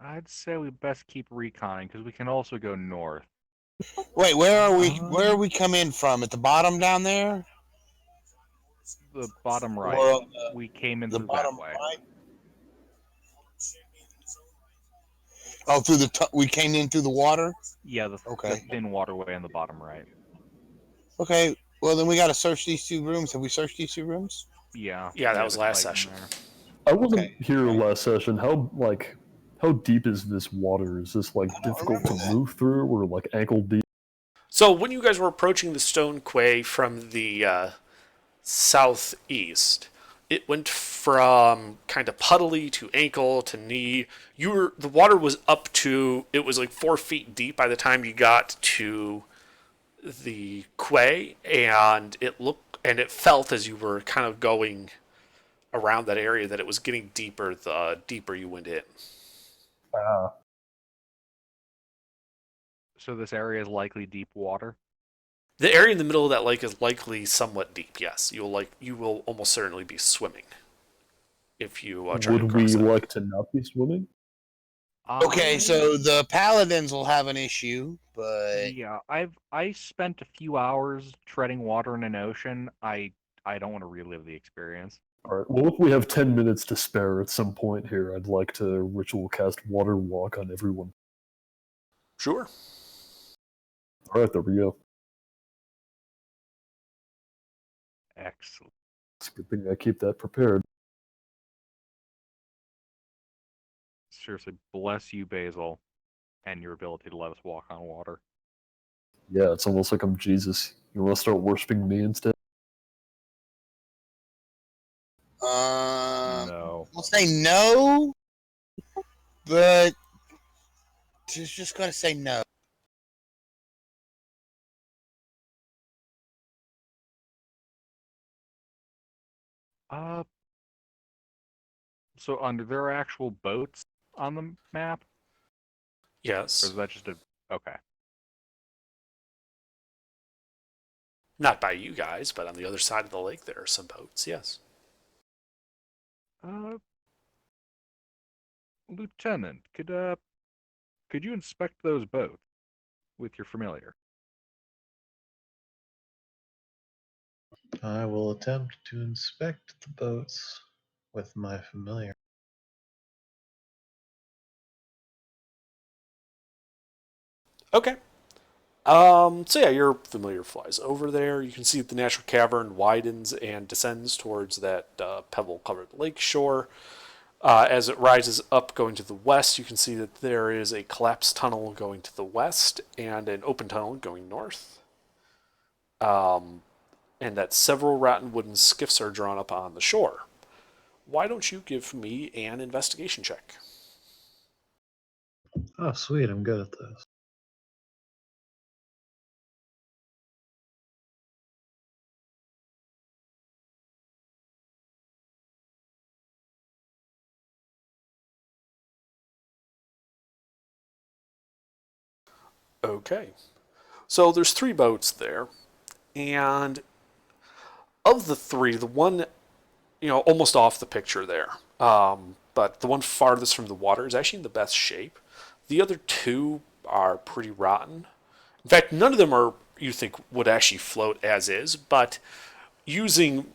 I'd say we best keep reconning because we can also go north. Wait, where are we? Where are Um, we come in from? At the bottom down there, The bottom right. or on We came in the through that bottom way. right? Oh, through the we came in through the water. Yeah, the Okay. thin waterway on the bottom right. Okay. Well, then we got to search these two rooms. Have we searched these two rooms? Yeah, Yeah, we that have was a last kite in session. there. I Okay. wasn't here All right. last session. How deep is this water? Is this like I don't difficult remember to that. move through, or like ankle deep? So when you guys were approaching the stone quay from the southeast, it went from kind of puddly to ankle to knee. The water was up to, it was like 4 feet deep by the time you got to the quay, and it felt as you were kind of going around that area that it was getting deeper the deeper you went in. Ah, So this area is likely deep water. The area in the middle of that lake is likely somewhat deep. Yes, you will almost certainly be swimming if you try to would we cross it. like to not be swimming? Okay, I so the paladins will have an issue, but Yeah, I spent a few hours treading water in an ocean. I don't want to relive the experience. All right. Well, if we have 10 minutes to spare at some point here, I'd like to ritual cast Water Walk on everyone. Sure. All right, there we go. Excellent. It's a good thing I keep that prepared. Seriously, bless you, Basil, and your ability to let us walk on water. Yeah, it's almost like I'm Jesus. You want to start worshiping me instead? No. I'll say no, but just gonna say no. Uh, so under there are actual boats on the map, or Yes. is that just a okay? Not by you guys, but on the other side of the lake there are some boats. Yes. Uh, Lieutenant, could you inspect those boats with your familiar? I will attempt to inspect the boats with my familiar. Okay. So yeah, your familiar flies over there. You can see that the natural cavern widens and descends towards that pebble-covered lake shore. As it rises up going to the west, you can see that there is a collapsed tunnel going to the west and an open tunnel going north. And that several rotten wooden skiffs are drawn up on the shore. Why don't you give me an investigation check? Oh, sweet, I'm good at this. Okay. So there's three boats there, and of the three, the one, almost off the picture there, but the one farthest from the water is actually in the best shape. The other two are pretty rotten. In fact, none of them are you think would actually float as is, but using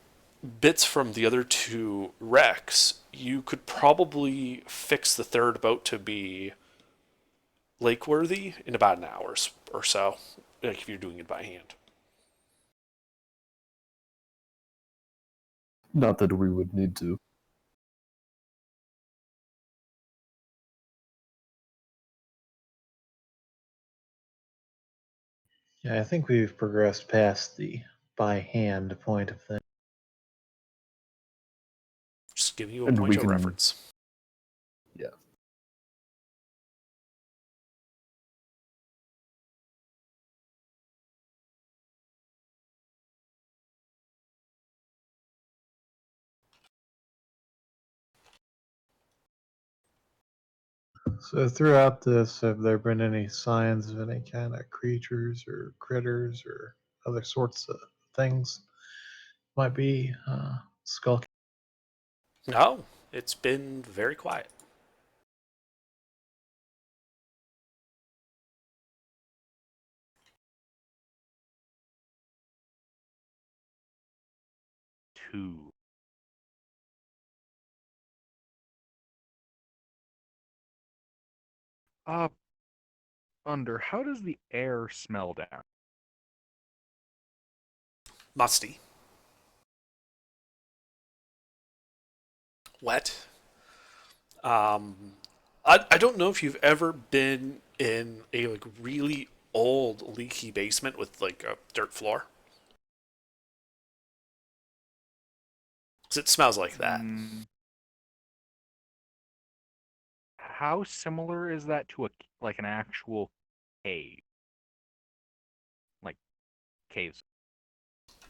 bits from the other two wrecks, you could probably fix the third boat to be lake worthy in about an hour or so, like if you're doing it by hand. Not that we would need to. Yeah, I think we've progressed past the by hand point of things. Just giving you a And point we of can, reference. yeah. So, throughout this, have there been any signs of any kind of creatures or critters or other sorts of things might be skulking? No, it's been very quiet. 2. Uh, Under, how does the air smell down? Musty. Wet. I don't know if you've ever been in a like really old leaky basement with like a dirt floor. 'Cause it smells like that. How similar is that to like an actual cave? Like caves.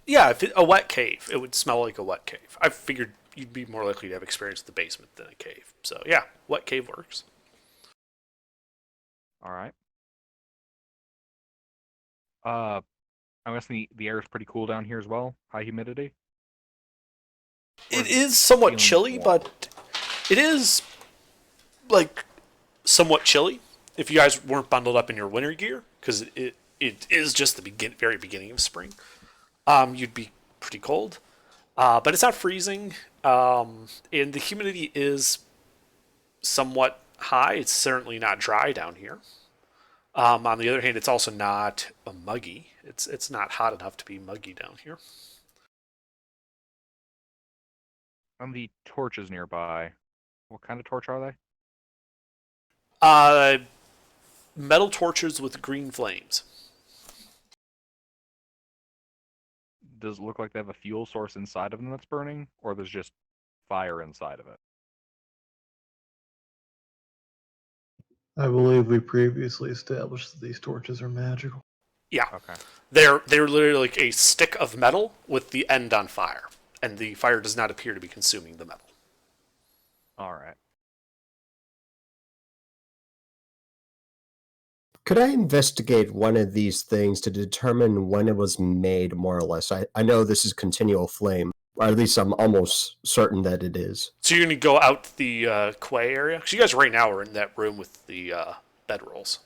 Yeah, if a wet cave, it would smell like a wet cave. I figured you'd be more likely to have experience with the basement than a cave. So yeah, wet cave works. All right. I'm guessing the air is pretty cool down here as well. High humidity. Or It it is somewhat feeling chilly, warm? but it is like somewhat chilly if you guys weren't bundled up in your winter gear, because it is just the very beginning of spring. You'd be pretty cold, but it's not freezing, and the humidity is somewhat high. It's certainly not dry down here. On the other hand, it's also not muggy. It's not hot enough to be muggy down here. And the torches nearby. What kind of torch are they? Metal torches with green flames. Does it look like they have a fuel source inside of them that's burning, or there's just fire inside of it? I believe we previously established that these torches are magical. Yeah, Okay. they're literally like a stick of metal with the end on fire, and the fire does not appear to be consuming the metal. All right. Could I investigate one of these things to determine when it was made, more or less? I know this is continual flame, or at least I'm almost certain that it is. So you're gonna go out the quay area? Because you guys right now are in that room with the bedrolls.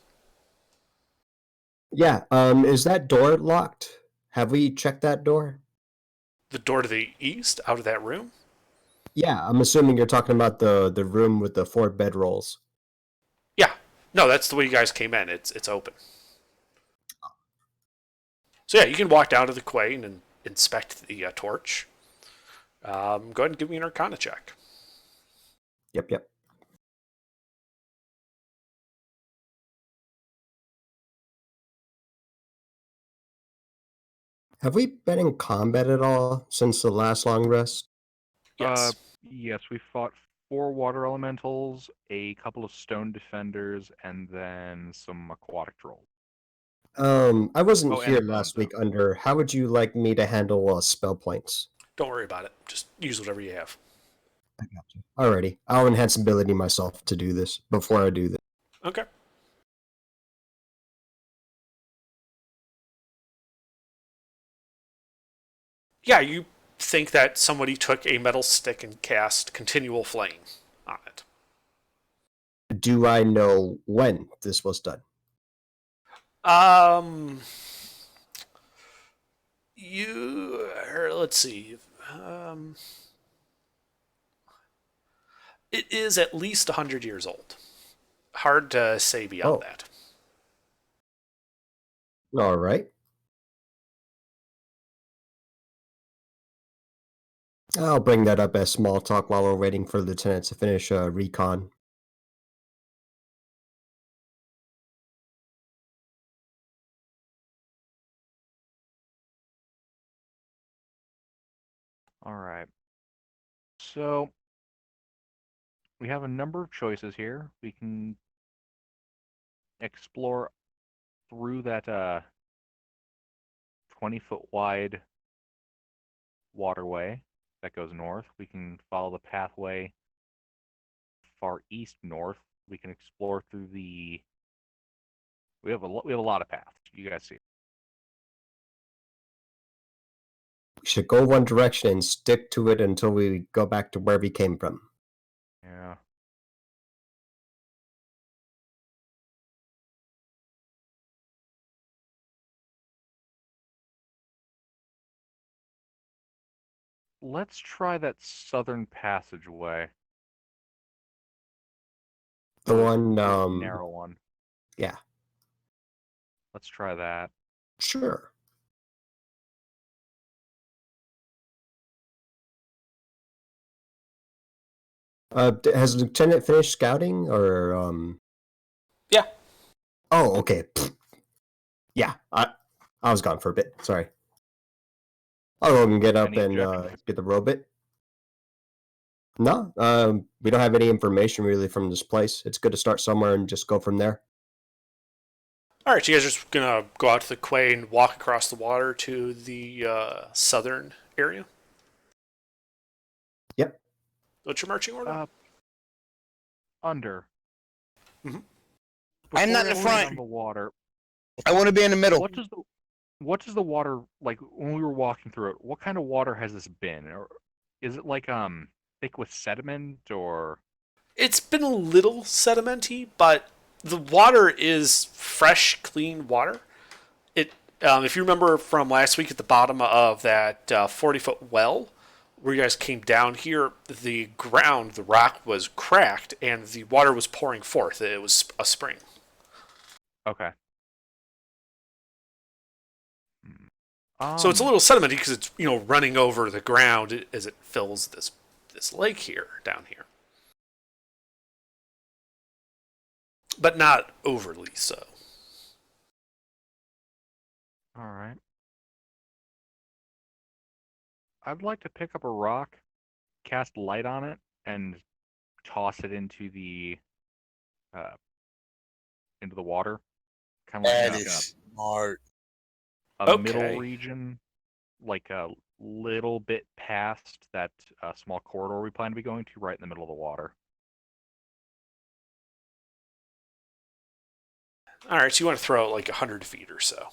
Yeah, is that door locked? Have we checked that door? The door to the east, out of that room. Yeah, I'm assuming you're talking about the room with the 4 bedrolls. Yeah, no, that's the way you guys came in. It's open. So yeah, you can walk down to the quay and inspect the torch. Go ahead and give me an Arcana check. Yep. Have we been in combat at all since the last long rest? Yes. Yes, we fought 4 water elementals, a couple of stone defenders, and then some aquatic trolls. I wasn't Oh, and here a bone last zone. week under. How would you like me to handle spell points? Don't worry about it. Just use whatever you have. I got you. Alrighty, I'll enhance ability myself to do this before I do this. Okay. Yeah, you think that somebody took a metal stick and cast continual flame on it. Do I know when this was done? Let's see. It is at least 100 years old. Hard to say beyond that. All right. I'll bring that up as small talk while we're waiting for the lieutenant to finish recon. All right. So we have a number of choices here. We can explore through that 20-foot wide waterway that goes north. We can follow the pathway far east north. We can explore through the. We have a lot of paths. You guys see. We should go one direction and stick to it until we go back to where we came from. Yeah. let's try that southern passageway. The one, Narrow one. yeah, Let's try that. sure. Has Lieutenant finished scouting, or Yeah. Oh, okay. Yeah, I was gone for a bit. Sorry. I'll go and get up Any and objections? get the robot. No, we don't have any information really from this place. It's good to start somewhere and just go from there. All right, you guys are just gonna go out to the quay and walk across the water to the southern area. Yep. What's your marching order? Under. Mhm. I'm not in the Before we go front. down the water. I want to be in the middle. What does the water like when we were walking through it? What kind of water has this been? Or is it like thick with sediment or? It's been a little sedimenty, but the water is fresh, clean water. It, if you remember from last week at the bottom of that 40-foot well, where you guys came down here, the ground, the rock was cracked, and the water was pouring forth. It was a spring. Okay. So it's a little sedimenty because it's running over the ground as it fills this lake here down here, but not overly so. All right. I'd like to pick up a rock, cast light on it, and toss it into the water. Kind of That like is smart. a Okay. middle region, like a little bit past that small corridor we plan to be going to, right in the middle of the water. All right, so you want to throw it like 100 feet or so.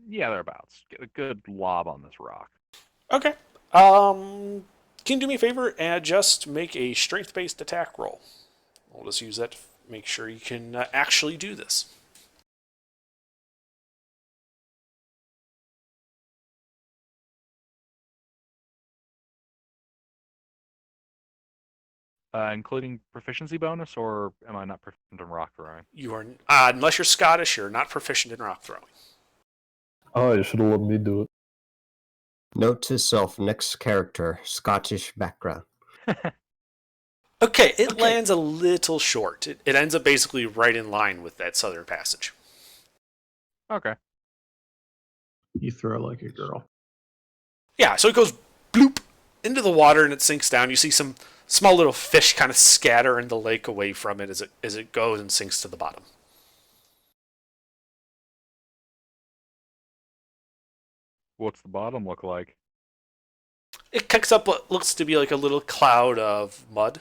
Yeah, thereabouts. Get a good lob on this rock. Okay. Can you do me a favor and just make a strength-based attack roll? We'll just use that to make sure you can actually do this. Including proficiency bonus, or am I not proficient in rock throwing? You are, unless you're Scottish, you're not proficient in rock throwing. Oh, you should have let me do it. Note to self: next character, Scottish background. Okay, it lands a little short. It ends up basically right in line with that southern passage. Okay. You throw like a girl. Yeah, so it goes bloop into the water and it sinks down. You see some small little fish kind of scatter in the lake away from it as it goes and sinks to the bottom. What's the bottom look like? It kicks up what looks to be like a little cloud of mud.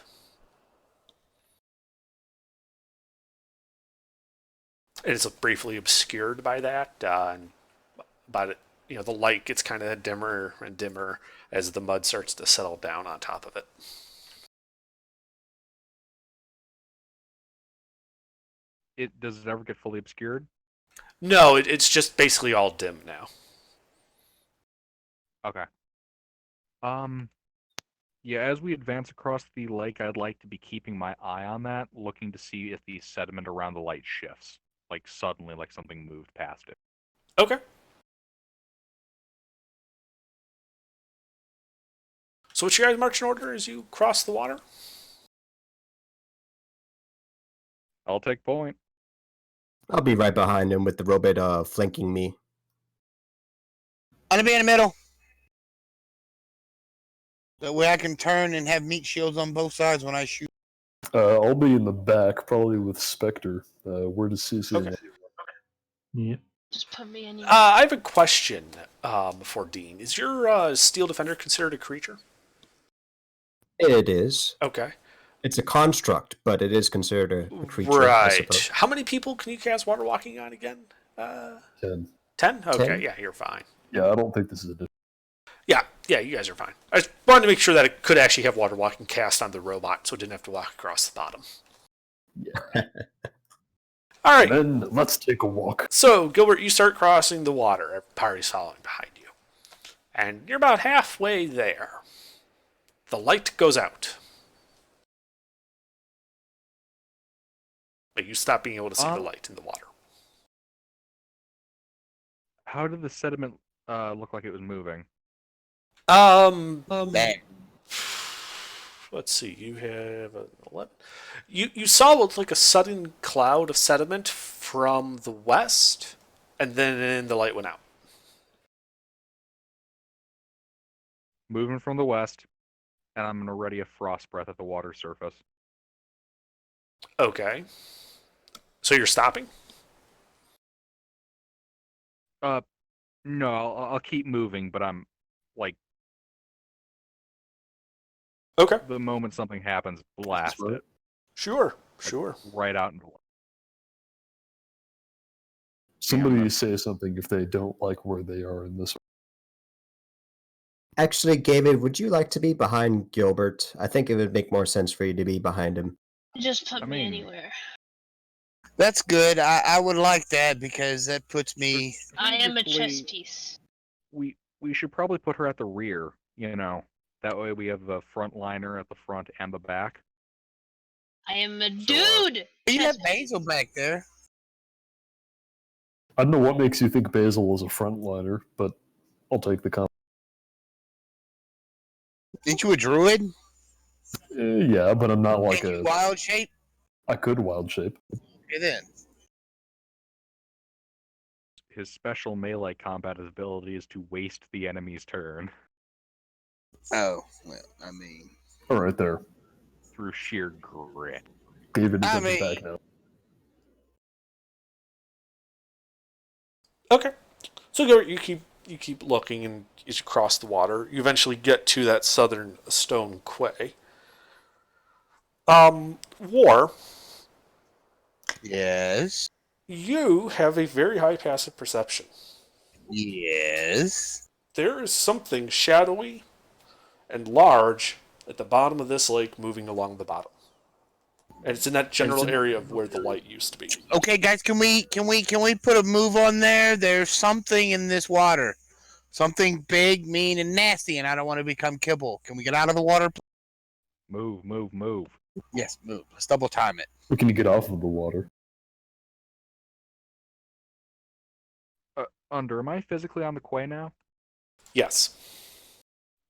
And it's briefly obscured by that, but the light gets kind of dimmer and dimmer as the mud starts to settle down on top of it. Does it ever get fully obscured? No, it's just basically all dim now. Okay. Yeah, as we advance across the lake, I'd like to be keeping my eye on that, looking to see if the sediment around the light shifts, like suddenly, like something moved past it. Okay. So what's your guys' marching order as you cross the water? I'll take point. I'll be right behind him with the robot flanking me. I'm gonna be in the middle. That way I can turn and have meat shields on both sides when I shoot. I'll be in the back, probably with Spectre. Where does CC? Okay. Yep. Just put me in. I have a question for Dean. Is your Steel Defender considered a creature? It is. Okay. It's a construct, but it is considered a creature. I Right. suppose. How many people can you cast Water Walking on again? 10. 10? Okay, 10? yeah, you're fine. Yeah, I don't think this is a. Yeah, you guys are fine. I just wanted to make sure that it could actually have Water Walking cast on the robot, so it didn't have to walk across the bottom. Yeah. All right. Then let's take a walk. So, Gilbert, you start crossing the water. Party's following behind you. And you're about halfway there. The light goes out. But you stop being able to see the light in the water. How did the sediment look like it was moving? Bad. Let's see. You have an 11. You saw what looked like a sudden cloud of sediment from the west, and then the light went out. Moving from the west, and I'm gonna ready a frost breath at the water surface. Okay. So you're stopping? No, I'll keep moving, but I'm like Okay. the moment something happens, blast right. it Sure. Sure. right out into. Somebody say something if they don't like where they are in this. Actually, David, would you like to be behind Gilbert? I think it would make more sense for you to be behind him. Just put I me mean- anywhere. That's good. I would like that because that puts me. I am a chess Strategically, piece. We should probably put her at the rear. That way we have the front liner at the front and the back. I am a Sure. dude. You have Chess Basil back there. I don't know what makes you think Basil was a frontliner, but I'll take the comment. Ain't you a druid? Yeah, but I'm not like Ain't you a. wild shape? I could wild shape. Okay then. His special melee combat ability is to waste the enemy's turn Oh well, I mean. All right, there. through sheer grit. David is I in the mean- back now. Okay. So Gilbert, you keep looking, and as you cross the water, you eventually get to that southern stone quay. War, Yes. you have a very high passive perception. Yes. There is something shadowy and large at the bottom of this lake moving along the bottom. And it's in that general area of where the light used to be. Okay, guys, can we put a move on there? There's something in this water, something big, mean, and nasty, and I don't want to become kibble. Can we get out of the water? Move, move, move. Yes, move. Let's double time it. We can get off of the water. Am I physically on the quay now? Yes.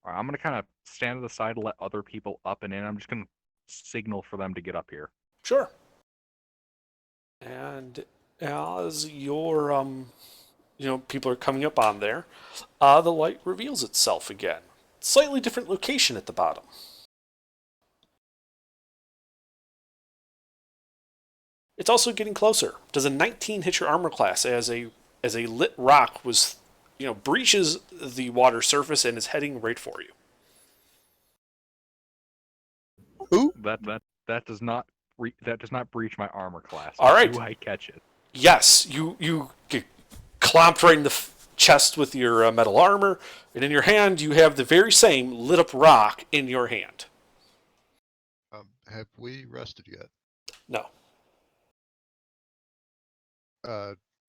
Alright, I'm gonna kind of stand to the side and let other people up and in. I'm just gonna signal for them to get up here. Sure. And as your people are coming up on there, the light reveals itself again. Slightly different location at the bottom. It's also getting closer. Does a 19 hit your armor class as a lit rock was, breaches the water surface and is heading right for you? Who? That does not breach my armor class. All right. Do I catch it? Yes, you get clomped right in the chest with your metal armor, and in your hand you have the very same lit up rock in your hand. Have we rested yet? No.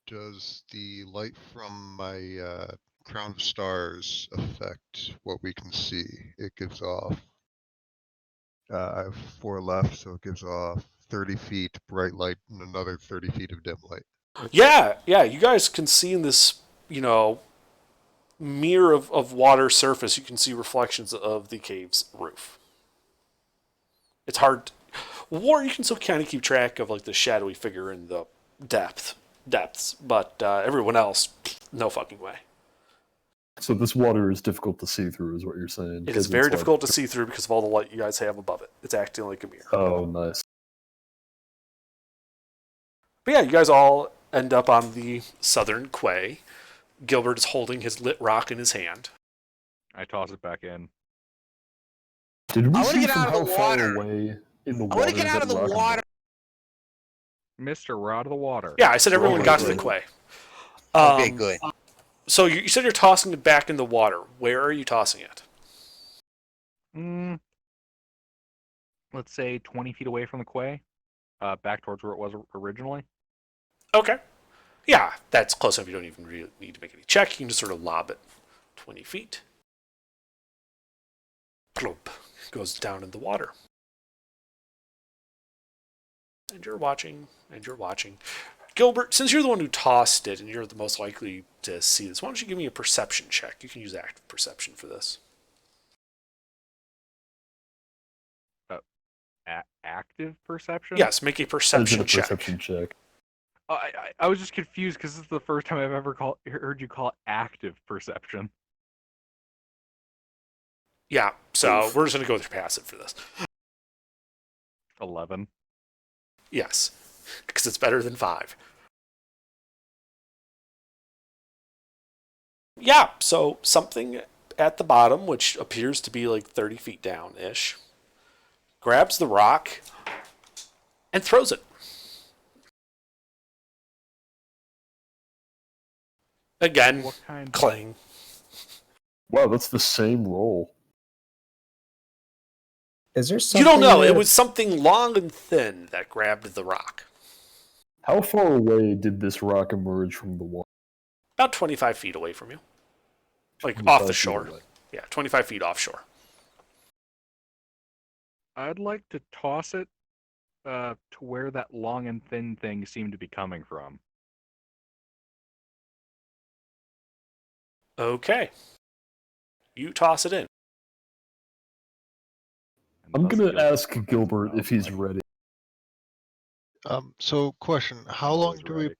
Does the light from my crown of stars affect what we can see? It gives off. I have 4 left, so it gives off 30 feet bright light and another 30 feet of dim light. Yeah, you guys can see in this, mirror of water surface, you can see reflections of the cave's roof. It's hard. Or you can still kind of keep track of like the shadowy figure in the depths, but everyone else, no fucking way. So this water is difficult to see through, is what you're saying. It is very difficult to see through because of all the light you guys have above it. It's acting like a mirror. Oh, nice. But yeah, you guys all end up on the southern quay. Gilbert is holding his lit rock in his hand. I toss it back in. Did we I wanna see get from out of how the far water. away in the I water? want to get out of the that rock water. Mister, we're out of the water. Yeah, I said everyone Okay, got to the good. quay. Okay, good. So you said you're tossing it back in the water. Where are you tossing it? Let's say 20 feet away from the quay, back towards where it was originally. Okay. Yeah, that's close enough. You don't even really need to make any check. You can just sort of lob it 20 feet. Plump. Goes down in the water. And you're watching, and you're watching. Gilbert, since you're the one who tossed it and you're the most likely to see this, why don't you give me a perception check? You can use active perception for this. Active perception? Yes, make a As in perception a check. perception check. I was just confused because this is the first time I've ever heard you call it active perception. Yeah, so Oof. we're just going to go through passive for this. 11. Yes, because it's better than 5. Yeah, so something at the bottom, which appears to be like 30 feet down-ish, grabs the rock and throws it. Again, What kind? clang. Wow, that's the same roll. Is there You something? don't know. It that- was something long and thin that grabbed the rock. How far away did this rock emerge from the water? About 25 feet away from you. Like 25 off the feet shore. away. Yeah, 25 feet offshore. I'd like to toss it to where that long and thin thing seemed to be coming from. Okay. You toss it in. And I'm thus gonna Gilbert ask knows Gilbert about if he's like, ready. So question, how I'm long always do we ready.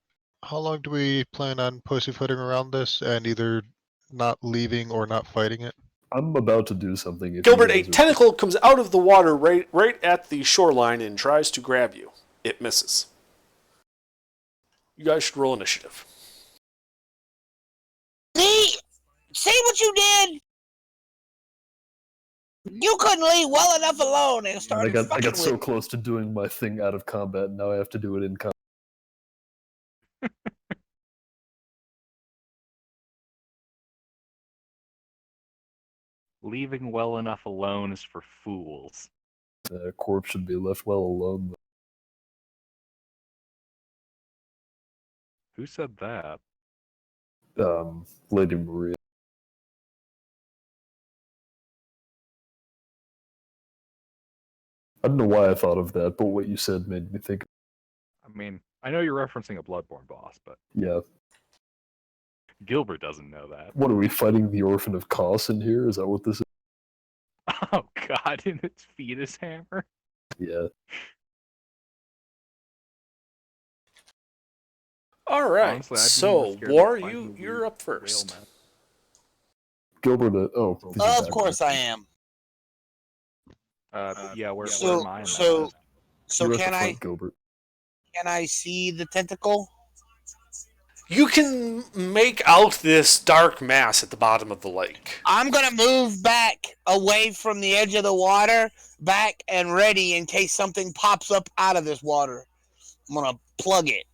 how long do we plan on pussyfooting around this and either not leaving or not fighting it? I'm about to do something. If you Gilbert, a guys are- tentacle comes out of the water right at the shoreline and tries to grab you. It misses. You guys should roll initiative. See what you did? You couldn't leave well enough alone and I started got fucking so with me. close to doing my thing out of combat, and now I have to do it in combat. Leaving well enough alone is for fools. Corpse should be left well alone. Who said that? Lady Maria. I don't know why I thought of that, but what you said made me think. I mean, I know you're referencing a Bloodborne boss, but Yeah, Gilbert doesn't know that. what are we fighting? The Orphan of Kos in here? Is that what this is? Oh god, in its fetus hammer? Yeah. All right. Honestly, I'd be more So, scared of War, finding the you're weird up first. whale map. Gilbert. These are Of course I am. Yeah, where So- am I? in that so- list? So You're at the can front, Gilbert. I see the tentacle? You can make out this dark mass at the bottom of the lake. I'm gonna move back away from the edge of the water, back and ready in case something pops up out of this water. I'm gonna plug it,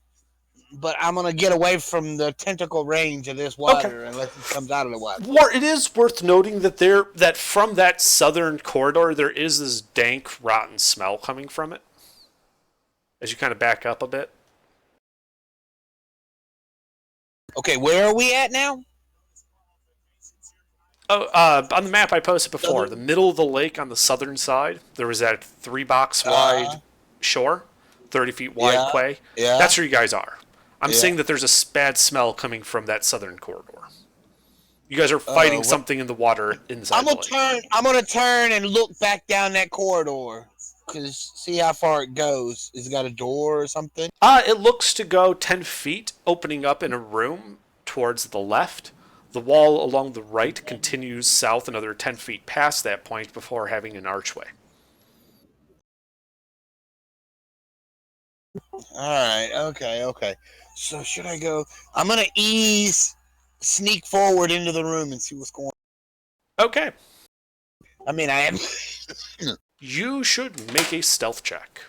but I'm gonna get away from the tentacle range of this water unless it comes out of the water. War, it is worth noting that from that southern corridor there is this dank, rotten smell coming from it. As you kind of back up a bit. Okay, where are we at now? Oh, on the map I posted before, the middle of the lake on the southern side, there was that 3-box wide shore, 30 feet wide Yeah. quay. Yeah. That's where you guys are. I'm Yeah. saying that there's a bad smell coming from that southern corridor. You guys are fighting what- something in the water inside I'm the gonna lake. turn. I'm gonna turn and look back down that corridor, cause see how far it goes. Has it got a door or something? It looks to go 10 feet, opening up in a room towards the left. The wall along the right continues south another 10 feet past that point before having an archway. All right. Okay. So should I go? I'm gonna sneak forward into the room and see what's going on. Okay. I mean, I You should make a stealth check.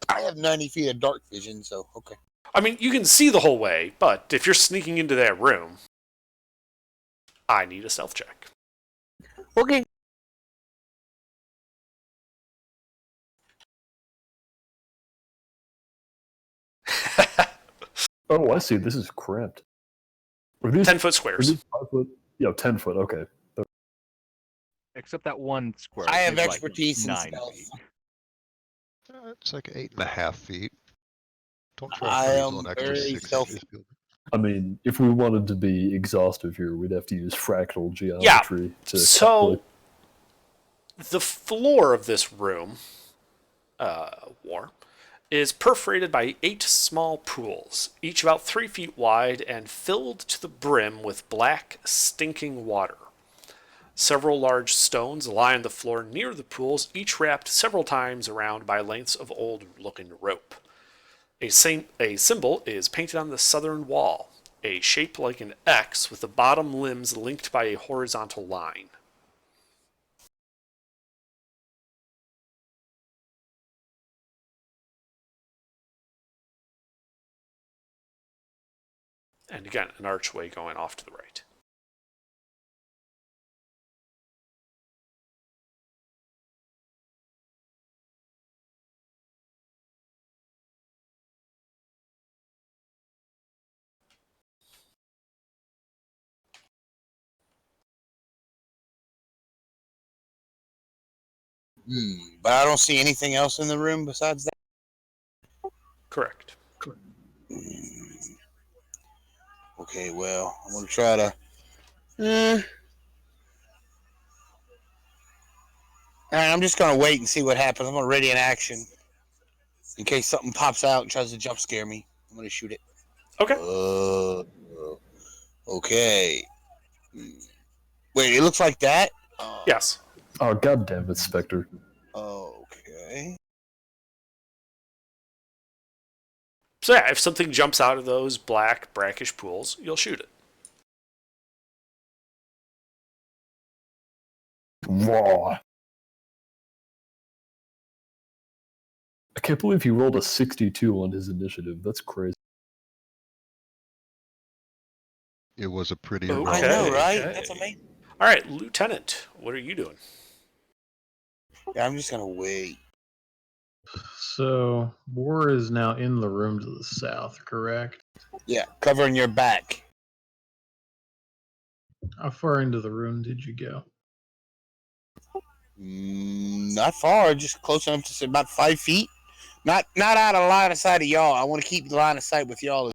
have 90 feet of dark vision, so okay. I mean, you can see the whole way, but if you're sneaking into that room, I need a stealth check. Okay. Oh, I see. This is cramped. Are these 10-foot are squares. these 5 foot? 10 foot. Okay. Except that one square. I have is like expertise in 9 stealth. feet. It's like 8.5 feet. Don't drive I crazy am on extra very 6 stealthy. inches. I mean, if we wanted to be exhaustive here, we'd have to use fractal geometry to So calculate. the floor of this room, War, is perforated by 8 small pools, each about 3 feet wide and filled to the brim with black, stinking water. Several large stones lie on the floor near the pools, each wrapped several times around by lengths of old-looking rope. A symbol is painted on the southern wall, a shape like an X with the bottom limbs linked by a horizontal line. And again, an archway going off to the right. But I don't see anything else in the room besides that. Correct. Okay, well, I'm gonna try to. Alright, I'm just gonna wait and see what happens. I'm gonna ready an action in case something pops out and tries to jump scare me. I'm gonna shoot it. Okay. Okay. Wait, it looks like that. Yes. Oh, goddamn it, Spectre. Okay. So yeah, if something jumps out of those black, brackish pools, you'll shoot it. Raw. I can't believe he rolled a 62 on his initiative. That's crazy. It was a pretty Okay. I know, right? Okay. That's amazing. All right, Lieutenant, what are you doing? Yeah, I'm just gonna wait. So War is now in the room to the south, correct? Yeah, covering your back. How far into the room did you go? Not far, just close enough to say about 5 feet. Not out of line of sight of y'all. I want to keep the line of sight with y'all.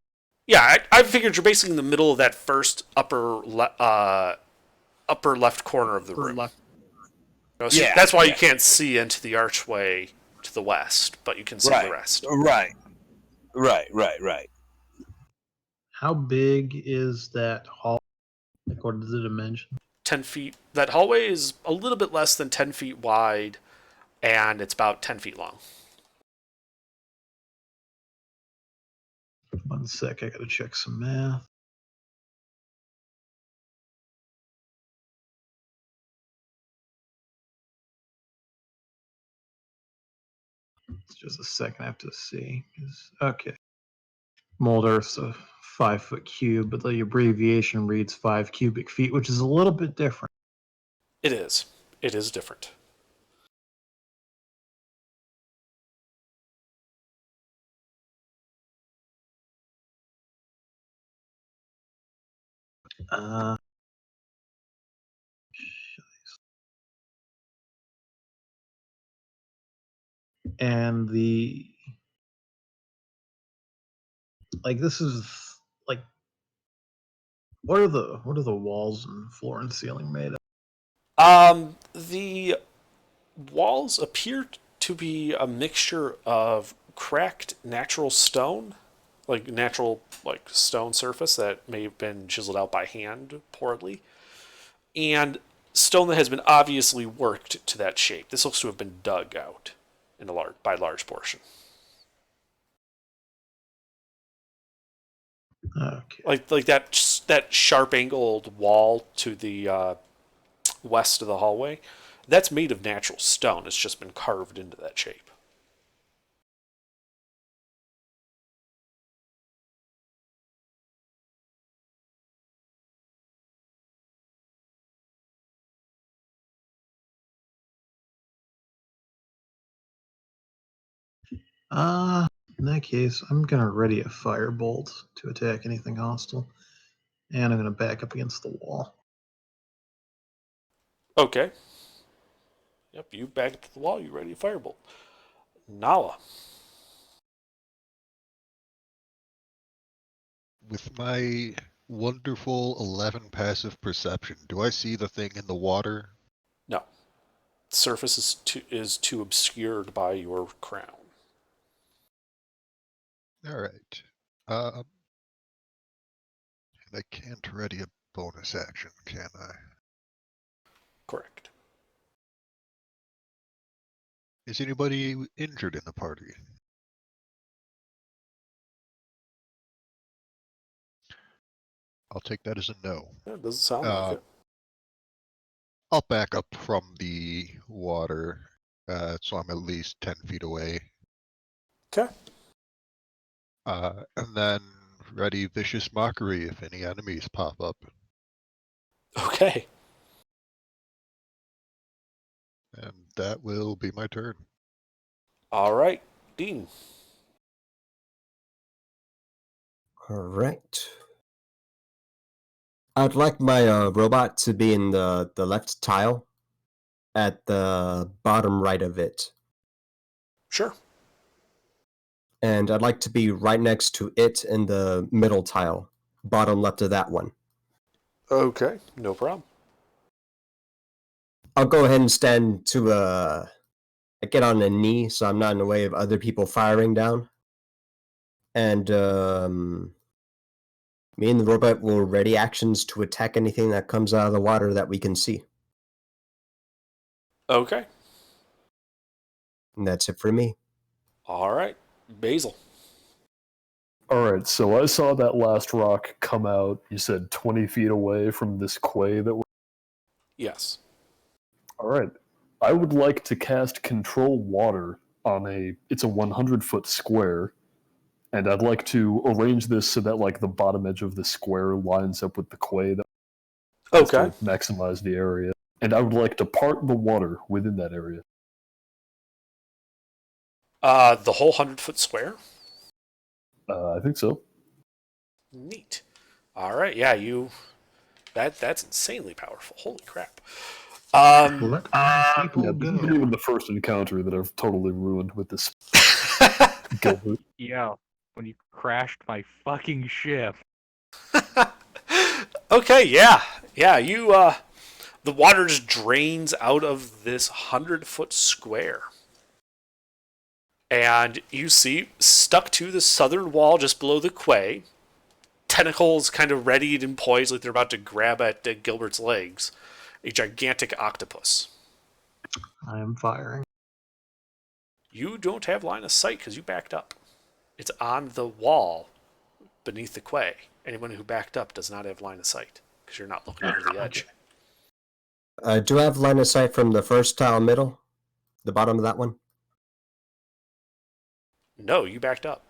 Yeah, I figured you're basically in the middle of that first upper left corner of the room. You know, so Yeah, that's why you yeah. can't see into the archway to the west, but you can see the rest. Right. How big is that hall? Like, what is the dimension? 10 feet. That hallway is a little bit less than 10 feet wide, and it's about 10 feet long. 1 sec, I gotta check some math. It's just a second, I have to see. Okay. Mold Earth's a 5 foot cube, but the abbreviation reads 5 cubic feet, which is a little bit different. It is. It is different. And this is like, what are the walls and floor and ceiling made of? The walls appear to be a mixture of cracked natural stone, like natural stone surface that may have been chiseled out by hand poorly, and stone that has been obviously worked to that shape. This looks to have been dug out in by a large portion. Okay. Like that sharp angled wall to the west of the hallway, that's made of natural stone. It's just been carved into that shape. In that case, I'm gonna ready a firebolt to attack anything hostile, and I'm gonna back up against the wall. Okay. Yep, you back to the wall. You ready to firebolt. Nala. With my wonderful 11 passive perception, do I see the thing in the water? No. Surface is too obscured by your crown. All right. And I can't ready a bonus action, can I? Correct. Is anybody injured in the party? I'll take that as a no. That doesn't sound like it. I'll back up from the water, so I'm at least 10 feet away. Okay. And then ready Vicious Mockery if any enemies pop up. Okay. And that will be my turn. All right. Dean. All right. I'd like my robot to be in the left tile at the bottom right of it. Sure. And I'd like to be right next to it in the middle tile, bottom left of that one. Okay. No problem. I'll go ahead and stand to I get on a knee so I'm not in the way of other people firing down. And me and the robot will ready actions to attack anything that comes out of the water that we can see. Okay. And that's it for me. All right. Basil. All right, so I saw that last rock come out. You said 20 feet away from this quay that we're. Yes. All right, I would like to cast Control Water on a. It's a 100-foot square, and I'd like to arrange this so that like the bottom edge of the square lines up with the quay that Okay. to maximize the area. And I would like to part the water within that area. The whole 100-foot square? I think so. Neat. All right. Yeah, that's insanely powerful. Holy crap. Let my people Yeah, this go. isn't even the first encounter that I've totally ruined with this Gilbert. Yeah, when you crashed my fucking ship. Okay, yeah. Yeah, the water just drains out of this 100-foot square. And you see, stuck to the southern wall just below the quay, tentacles kind of readied and poised like they're about to grab at Gilbert's legs, a gigantic octopus. I am firing. You don't have line of sight because you backed up. It's on the wall beneath the quay. Anyone who backed up does not have line of sight because you're not looking over the edge. Do I have line of sight from the first tile middle? The bottom of that one? No, you backed up.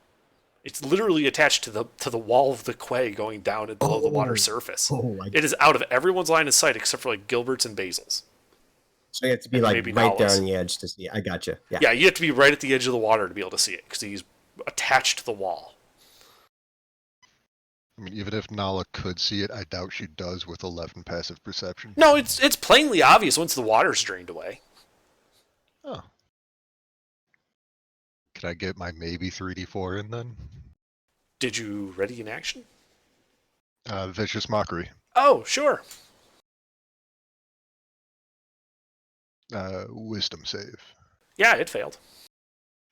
It's literally attached to the wall of the quay going down and below the water surface. It is out of everyone's line of sight except for like Gilbert's and Basil's. So you have to be And like maybe right there Nala's. on the edge to see it. I gotcha. Yeah. Yeah, you have to be right at the edge of the water to be able to see it because he's attached to the wall. I mean, even if Nala could see it, I doubt she does with 11 passive perception. No, it's plainly obvious once the water's drained away. Oh. Can I get my maybe 3d4 in then? Did you ready in action? Vicious Mockery. Oh, sure. Wisdom save. Yeah, it failed.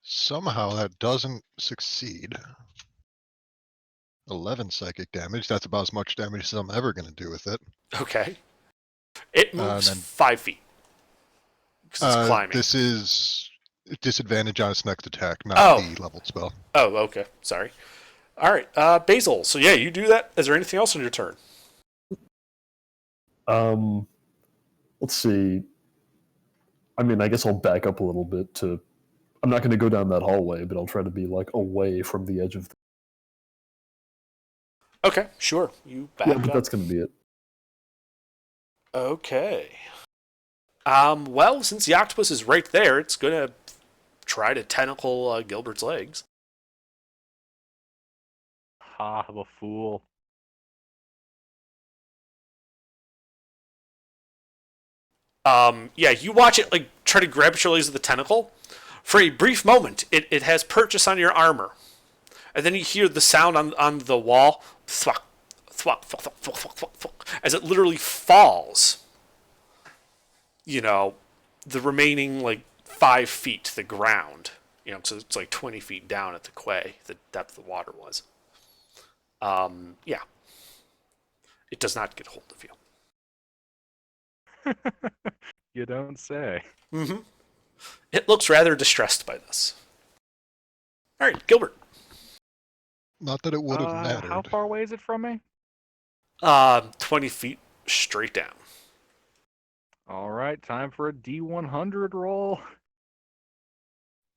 Somehow that doesn't succeed. 11 psychic damage. That's about as much damage as I'm ever going to do with it. Okay. It moves then- 5 feet. Because it's climbing. This is disadvantage on its next attack, not Oh. the leveled spell. Oh, okay. Sorry. All right. Basil. So yeah, you do that. Is there anything else on your turn? Let's see. I mean, I guess I'll back up a little bit to. I'm not going to go down that hallway, but I'll try to be like away from the edge of. Okay, sure. You back Yeah, but up. that's going to be it. Okay. Well, since the octopus is right there, it's gonna try to tentacle Gilbert's legs. Ha, I'm a fool. Yeah, you watch it like try to grab your legs with the tentacle. For a brief moment, it has purchase on your armor. And then you hear the sound on the wall, thwack, thwack, thwack, thwack, thwack, thwack, thwack, as it literally falls. You know, the remaining like 5 feet to the ground. You know, so it's like 20 feet down at the quay, the depth the water was. Yeah. It does not get hold of you. You don't say. Mm-hmm. It looks rather distressed by this. All right, Gilbert. Not that it would have mattered. How far away is it from me? 20 feet straight down. All right, time for a D100 roll.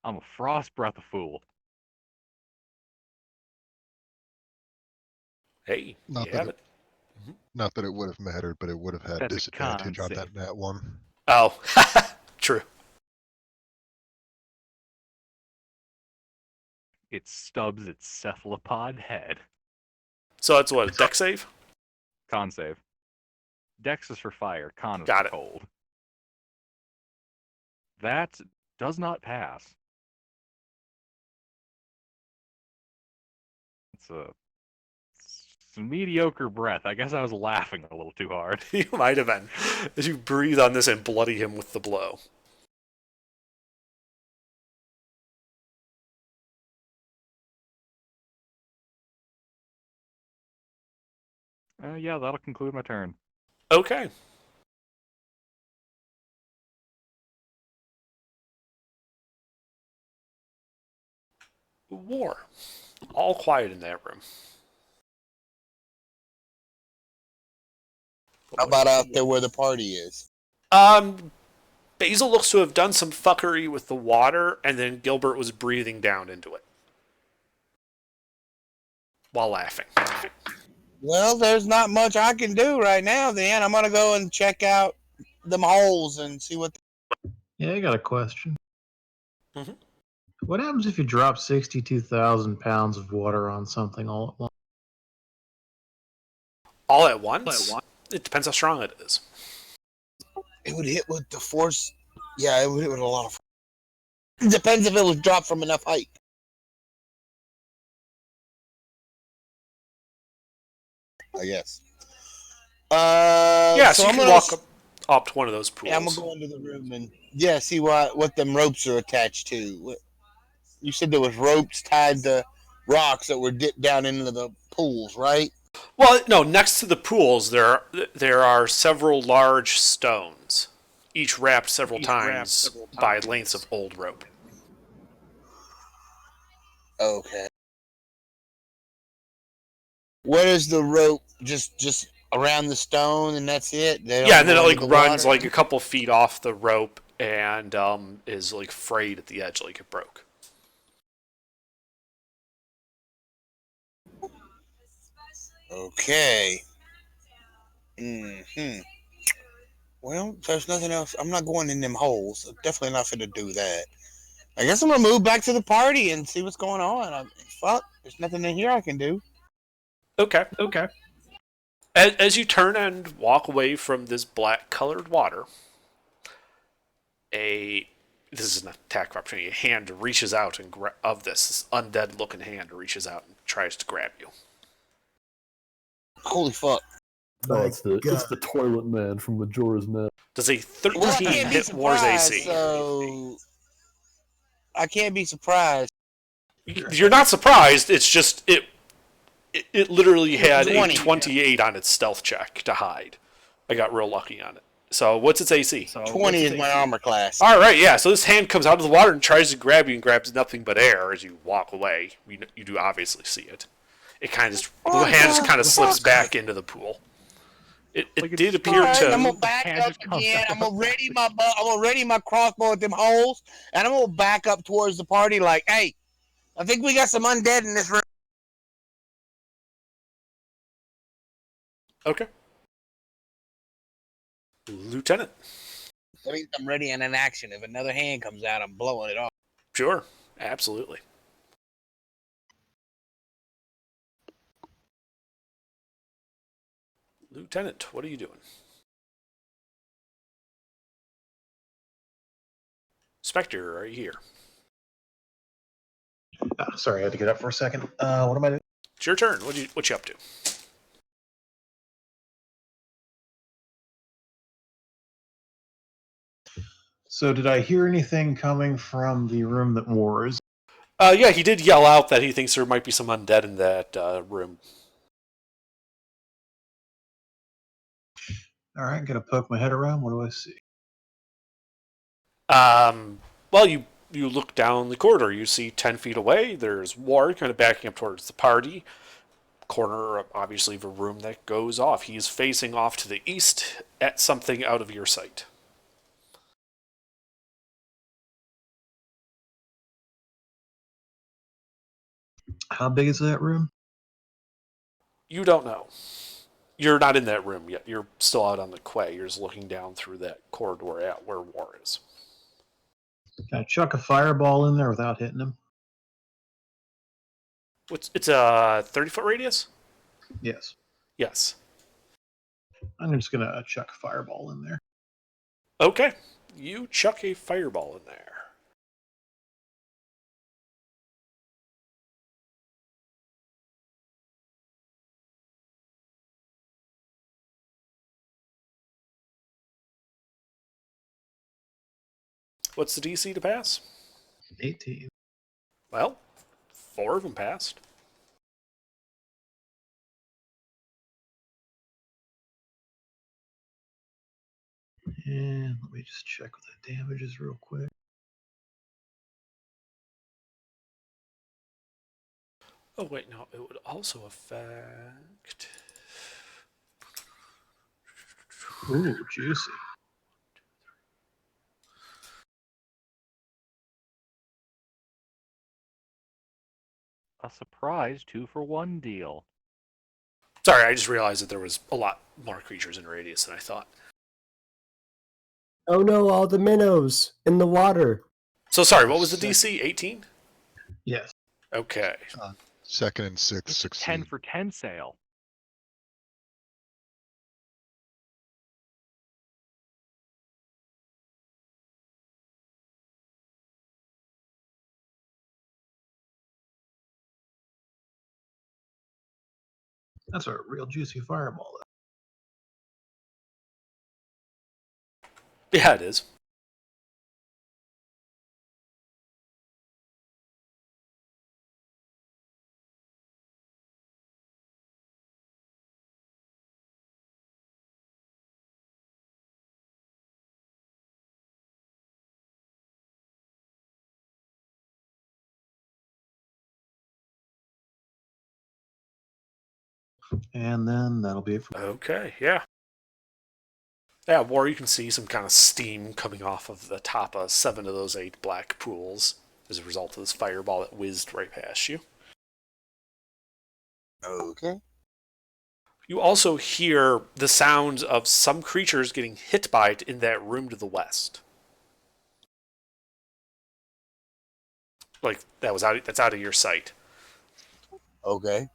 I'm a frost breath of fool. Hey, Not you that have it- it. Not that it would have mattered, but it would have had That's a disadvantage con on save. that one. Oh, true. It stubs its cephalopod head. So that's what, a deck save? Con save. Dex is for fire, con is Got for it. cold. That does not pass. It's a mediocre breath. I guess I was laughing a little too hard. You might have been. As you breathe on this and bloody him with the blow. Yeah, that'll conclude my turn. Okay. War. All quiet in that room. How about out there where the party is? Basil looks to have done some fuckery with the water, and then Gilbert was breathing down into it. While laughing. Well, there's not much I can do right now. Then I'm gonna go and check out them holes and see what. Yeah, I got a question. Mhm. What happens if you drop 62,000 pounds of water on something all at once? All at once? It depends how strong it is. It would hit with the force. Yeah, it would hit with a lot of. It depends if it was dropped from enough height. I guess. Yeah, so I'm you can gonna walk up to one of those pools. Yeah, I'm gonna go into the room and see what them ropes are attached to. You said there was ropes tied to rocks that were dipped down into the pools, right? Well, no, next to the pools there are several large stones, each wrapped several times by lengths of old rope. Okay. What is the rope? Just around the stone, and that's it. They Yeah, don't and then it go like into the runs water? like a couple feet off the rope and is like frayed at the edge, like it broke. Okay. Well, there's nothing else. I'm not going in them holes. Definitely not going to do that. I guess I'm gonna move back to the party and see what's going on. Fuck, there's nothing in here I can do. Okay. As you turn and walk away from this black-colored water, this is an attack opportunity. A hand reaches out and this undead-looking hand reaches out and tries to grab you. Holy fuck! Oh, it's the toilet man from Majora's Mask. Does a 13 Well, I can't be hit War's surprised. AC? So I can't be surprised. You're not surprised. It's just it literally had 20. a 28 on its stealth check to hide. I got real lucky on it. So what's its AC? 20 is my armor class. All right, yeah. So this hand comes out of the water and tries to grab you and grabs nothing but air as you walk away. You do obviously see it. It kind of the hand just kind of slips back into the pool. It Like did it's appear Alright, I'm to. gonna back hand up just comes again. out. I'm gonna ready my crossbow at them holes, and I'm gonna back up towards the party. Like, hey, I think we got some undead in this room. Okay. Lieutenant. That means I'm ready and in action. If another hand comes out, I'm blowing it off. Sure. Absolutely. Lieutenant, what are you doing? Spectre, are you here? Sorry, I had to get up for a second. What am I doing? It's your turn. What you up to? So, did I hear anything coming from the room that War is? Yeah, he did yell out that he thinks there might be some undead in that room. All right, gonna poke my head around. What do I see? Well, you look down the corridor. You see 10 feet away. There's War kind of backing up towards the party. Corner, obviously, of a room that goes off. He's facing off to the east at something out of your sight. How big is that room? You don't know. You're not in that room yet. You're still out on the quay. You're just looking down through that corridor at where War is. Can I chuck a fireball in there without hitting him? It's a 30-foot radius? Yes. Yes. I'm just gonna chuck a fireball in there. Okay. You chuck a fireball in there. What's the DC to pass? 18. Well, 4 of them passed. And let me just check what the damage is real quick. Oh, wait, no. It would also affect... Ooh, juicy. A surprise 2-for-1 deal. Sorry, I just realized that there was a lot more creatures in radius than I thought. Oh no, all the minnows in the water. So sorry, what was the DC? 18? Yes. Okay. Second and sixth It's a succeed. 10-for-10 sale. That's a real juicy fireball. Yeah, it is. And then that'll be it for Okay, yeah. Yeah, War, you can see some kind of steam coming off of the top of 7 of those 8 black pools as a result of this fireball that whizzed right past you. Okay. You also hear the sounds of some creatures getting hit by it in that room to the west. Like that's out of your sight. Okay.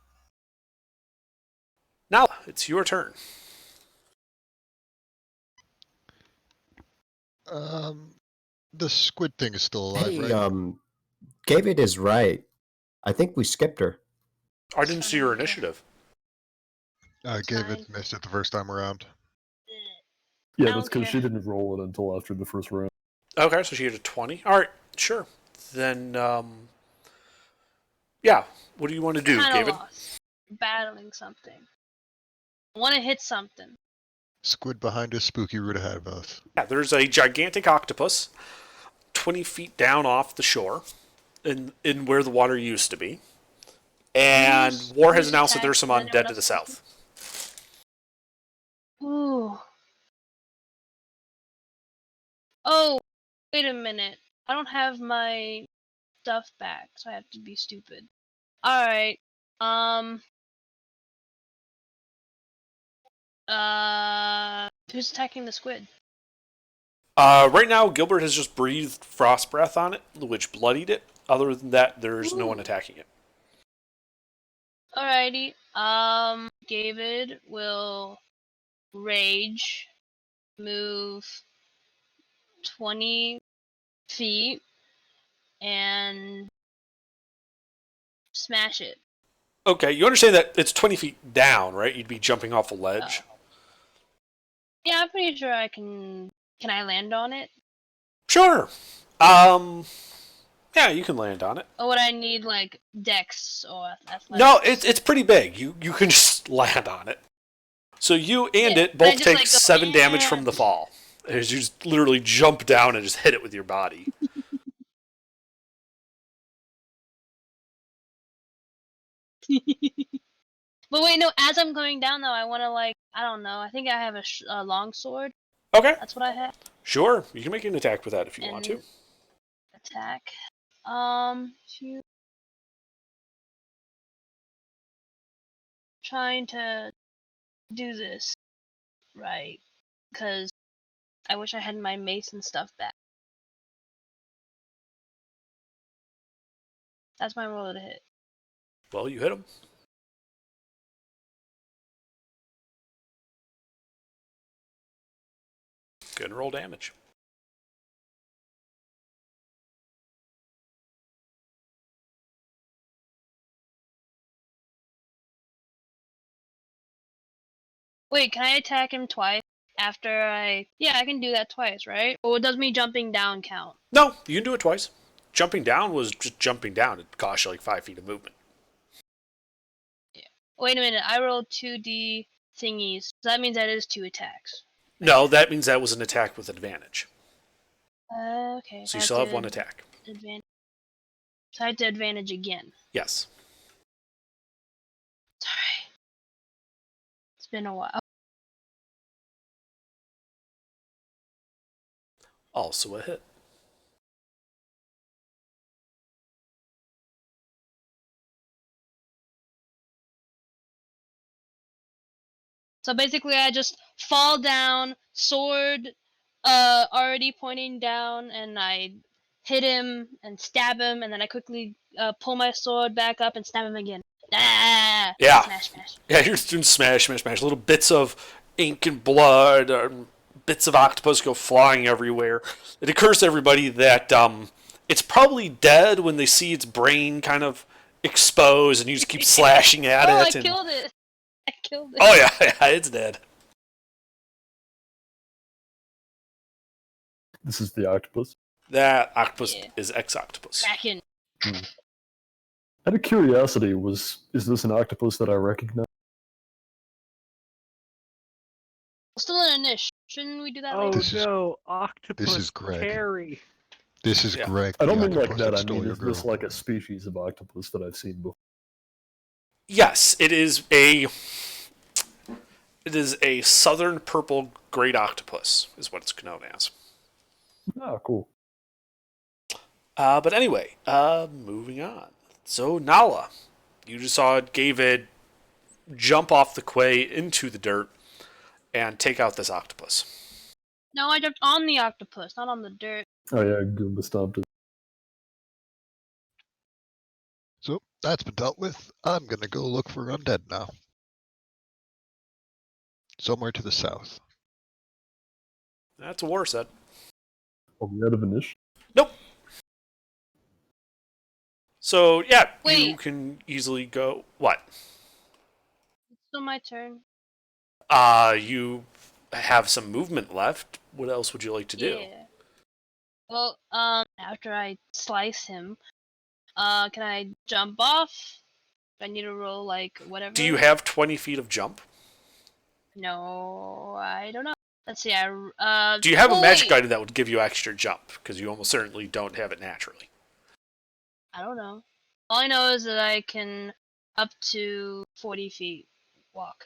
Now it's your turn. The squid thing is still alive, Hey, right? David is right. I think we skipped her. I didn't see your initiative. I It's gave fine. it missed it the first time around. Yeah, I that's don't because she care. didn't roll it until after the first round. Okay, so she had a 20. All right, sure. Then, yeah. What do you want to do, Kind of David? lost. Battling something. I want to hit something. Squid behind us, spooky root ahead of us. Yeah, there's a gigantic octopus 20 feet down off the shore in where the water used to be. And War has Who's announced that there's some attacking? undead Anyone to the else south. Ooh. Oh, wait a minute. I don't have my stuff back, so I have to be stupid. Alright. Who's attacking the squid? Right now, Gilbert has just breathed frost breath on it, which bloodied it. Other than that, there's no one Ooh. attacking it. Alrighty. David will rage, move 20 feet and smash it. Okay, you understand that it's 20 feet down, right? You'd be jumping off a ledge. Yeah, I'm pretty sure I can. Can I land on it? Sure. Yeah, you can land on it. Or would I need like dex or athletics? No, it's pretty big. You can just land on it. So you and Yeah, it but I both just, take like, go, 7 damage "Yeah." from the fall. As you just literally jump down and just hit it with your body. But wait, no. As I'm going down, though, I want to like. I don't know. I think I have a long sword. Okay, That's what I have. sure. You can make an attack with that if you want to. And attack. Shoot. Trying to do this right, because I wish I had my mace and stuff back. That's my roll to hit. Well, you hit him. Good roll damage. Wait, can I attack him twice after I? Yeah, I can do that twice, right? Or does me jumping down count? No, you can do it twice. Jumping down was just jumping down. It cost you like 5 feet of movement. Wait a minute, I rolled 2d thingies. So that means that is 2 attacks. No, that means that was an attack with advantage. Okay. So you still have 1 attack. Advantage. So I have to advantage again. Yes. Sorry. It's been a while. Also a hit. So basically, I just fall down, sword already pointing down, and I hit him and stab him, and then I quickly pull my sword back up and stab him again. Ah! Yeah. Smash, smash. Yeah, you're just doing smash, smash, smash. Little bits of ink and blood, bits of octopus go flying everywhere. It occurs to everybody that it's probably dead when they see its brain kind of exposed, and you just keep slashing at Oh, it. I killed it. I killed it. Oh yeah, it's dead. This is the octopus. That octopus Yeah. is X-Octopus. Kraken. Out of curiosity, is this an octopus that I recognize? Still in a niche. Shouldn't we do that Oh later? This is- no, octopus is Greg. Terry. This is Yeah. Greg. I don't the mean like octopus that. I stole mean, your is this girl. like a species of octopus that I've seen before? Yes, it is a southern purple great octopus, is what it's known as. Ah, cool. But anyway, moving on. So Nala, you just saw David jump off the quay into the dirt and take out this octopus. No, I jumped on the octopus, not on the dirt. Oh yeah, Goomba stomped it. So that's been dealt with. I'm gonna go look for undead now. Somewhere to the south. That's a war set. Are we out of initiative? Nope. So yeah, you Wait. can easily go. What? It's still my turn. You have some movement left. What else would you like to do? Yeah. Well, after I slice him, can I jump off? Do I need to roll like whatever? Do you have 20 feet of jump? No, I don't know. Let's see. Do you have a magic wait. item that would give you extra jump? Because you almost certainly don't have it naturally. I don't know. All I know is that I can up to 40 feet walk.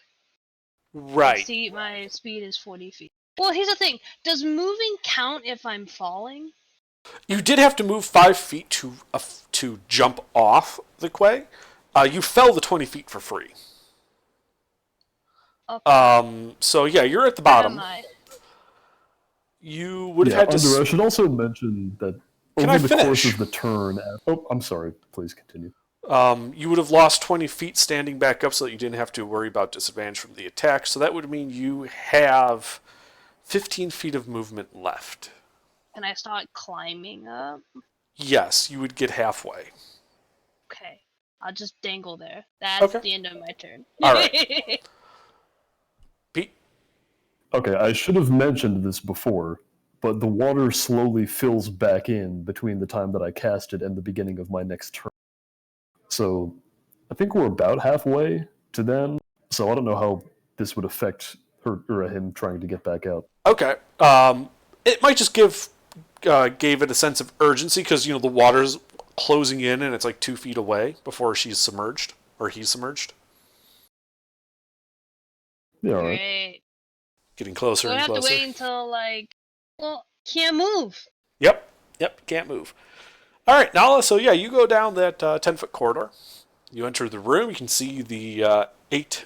Right. See, my speed is 40 feet. Well, here's the thing. Does moving count if I'm falling? You did have to move 5 feet to jump off the quay. You fell the 20 feet for free. Okay. So yeah, you're at the Where bottom. am I? You would have Yeah, had to. Under, I should also mention that Can over I the course finish? of the turn. Oh, I'm sorry. Please continue. You would have lost 20 feet standing back up so that you didn't have to worry about disadvantage from the attack. So that would mean you have 15 feet of movement left. can I start climbing up? Yes, you would get halfway. Okay. I'll just dangle there. That's Okay. the end of my turn. All right. Pete? Okay, I should have mentioned this before, but the water slowly fills back in between the time that I cast it and the beginning of my next turn. So I think we're about halfway to then. So I don't know how this would affect her or him trying to get back out. Okay. It might just gave it a sense of urgency because, the water's closing in and it's like 2 feet away before she's submerged or he's submerged. Yeah, all right. Great. Getting closer So I and have closer. to wait until, can't move. Yep, can't move. All right, Nala, so yeah, you go down that 10-foot corridor. You enter the room. You can see the 8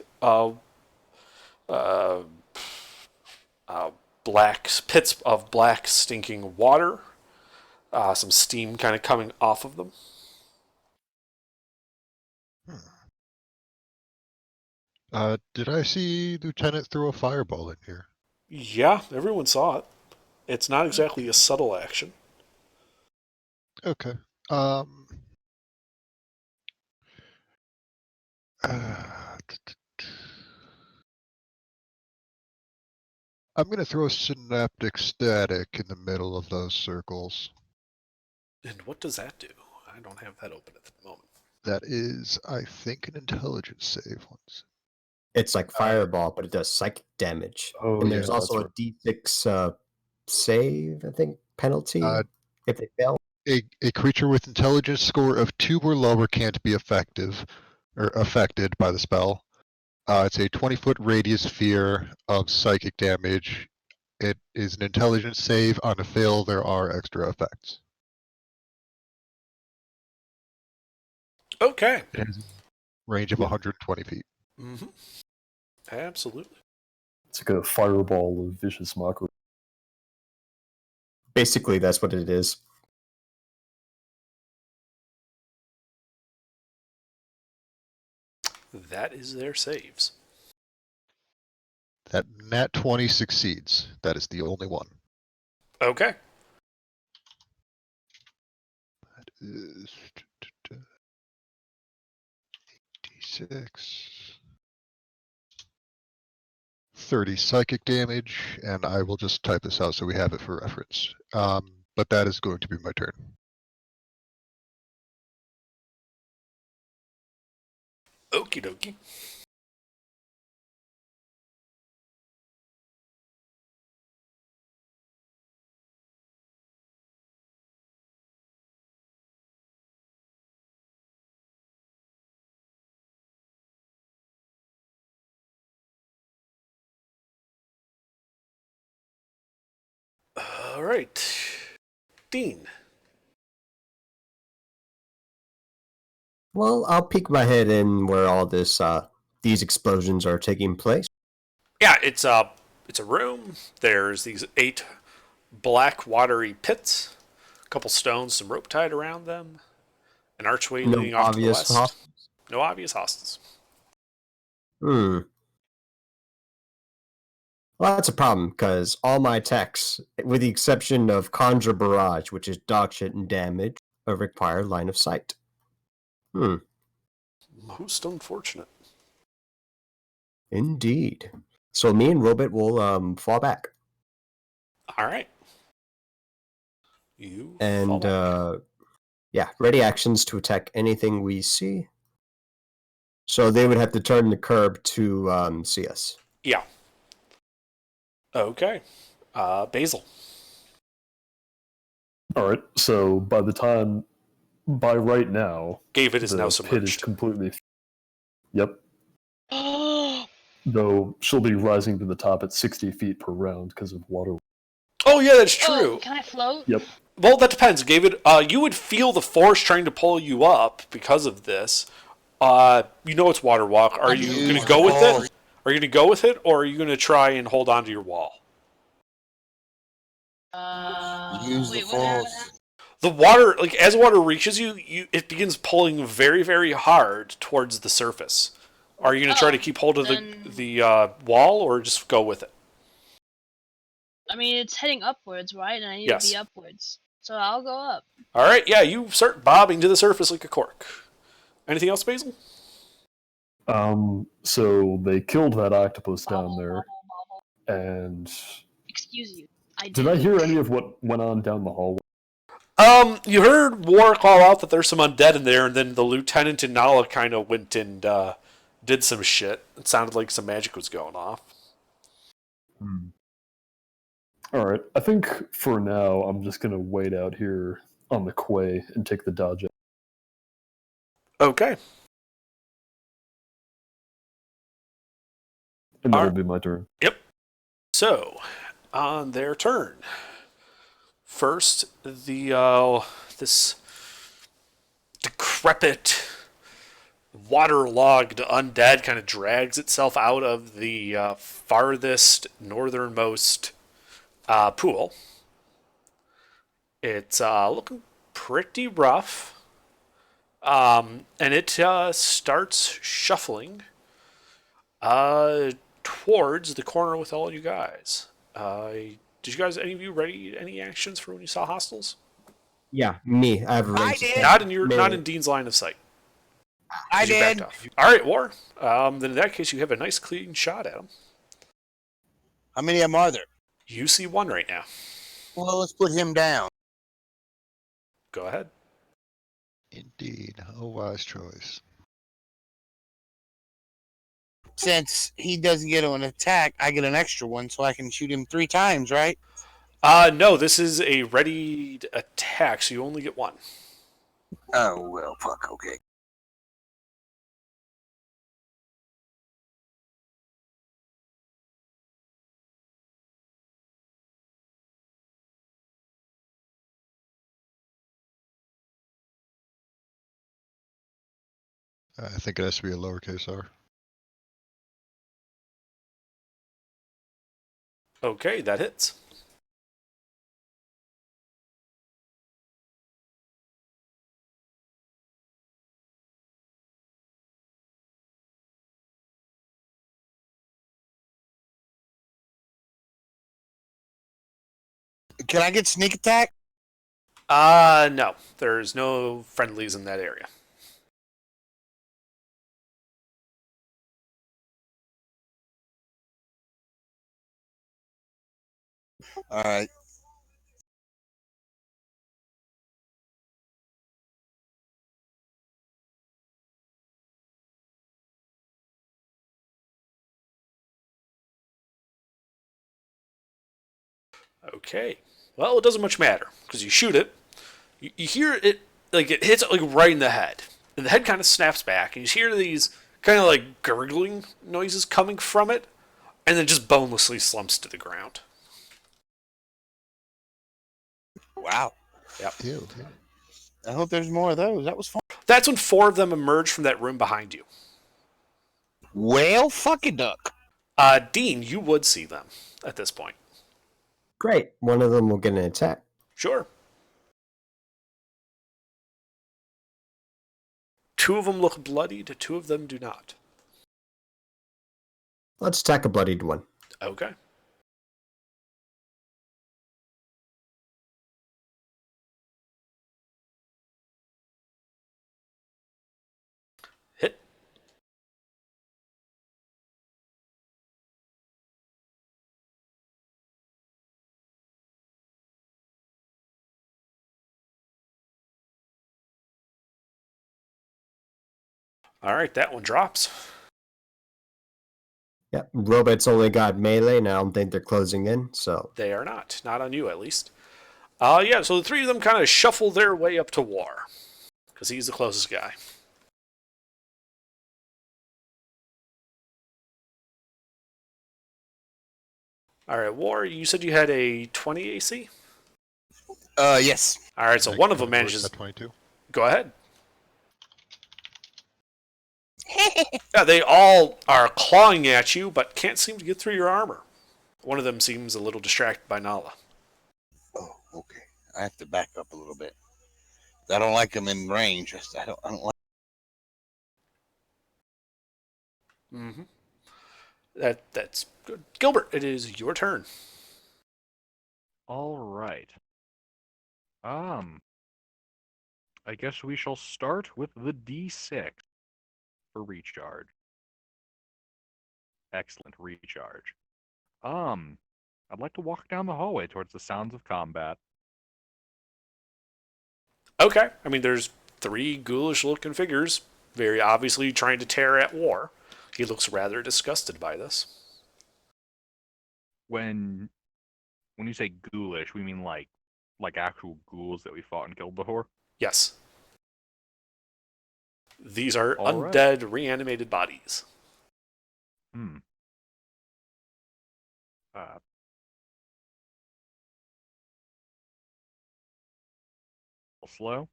black pits of black stinking water. Some steam kind of coming off of them. Did I see Lieutenant throw a fireball in here? Yeah, everyone saw it. It's not exactly a subtle action. Okay. I'm gonna throw synaptic static in the middle of those circles. And what does that do? I don't have that open at the moment. That is, I think, an intelligence save. It's like fireball, but it does psychic damage. Oh, and yeah, there's also a that's D6 save, I think, penalty if they fail. A creature with intelligence score of 2 or lower can't be affected by the spell. It's a 20-foot radius sphere of psychic damage. It is an intelligence save. On a fail, there are extra effects. Okay. It has a range of 120 feet. Mm-hmm. Absolutely. It's like a fireball of vicious mockery. Basically, that's what it is. That is their saves. That nat 20 succeeds. That is the only one. Okay. That is 86. 30 psychic damage, and I will just type this out so we have it for reference. But that is going to be my turn. Okie dokie. All right. Dean. Well, I'll peek my head in where all this these explosions are taking place. Yeah, it's a room. There's these 8 black watery pits, a couple stones, some rope tied around them, an archway No leading off to the obvious west. hostiles? No obvious hostiles. Well, that's a problem, because all my attacks, with the exception of Conjure Barrage, which is dog shit and damage, require line of sight. Most unfortunate. Indeed. So me and Robit will fall back. All right. You And, fall back. ready actions to attack anything we see. So they would have to turn the curb to see us. Yeah. Okay. Basil. All right, so by right now, David is the now pit is submerged. completely. Yep. Oh, Though she'll be rising to the top at 60 feet per round because of water. Oh, yeah, that's true. can I float? Yep. Well, that depends, David. You would feel the force trying to pull you up because of this. It's water walk. Are you going to go with it? Are you going to go with it, or are you going to try and hold on to your wall? Use the wait, what happened? force. The water, as water reaches you, it begins pulling very, very hard towards the surface. Are you going to try to keep hold of the wall, or just go with it? I mean, it's heading upwards, right? And I need Yes. to be upwards. So I'll go up. All right, yeah, you start bobbing to the surface like a cork. Anything else, Basil? So they killed that octopus down Bobble, there, bobble, bobble. and Excuse you. did I hear any of what went on down the hallway? You heard War call out that there's some undead in there, and then the lieutenant and Nala kind of went and did some shit. It sounded like some magic was going off. All right, I think for now I'm just gonna wait out here on the quay and take the dodge. Okay. And that'll Alright. be my turn. Yep. So, on their turn, first this decrepit, waterlogged undead kind of drags itself out of the farthest northernmost pool. It's looking pretty rough, and it starts shuffling towards the corner with all you guys. Did you guys, any of you, ready any actions for when you saw hostiles? Yeah, me. I have a I range did. attack. Not in your, not Melee. in Dean's line of sight. I 'Cause you backed did. off. All right, War. Then in that case, you have a nice clean shot at him. How many of them are there? You see one right now. Well, let's put him down. Go ahead. Indeed, a wise choice. Since he doesn't get an attack, I get an extra one, so I can shoot him 3 times, right? No, this is a readied attack, so you only get one. Oh well, fuck. Okay. I think it has to be a lowercase r. Okay, that hits. Can I get sneak attack? No. There's no friendlies in that area. All right. Okay. Well, it doesn't much matter, because you shoot it, you hear it, like, it hits it, like, right in the head. And the head kind of snaps back, and you hear these kind of, like, gurgling noises coming from it, and then just bonelessly slumps to the ground. Wow. Yep. Ew. I hope there's more of those. That was fun. That's when 4 of them emerge from that room behind you. Well, fucking duck. Dean, you would see them at this point. Great. One of them will get an attack. Sure. 2 of them look bloodied, 2 of them do not. Let's attack a bloodied one. Okay. Hit. All right, that one drops. Yeah, robots only got melee, and I don't think they're closing in, so They are not. Not on you, at least. Yeah, so the 3 of them kind of shuffle their way up to War. Because he's the closest guy. Alright, War, you said you had a 20 AC? Yes. Alright, so one of them manages... 22. Go ahead. Yeah, they all are clawing at you, but can't seem to get through your armor. One of them seems a little distracted by Nala. Oh, okay. I have to back up a little bit. I don't like them in range. I don't like. Mm-hmm. That's good. Gilbert, it is your turn. All right. I guess we shall start with the D6 for recharge. Excellent recharge. I'd like to walk down the hallway towards the sounds of combat. Okay. I mean, there's 3 ghoulish-looking figures, very obviously trying to tear at war. He looks rather disgusted by this. When you say ghoulish, we mean like actual ghouls that we fought and killed before? Yes. These are All right. undead, reanimated bodies. Hmm. Slow.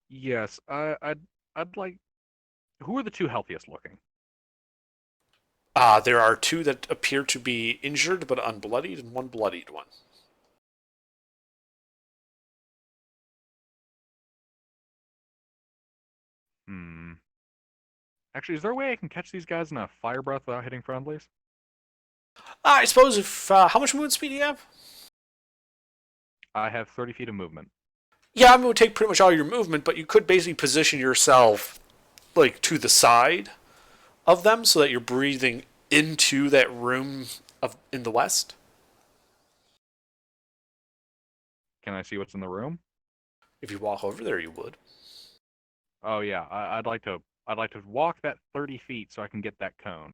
Yes, I'd like. Who are the 2 healthiest looking? There are 2 that appear to be injured but unbloodied, and 1 bloodied one. Hmm. Actually, is there a way I can catch these guys in a fire breath without hitting friendlies? I suppose if... how much movement speed do you have? I have 30 feet of movement. Yeah, I mean, it would take pretty much all your movement, but you could basically position yourself, like, to the side of them so that you're breathing into that room in the west. Can I see what's in the room? If you walk over there, you would. Oh yeah, I'd like to walk that 30 feet so I can get that cone.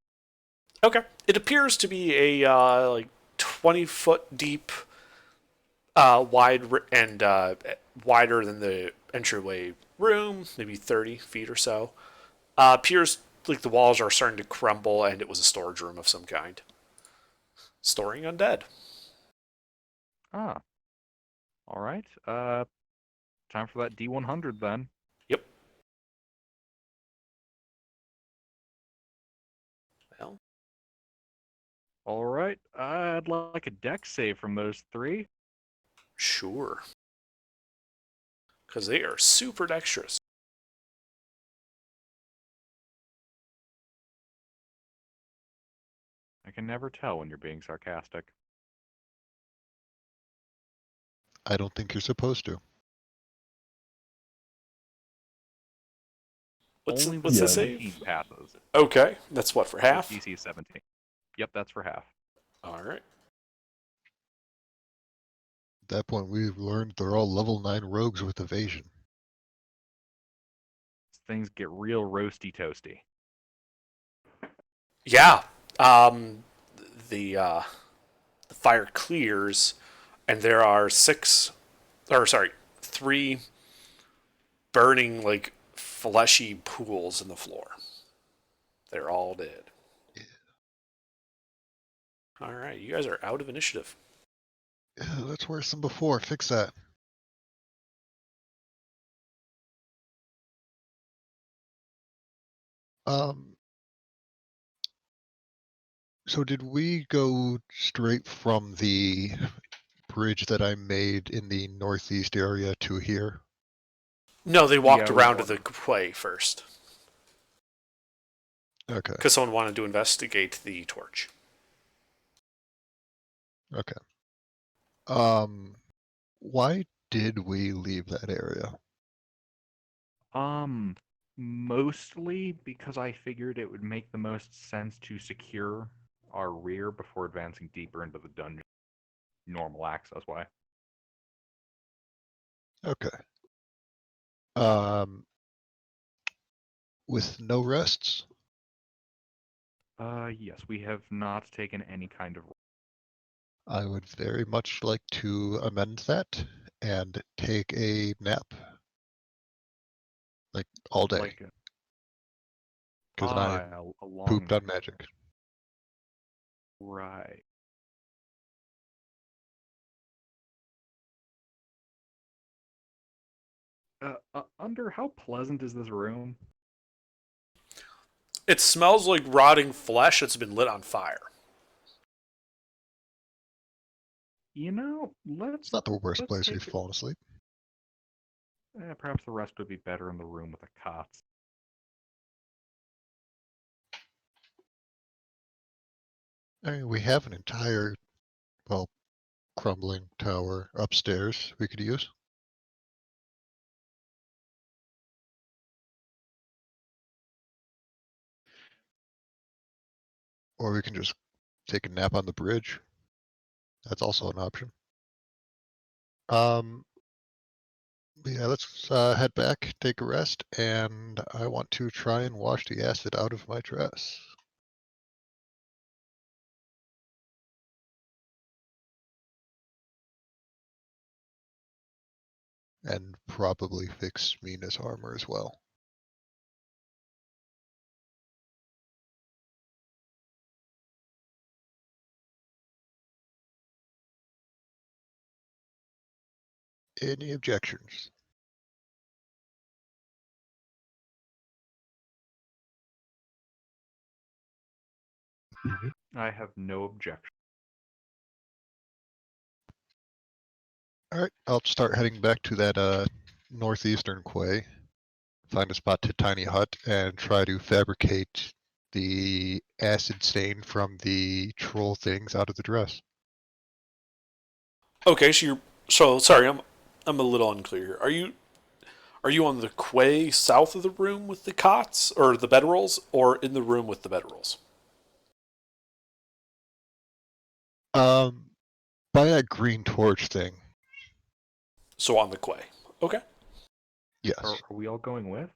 Okay. It appears to be a, like, 20-foot deep, wide, and wider than the entryway room, maybe 30 feet or so. Appears like the walls are starting to crumble and it was a storage room of some kind. Storing undead. Ah. All right. Time for that D100 then. Yep. Well. All right. I'd like a dex save from those 3. Sure. Because they are super dexterous. I can never tell when you're being sarcastic. I don't think you're supposed to. What's Only the Yeah. save? 17 passes. Okay. That's what, for half? DC is 17. Yep, that's for half. Alright. At that point, we've learned they're all level 9 rogues with evasion. Things get real roasty toasty. Yeah. The fire clears, and there are 3 burning, like, fleshy pools in the floor. They're all dead. Yeah. Alright, you guys are out of initiative. Yeah, that's worse than before. Fix that. So did we go straight from the bridge that I made in the northeast area to here? No, they walked Yeah, we around to walked. the quay first. Okay. Because someone wanted to investigate the torch. Okay. Why did we leave that area? Mostly because I figured it would make the most sense to secure our rear before advancing deeper into the dungeon. Normal access way. Okay. With no rests? Yes, we have not taken any kind of. I would very much like to amend that and take a nap. Like all day. Like, Because I a long pooped on magic. Right. Under, how pleasant is this room? It smells like rotting flesh that's been lit on fire. You know, It's not the worst let's place take we've it- fallen asleep. Perhaps the rest would be better in the room with the cots. I mean, we have an entire, well, crumbling tower upstairs we could use. Or we can just take a nap on the bridge. That's also an option. Yeah, let's head back, take a rest, and I want to try and wash the acid out of my dress. And probably fix Mina's armor as well. Any objections? I have no objection. Alright, I'll start heading back to that northeastern quay. Find a spot to tiny hut and try to fabricate the acid stain from the troll things out of the dress. Okay, so sorry, I'm a little unclear here. Are you on the quay south of the room with the cots or the bedrolls, or in the room with the bedrolls? By that green torch thing. So on the quay. Okay. Yes. Are we all going with?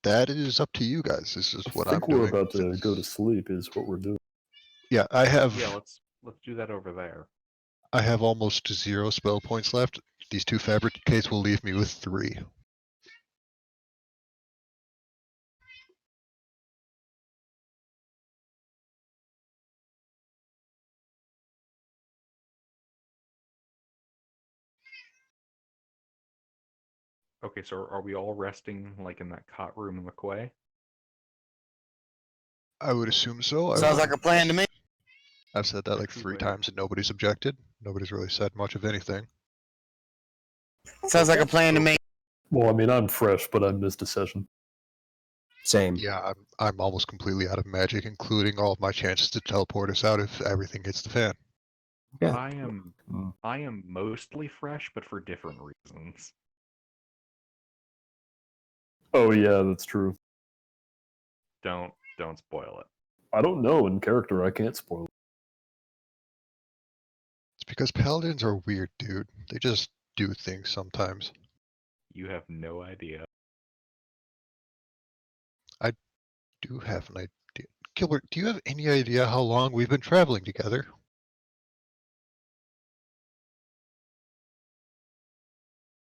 That is up to you guys. This is what I I'm think we're doing. about to go to sleep. Is what we're doing. Yeah, I have. Yeah, let's do that over there. I have almost 0 spell points left. These 2 fabricates will leave me with 3. Okay, so are we all resting like in that cot room in the quay? I would assume so. Sounds like a plan to me. I've said that like 3 times and nobody's objected. Nobody's really said much of anything. Sounds like a plan to me. Well, I mean, I'm fresh, but I missed a session. Same. Yeah, I'm almost completely out of magic, including all of my chances to teleport us out if everything hits the fan. Yeah. I am mostly fresh, but for different reasons. Oh yeah, that's true. Don't spoil it. I don't know in character. I can't spoil it. It's because paladins are weird, dude. They just do things sometimes. You have no idea. I do have an idea. Gilbert, do you have any idea how long we've been traveling together?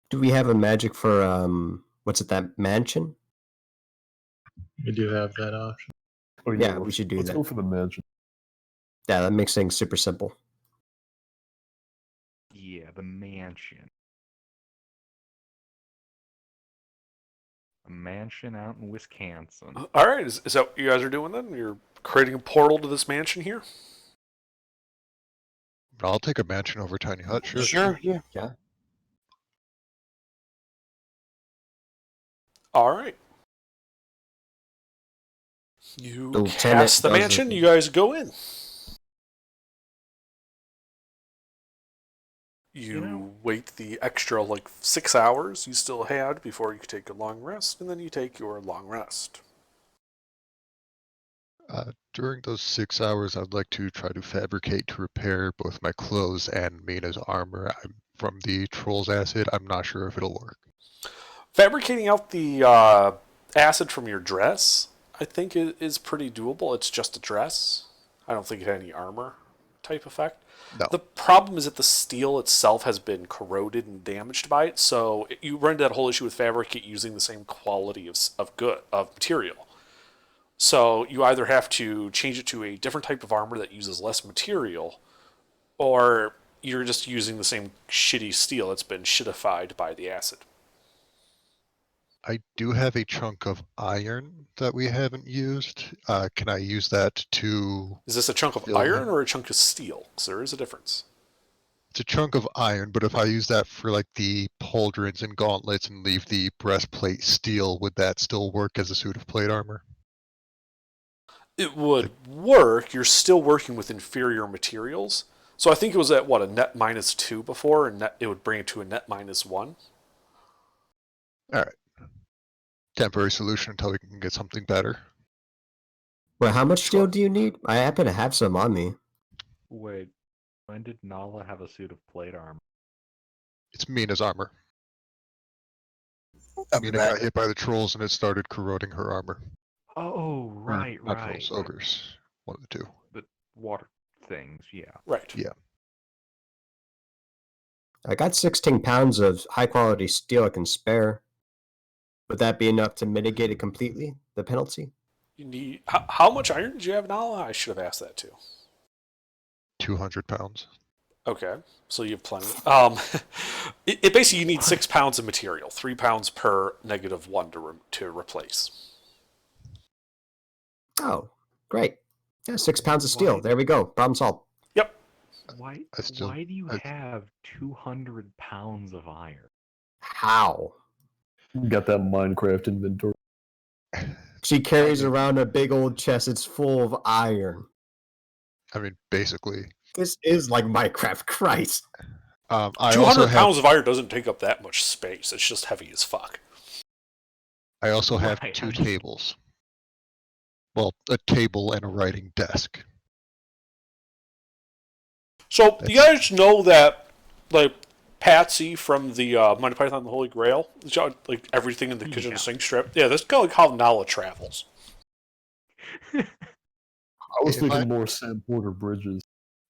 Do we have a magic for what's it, that mansion? We do have that option. Oh, Yeah, we should do let's that. go for the mansion. Yeah, that makes things super simple. Yeah, the mansion. A mansion out in Wisconsin. All right, is that what you guys are doing then? You're creating a portal to this mansion here? I'll take a mansion over tiny hut, sure. Sure, yeah. All right. You The cast tenant the does mansion, it. you guys go in. You wait the extra like 6 hours you still had before you could take a long rest, and then you take your long rest. During those 6 hours, I'd like to try to fabricate to repair both my clothes and Mina's armor. From the troll's acid, I'm not sure if it'll work. Fabricating out the acid from your dress, I think is pretty doable. It's just a dress. I don't think it had any armor type effect. No. The problem is that the steel itself has been corroded and damaged by it, so you run into that whole issue with fabricate using the same quality of material. So you either have to change it to a different type of armor that uses less material, or you're just using the same shitty steel that's been shittified by the acid. I do have a chunk of iron that we haven't used. Can I use that to... Is this a chunk of Fill iron in. or a chunk of steel? Because there is a difference. It's a chunk of iron, but if I use that for like the pauldrons and gauntlets and leave the breastplate steel, would that still work as a suit of plate armor? It would work. You're still working with inferior materials. So I think it was at, what, a net -2 before, and it would bring it to a net -1. Alright. Temporary solution until we can get something better. Well, how much steel do you need? I happen to have some on me. Wait, when did Nala have a suit of plate armor? It's Mina's armor. I'll be Mina back. got hit by the trolls and it started corroding her armor. Oh, Or right, not right. trolls, right. ogres. One of the two. The water things, yeah. Right. Yeah. I got 16 pounds of high quality steel I can spare. Would that be enough to mitigate it completely, the penalty? You need how much iron did you have, Nala? I should have asked that too. 200 pounds. Okay, so you have plenty. It basically you need 6 pounds of material, 3 pounds per -1 to replace. Oh, great. Yeah, 6 pounds of steel. Why- There we go. Problem solved. Yep. Why still- why do you I- have 200 pounds of iron? How? Got that Minecraft inventory. She carries around a big old chest. It's full of iron. I mean, basically. This is like Minecraft. Christ. I 200 also have pounds of iron doesn't take up that much space. It's just heavy as fuck. I also have Right, 2 I just- tables. Well, a table and a writing desk. So you guys know that, like, Patsy from the Monty Python and the Holy Grail, it's got, like, everything in the kitchen Yeah. sink strip. Yeah, that's kind of like how Nala travels. I was If thinking I- more Sam Porter bridges.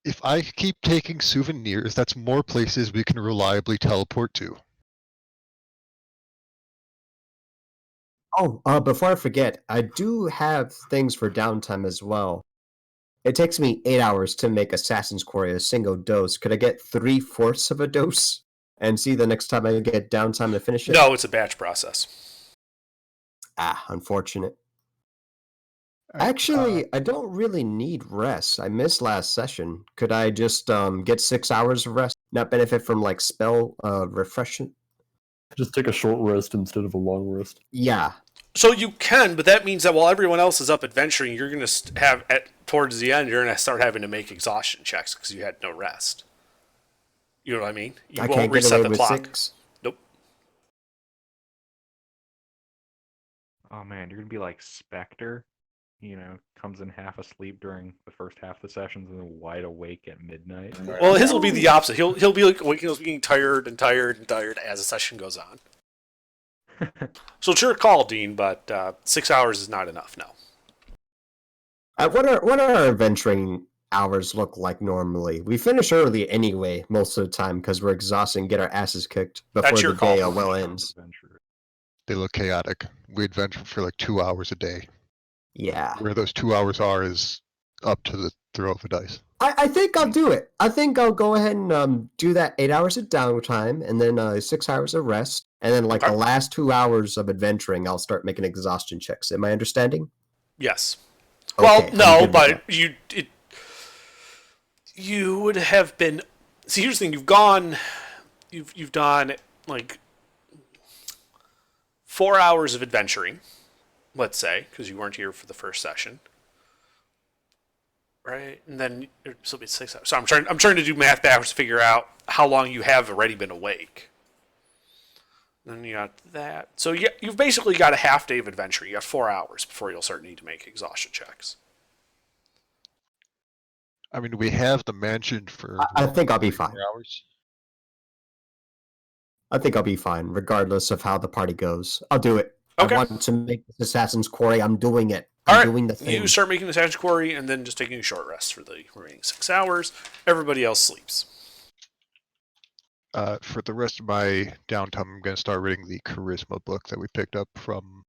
If I keep taking souvenirs, that's more places we can reliably teleport to. Oh, before I forget, I do have things for downtime as well. It takes me 8 hours to make Assassin's Quarry a single dose. Could I get 3/4 of a dose and see the next time I get downtime to finish it? No, it's a batch process. Ah, unfortunate. Alright, Actually, I don't really need rest. I missed last session. Could I just get 6 hours of rest? Not benefit from like spell refreshment? Just take a short rest instead of a long rest. Yeah. So you can, but that means that while everyone else is up adventuring, you're going to have, towards the end, you're going to start having to make exhaustion checks because you had no rest. You know what I mean? You I won't can't get reset away the with clock. 6. Nope. Oh man, you're gonna be like Spectre, comes in half asleep during the first half of the sessions and then wide awake at midnight. Well, his will be the opposite. He'll be like being tired and tired and tired as the session goes on. So it's your call, Dean, but 6 hours is not enough. No. What are our adventuring hours look like normally? We finish early anyway, most of the time, because we're exhausted and get our asses kicked before That's your the day call. well ends. Adventure. They look chaotic. We adventure for like 2 hours a day. Yeah. Where those 2 hours are is up to the throw of a dice. I think I'll do it. I think I'll go ahead and do that 8 hours of downtime and then 6 hours of rest. And then like the Okay. last 2 hours of adventuring, I'll start making exhaustion checks. Am I understanding? Yes. Okay, Well, I'm no, good with but that. you would have been. See, here's the thing: you've done like 4 hours of adventuring, let's say, because you weren't here for the first session, right? And then it'll be 6 hours. So I'm trying to do math backwards to figure out how long you have already been awake. Then you got that. So you've basically got a half day of adventure. You got 4 hours before you'll start needing to make exhaustion checks. I mean, we have the mansion for. I think I'll be 3 fine. Hours. I think I'll be fine, regardless of how the party goes. I'll do it. Okay. I want to make this Assassin's Quarry. I'm doing it. All I'm right, doing the thing. you start making the Assassin's Quarry and then just taking a short rest for the remaining 6 hours. Everybody else sleeps. For the rest of my downtime, I'm going to start reading the charisma book that we picked up from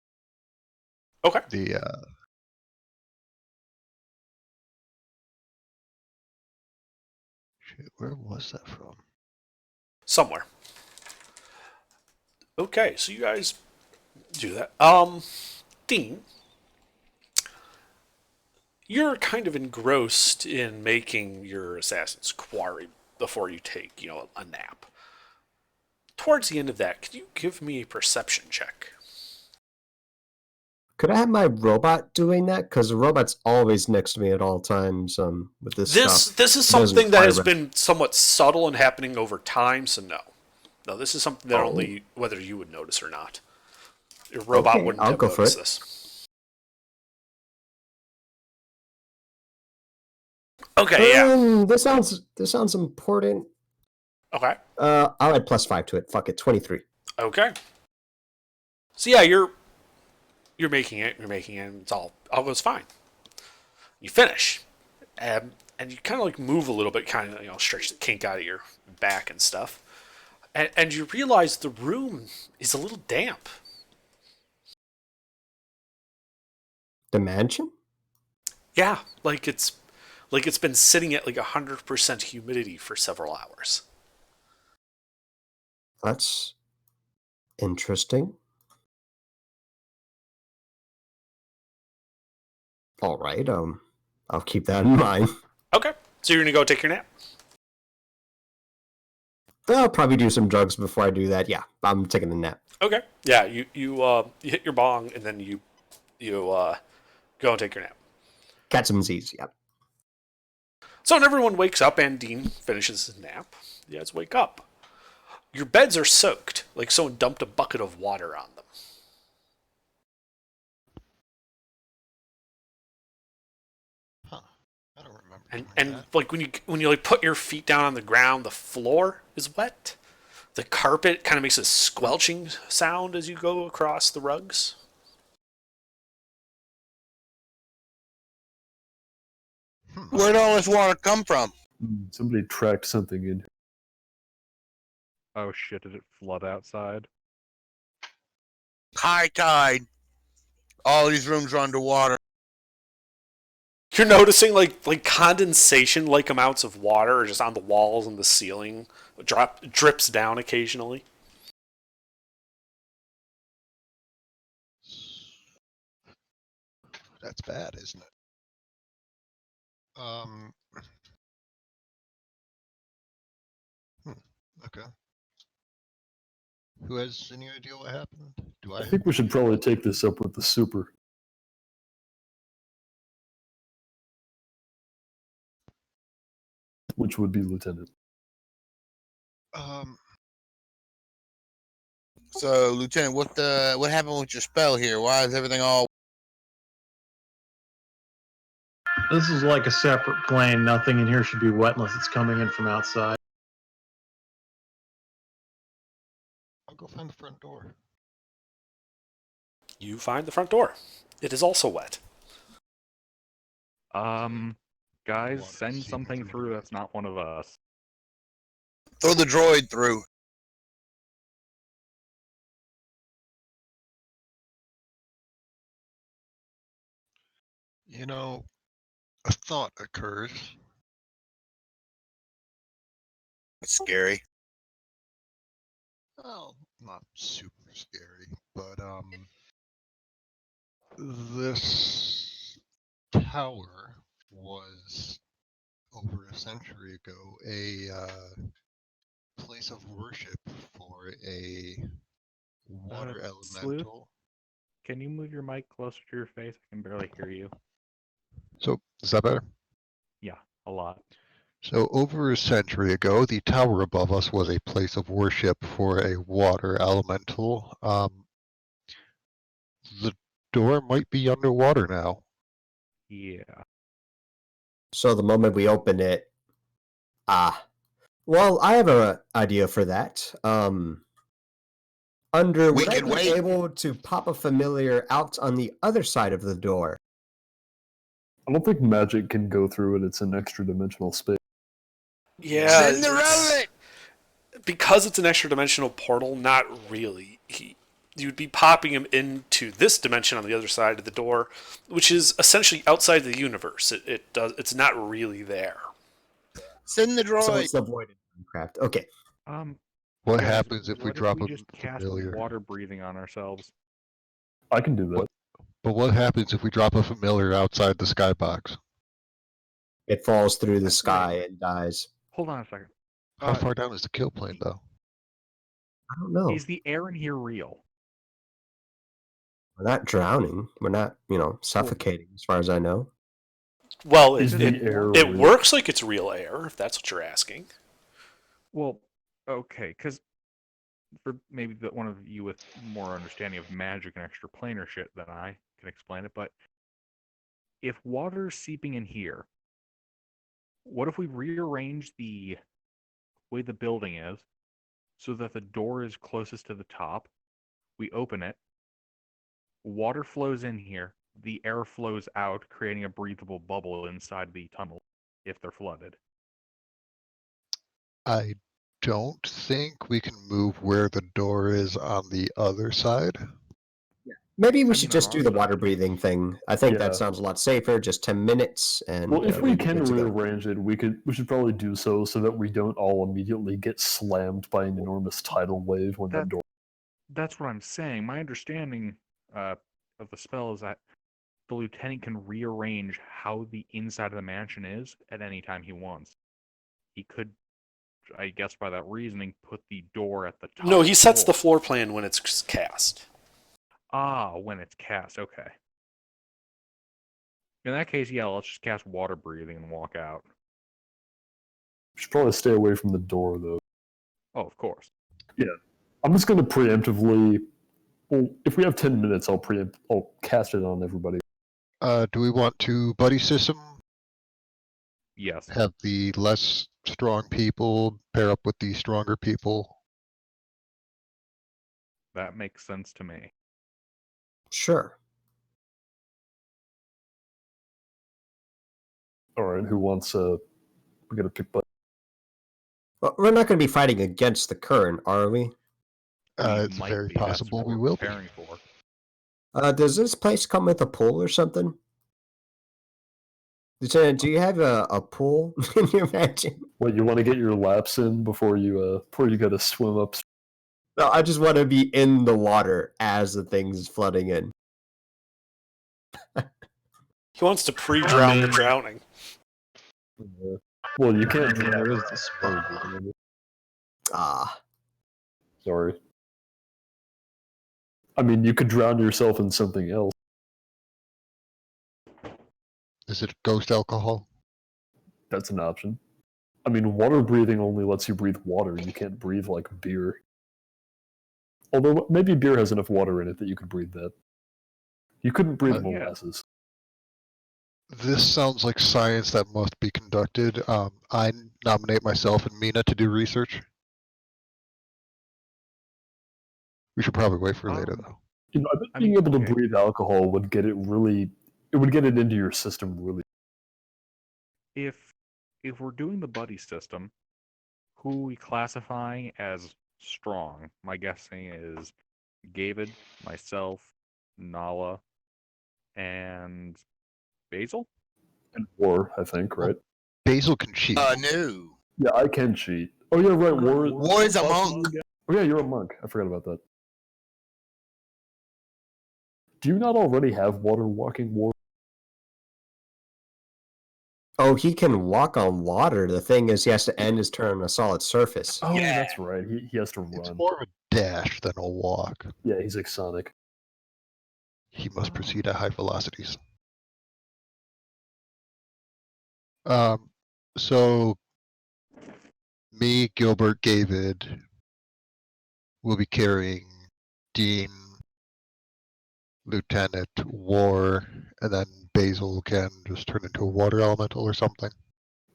Okay. the. Shit, where was that from? Somewhere. Okay, so you guys do that. Dean, you're kind of engrossed in making your Assassin's Quarry before you take, a nap. Towards the end of that, could you give me a perception check? Could I have my robot doing that? Because the robot's always next to me at all times. With this stuff. This is It doesn't something that has fire been somewhat subtle and happening over time. So no, this is something that Oh. only whether you would notice or not. Your robot Okay, wouldn't I'll have go for noticed it. this. Okay, yeah. This sounds important. Okay. I'll add +5 to it. Fuck it, 23. Okay. So yeah, you're making it. You're making it. And it's all goes fine. You finish, and you kind of like move a little bit, kind of stretch the kink out of your back and stuff, and you realize the room is a little damp. The mansion? Yeah, like it's been sitting at like 100% humidity for several hours. That's interesting. All right. I'll keep that in mind. Okay, so you're gonna go take your nap. I'll probably do some drugs before I do that. Yeah, I'm taking a nap. Okay. Yeah, you hit your bong and then you go and take your nap. Catch some Z's. Yep. So when everyone wakes up and Dean finishes his nap, you guys wake up. Your beds are soaked, like someone dumped a bucket of water on them. Huh. I don't remember. And doing and that. like when you like put your feet down on the ground, the floor is wet. The carpet kind of makes a squelching sound as you go across the rugs. Where'd all this water come from? Somebody tracked something in here. Oh shit! Did it flood outside? High tide. All these rooms are underwater. You're noticing like condensation like amounts of water are just on the walls and the ceiling. Drips down occasionally. That's bad, isn't it? Okay. Who has any idea what happened? Do I? I think we should probably take this up with the super. Which would be Lieutenant. So, Lieutenant, what happened with your spell here? Why is everything all? This is like a separate plane. Nothing in here should be wet unless it's coming in from outside. I'll go find the front door. You find the front door. It is also wet. Guys, Water send seeping something through through the that's not one of us. Throw the droid through. You know, a thought occurs. That's scary. Well, not super scary, but this tower was over a century ago a place of worship for a water Sleuth? elemental. Can you move your mic closer to your face? I can barely hear you. So, is that better? Yeah, a lot. So, over a century ago, the tower above us was a place of worship for a water elemental. The door might be underwater now. Yeah. So the moment we open it, well, I have an idea for that. Would I can be wait. able to pop a familiar out on the other side of the door? I don't think magic can go through it. It's an extra dimensional space. Yeah. Send the relic. Because it's an extra dimensional portal, not really. You'd be popping him into this dimension on the other side of the door, which is essentially outside the universe. It's not really there. Send the So droid. it's avoided Minecraft. Okay. What Guys, happens if we what drop we a just cast familiar? water breathing on ourselves? I can do that. What? But what happens if we drop a familiar outside the skybox? It falls through the That's sky right. and dies. Hold on a second. How far down is the kill plane, though? I don't know. Is the air in here real? We're not drowning. We're not, suffocating, as far as I know. Well, Is the air it real? works like it's real air, if that's what you're asking. Well, okay, because for maybe one of you with more understanding of magic and extraplanar shit than I can explain it, but if water's seeping in here, what if we rearrange the way the building is so that the door is closest to the top? We open it, water flows in here, the air flows out, creating a breathable bubble inside the tunnel if they're flooded. I don't think we can move where the door is on the other side. Maybe we I should mean, just on do our the side. water breathing thing. I think Yeah. that sounds a lot safer. Just 10 minutes, and Well, if we we'd be can good to go. rearrange it, we should probably do so that we don't all immediately get slammed by an enormous tidal wave when that door. That's what I'm saying. My understanding of the spell is that the lieutenant can rearrange how the inside of the mansion is at any time he wants. He could, I guess by that reasoning, put the door at the top. No, he sets the floor. floor plan when it's cast. Ah, when it's cast, okay. In that case, yeah, let's just cast water breathing and walk out. We should probably stay away from the door, though. Oh, of course. I'm just going to preemptively. Well, if we have 10 minutes, I'll cast it on everybody. Do we want to buddy system? Yes. Have the less strong people pair up with the stronger people? That makes sense to me. Sure. All right, who wants? We got to pick. Well, we're not going to be fighting against the current, are we? It's might very be. That's possible what we we're will be. preparing for. Does this place come with a pool or something? Lieutenant, do you have a pool in your mansion? What, you want to get your laps in before you got to swim up? No, I just want to be in the water as the thing's flooding in. He wants to pre-drown the drowning. Well, you can't. There is the spell. Ah, Sorry. I mean, you could drown yourself in something else. Is it ghost alcohol? That's an option. I mean, water breathing only lets you breathe water. You can't breathe like beer. Although maybe beer has enough water in it that you could breathe that. You couldn't breathe Yeah. molasses. This sounds like science that must be conducted. I nominate myself and Mina to do research. We should probably wait for later, though. You know, I bet I being mean, able to okay. breathe alcohol would get it really. It would get it into your system really. If we're doing the buddy system, who are we classifying as strong? My guessing is David, myself, Nala, and Basil. And war, I think, right? Basil can cheat. No. Yeah, I can cheat. Oh yeah, right. War. War is a monk. Oh yeah, you're a monk. I forgot about that. Do you not already have water walking war? oh, he can walk on water. The thing is, he has to end his turn on a solid surface. Oh, Yeah. that's right. He has to It's run. more of a dash than a walk. Yeah, he's like Sonic. He must proceed at high velocities. So me, Gilbert, David will be carrying Dean, Lieutenant, War, and then Basil can just turn into a water elemental or something.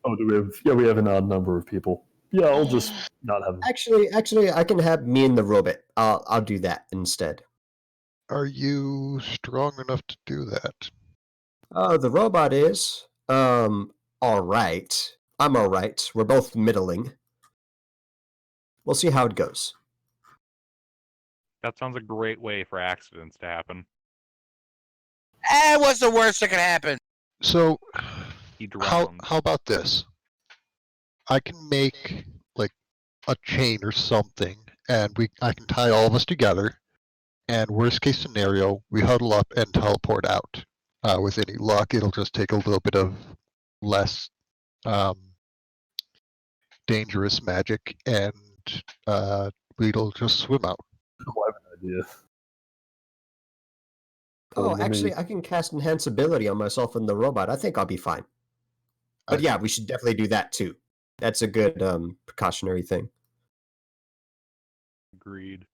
Oh, do we have? Yeah, we have an odd number of people. Yeah, I'll just not have. Actually, I can have me and the robot. I'll do that instead. Are you strong enough to do that? The robot is. All right. I'm all right. We're both middling. We'll see how it goes. That sounds a great way for accidents to happen. What's the worst that could happen? So, He how drowns. about this? I can make like a chain or something, and I can tie all of us together. And worst case scenario, we huddle up and teleport out. With any luck, it'll just take a little bit of less dangerous magic, and we'll just swim out. Oh, I have an idea. Well, Oh, let me- actually, I can cast enhanceability on myself and the robot. I think I'll be fine. But I- yeah, we should definitely do that too. That's a good precautionary thing. Agreed.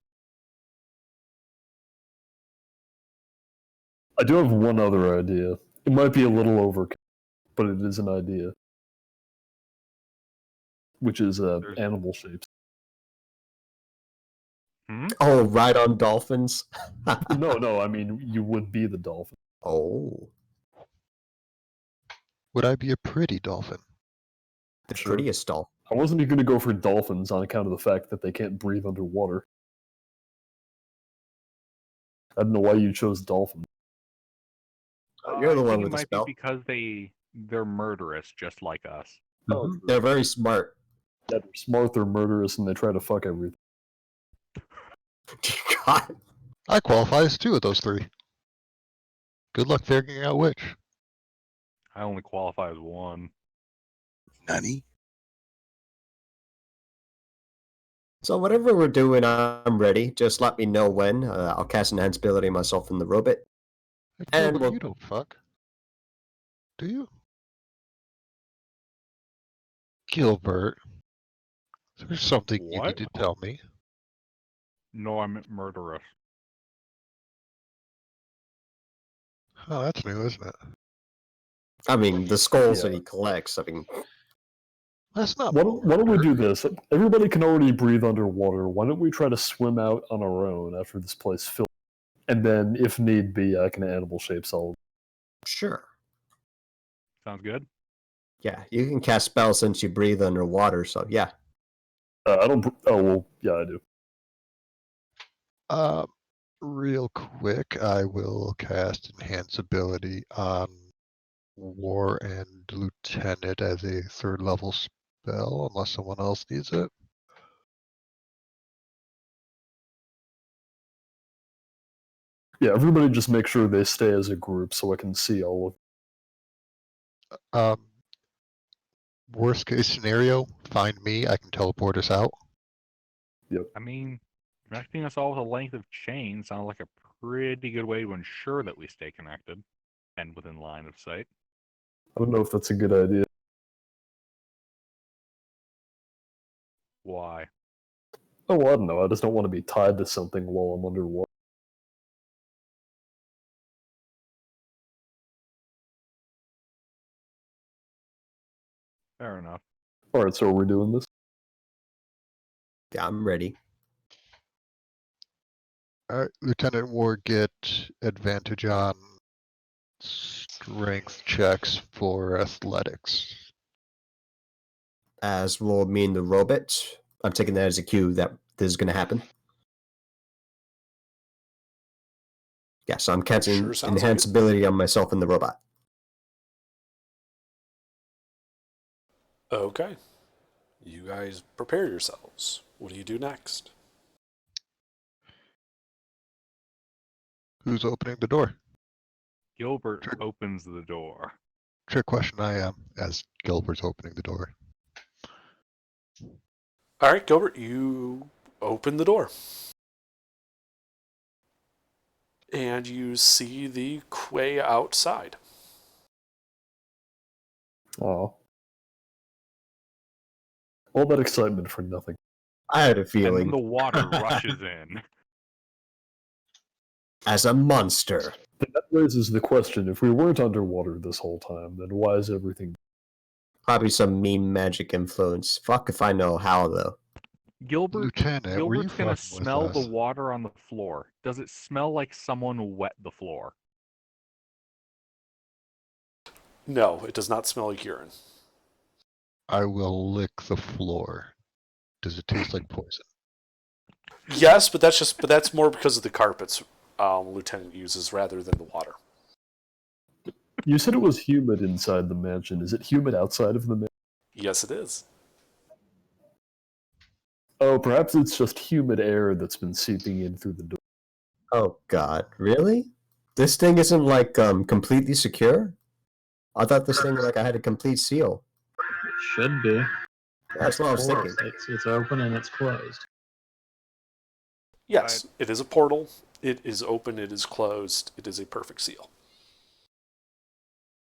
I do have one other idea. It might be a little overkill, but it is an idea. Which is There's- animal shapes. Hmm? Oh, ride on dolphins. No, I mean you would be the dolphin. Oh, Would I be a pretty dolphin? the Sure. prettiest dolphin. I wasn't going to go for dolphins on account of the fact that they can't breathe underwater. I don't know why you chose dolphins. You're the I one think with it the might spell. be because they're murderous, just like us. Oh, Mhm. They're very smart. Yeah, they're smart, they're murderous, and they try to fuck everything. God. I qualify as 2 of those 3. Good luck figuring out which. I only qualify as one. Nani? So whatever we're doing, I'm ready. Just let me know when. I'll cast enhanceability on myself and the robot. Hey, And Gilbert, we'll- you don't fuck. Do you? Gilbert. There's something you What? need to tell me. No, I'm murderous. Oh, that's new, isn't it? I mean, the skulls that Yeah. he collects. I mean, That's not. Why don't we do this? Everybody can already breathe underwater. Why don't we try to swim out on our own after this place fills? And then, if need be, I can animal shape solve. sure. Sounds good. Yeah, you can cast spells since you breathe underwater. So yeah. I don't. Oh well, yeah, I do. Real quick, I will cast Enhance Ability on War and Lieutenant as a 3rd level spell, unless someone else needs it. Yeah, everybody just make sure they stay as a group so I can see all of. Worst case scenario, find me, I can teleport us out. I mean, connecting us all with a length of chain sounds like a pretty good way to ensure that we stay connected and within line of sight. I don't know if that's a good idea. Why? Oh, well, I don't know. I just don't want to be tied to something while I'm underwater. Fair enough. All right, so are we doing this? Yeah, I'm ready. Alright, Lieutenant Ward, get advantage on strength checks for athletics. As will me and the robot. I'm taking that as a cue that this is going to happen. Yeah, so I'm casting Sure sounds like it. enhanceability on myself and the robot. Okay. You guys prepare yourselves. What do you do next? Who's opening the door? Gilbert Sure. opens the door. Trick question I am, as Gilbert's opening the door. All right, Gilbert, you open the door. And you see the quay outside. Oh. All that excitement for nothing. I had a And feeling. then the water rushes in. As a monster. But that raises the question, if we weren't underwater this whole time, then why is everything... Probably some meme magic influence. Fuck if I know how, though. Lieutenant, were you Gilbert's gonna fucking with smell the us? water on the floor. Does it smell like someone wet the floor? No, it does not smell like urine. I will lick the floor. Does it taste like poison? Yes, but that's more because of the carpets Lieutenant uses rather than the water. You said it was humid inside the mansion. Is it humid outside of the mansion? Yes, it is. Oh, perhaps it's just humid air that's been seeping in through the door. Oh god, really? This thing isn't like completely secure? I thought this thing like I had a complete seal. Should be. That's what I was thinking. It's open and it's closed. Yes, it is a portal. It is open, it is closed, it is a perfect seal.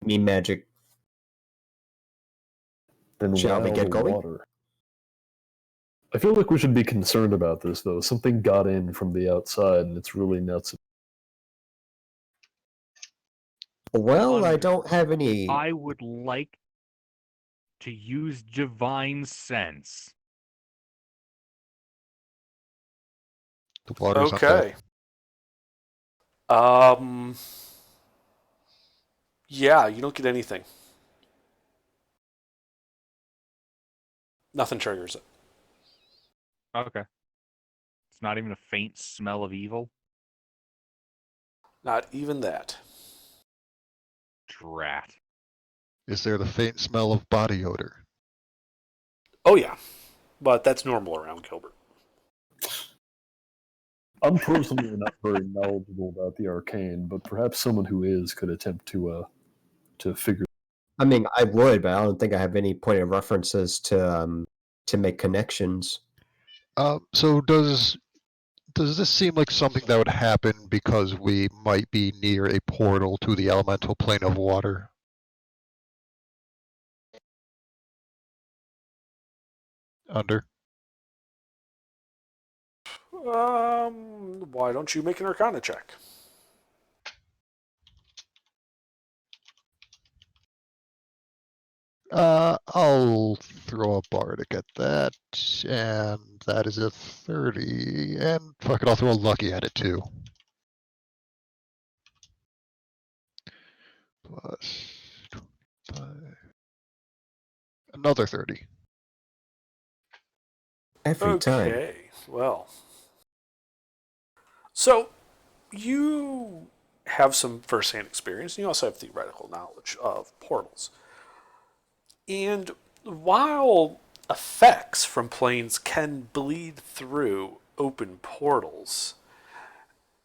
Me magic. Then Shall why we all get the going? water? I feel like we should be concerned about this, though. Something got in from the outside, and it's really nuts. Well, I don't have any. I would like to use divine sense. The water's Okay. Yeah, you don't get anything. Nothing triggers it. Okay. It's not even a faint smell of evil. Not even that. Drat. Is there the faint smell of body odor? Oh yeah, but that's normal around Gilbert. I'm personally not very knowledgeable about the arcane, but perhaps someone who is could attempt to figure. I mean, I would, but I don't think I have any point of references to make connections. So does this seem like something that would happen because we might be near a portal to the elemental plane of water? Under? Why don't you make an Arcana check? I'll throw a bar to get that, and that is a 30, and fuck it, I'll throw a lucky at it too. Plus 25. Another 30. Every time. Okay, well. So, you have some first-hand experience, and you also have theoretical knowledge of portals. And while effects from planes can bleed through open portals,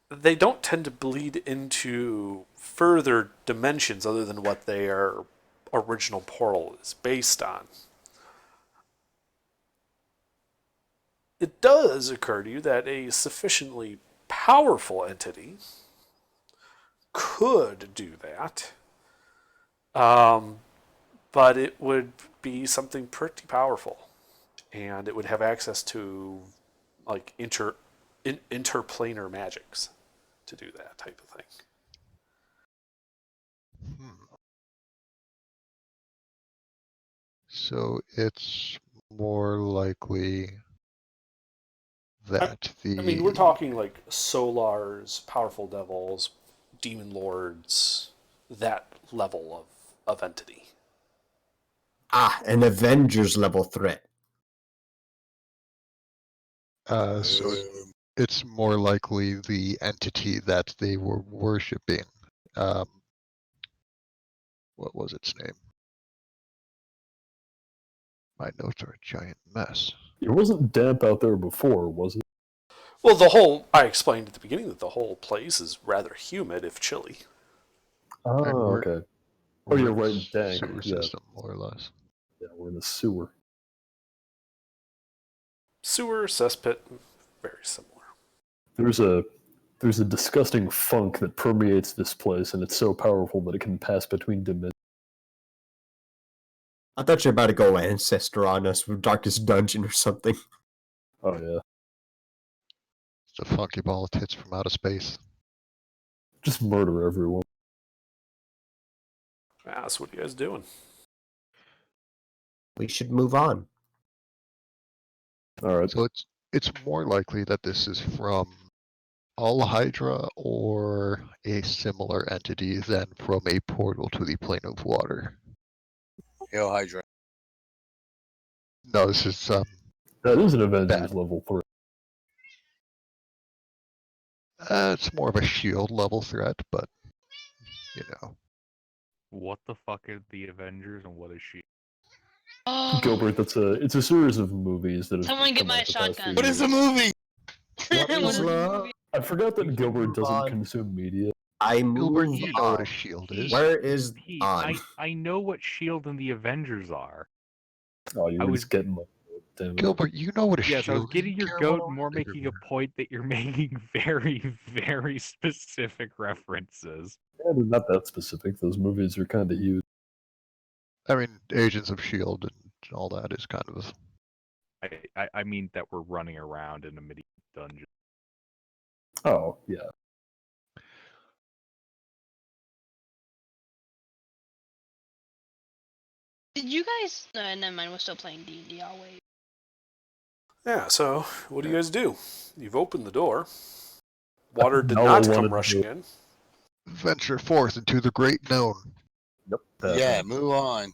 they don't tend to bleed into further dimensions other than what their original portal is based on. It does occur to you that a sufficiently powerful entity could do that, but it would be something pretty powerful, and it would have access to like interplanar magics to do that type of thing. So it's more likely that I mean, we're talking like Solars, powerful devils, demon lords, that level of entity. Ah, an Avengers level threat. So it's more likely the entity that they were worshipping. What was its name? My notes are a giant mess. It wasn't damp out there before, was it? Well, I explained at the beginning that the whole place is rather humid, if chilly. Oh, And we're- okay. We're you're in right, the dank, Sewer yeah. system, more or less. Yeah, we're in a sewer. Sewer, cesspit, very similar. There's a disgusting funk that permeates this place, and it's so powerful that it can pass between dimensions. I thought you were about to go Ancestor on us with Darkest Dungeon or something. Oh yeah, It's a funky ball of tits from outer space. just murder everyone. Ah, so what are you guys doing? We should move on. All right. So it's more likely that this is from All Hydra or a similar entity than from a portal to the plane of water. Hail Hydra. No, this is That is an Avengers Bad. level 3. it's more of a shield level threat, but you know. What the fuck is the Avengers and what is she? Oh, Gilbert, it's a series of movies that have Someone get come my out the past few shotgun. What is the years. movie? What What is is the love? movie? I forgot that We Gilbert move doesn't on. consume media. I Gilbert, move you know what on. a shield is. Where is Pete, on? I know what Shield and the Avengers are. Oh, you I were was- just getting like damn it. Gilbert, you know what a Yes, I was shield getting is, your Carol goat, Malone? more making a point that you're making very, very specific references. Yeah, they're not that specific. Those movies are kind of huge. I mean, Agents of S.H.I.E.L.D. and all that is kind of... I mean that we're running around in a medieval dungeon. Oh, yeah. Did you guys? Never mind. We're still playing D&D. I'll wait. Yeah, so what do you guys do? You've opened the door. Water did No not one come wanted to rushing do in. Venture forth into the great known. Yep. that Yeah, one. move on.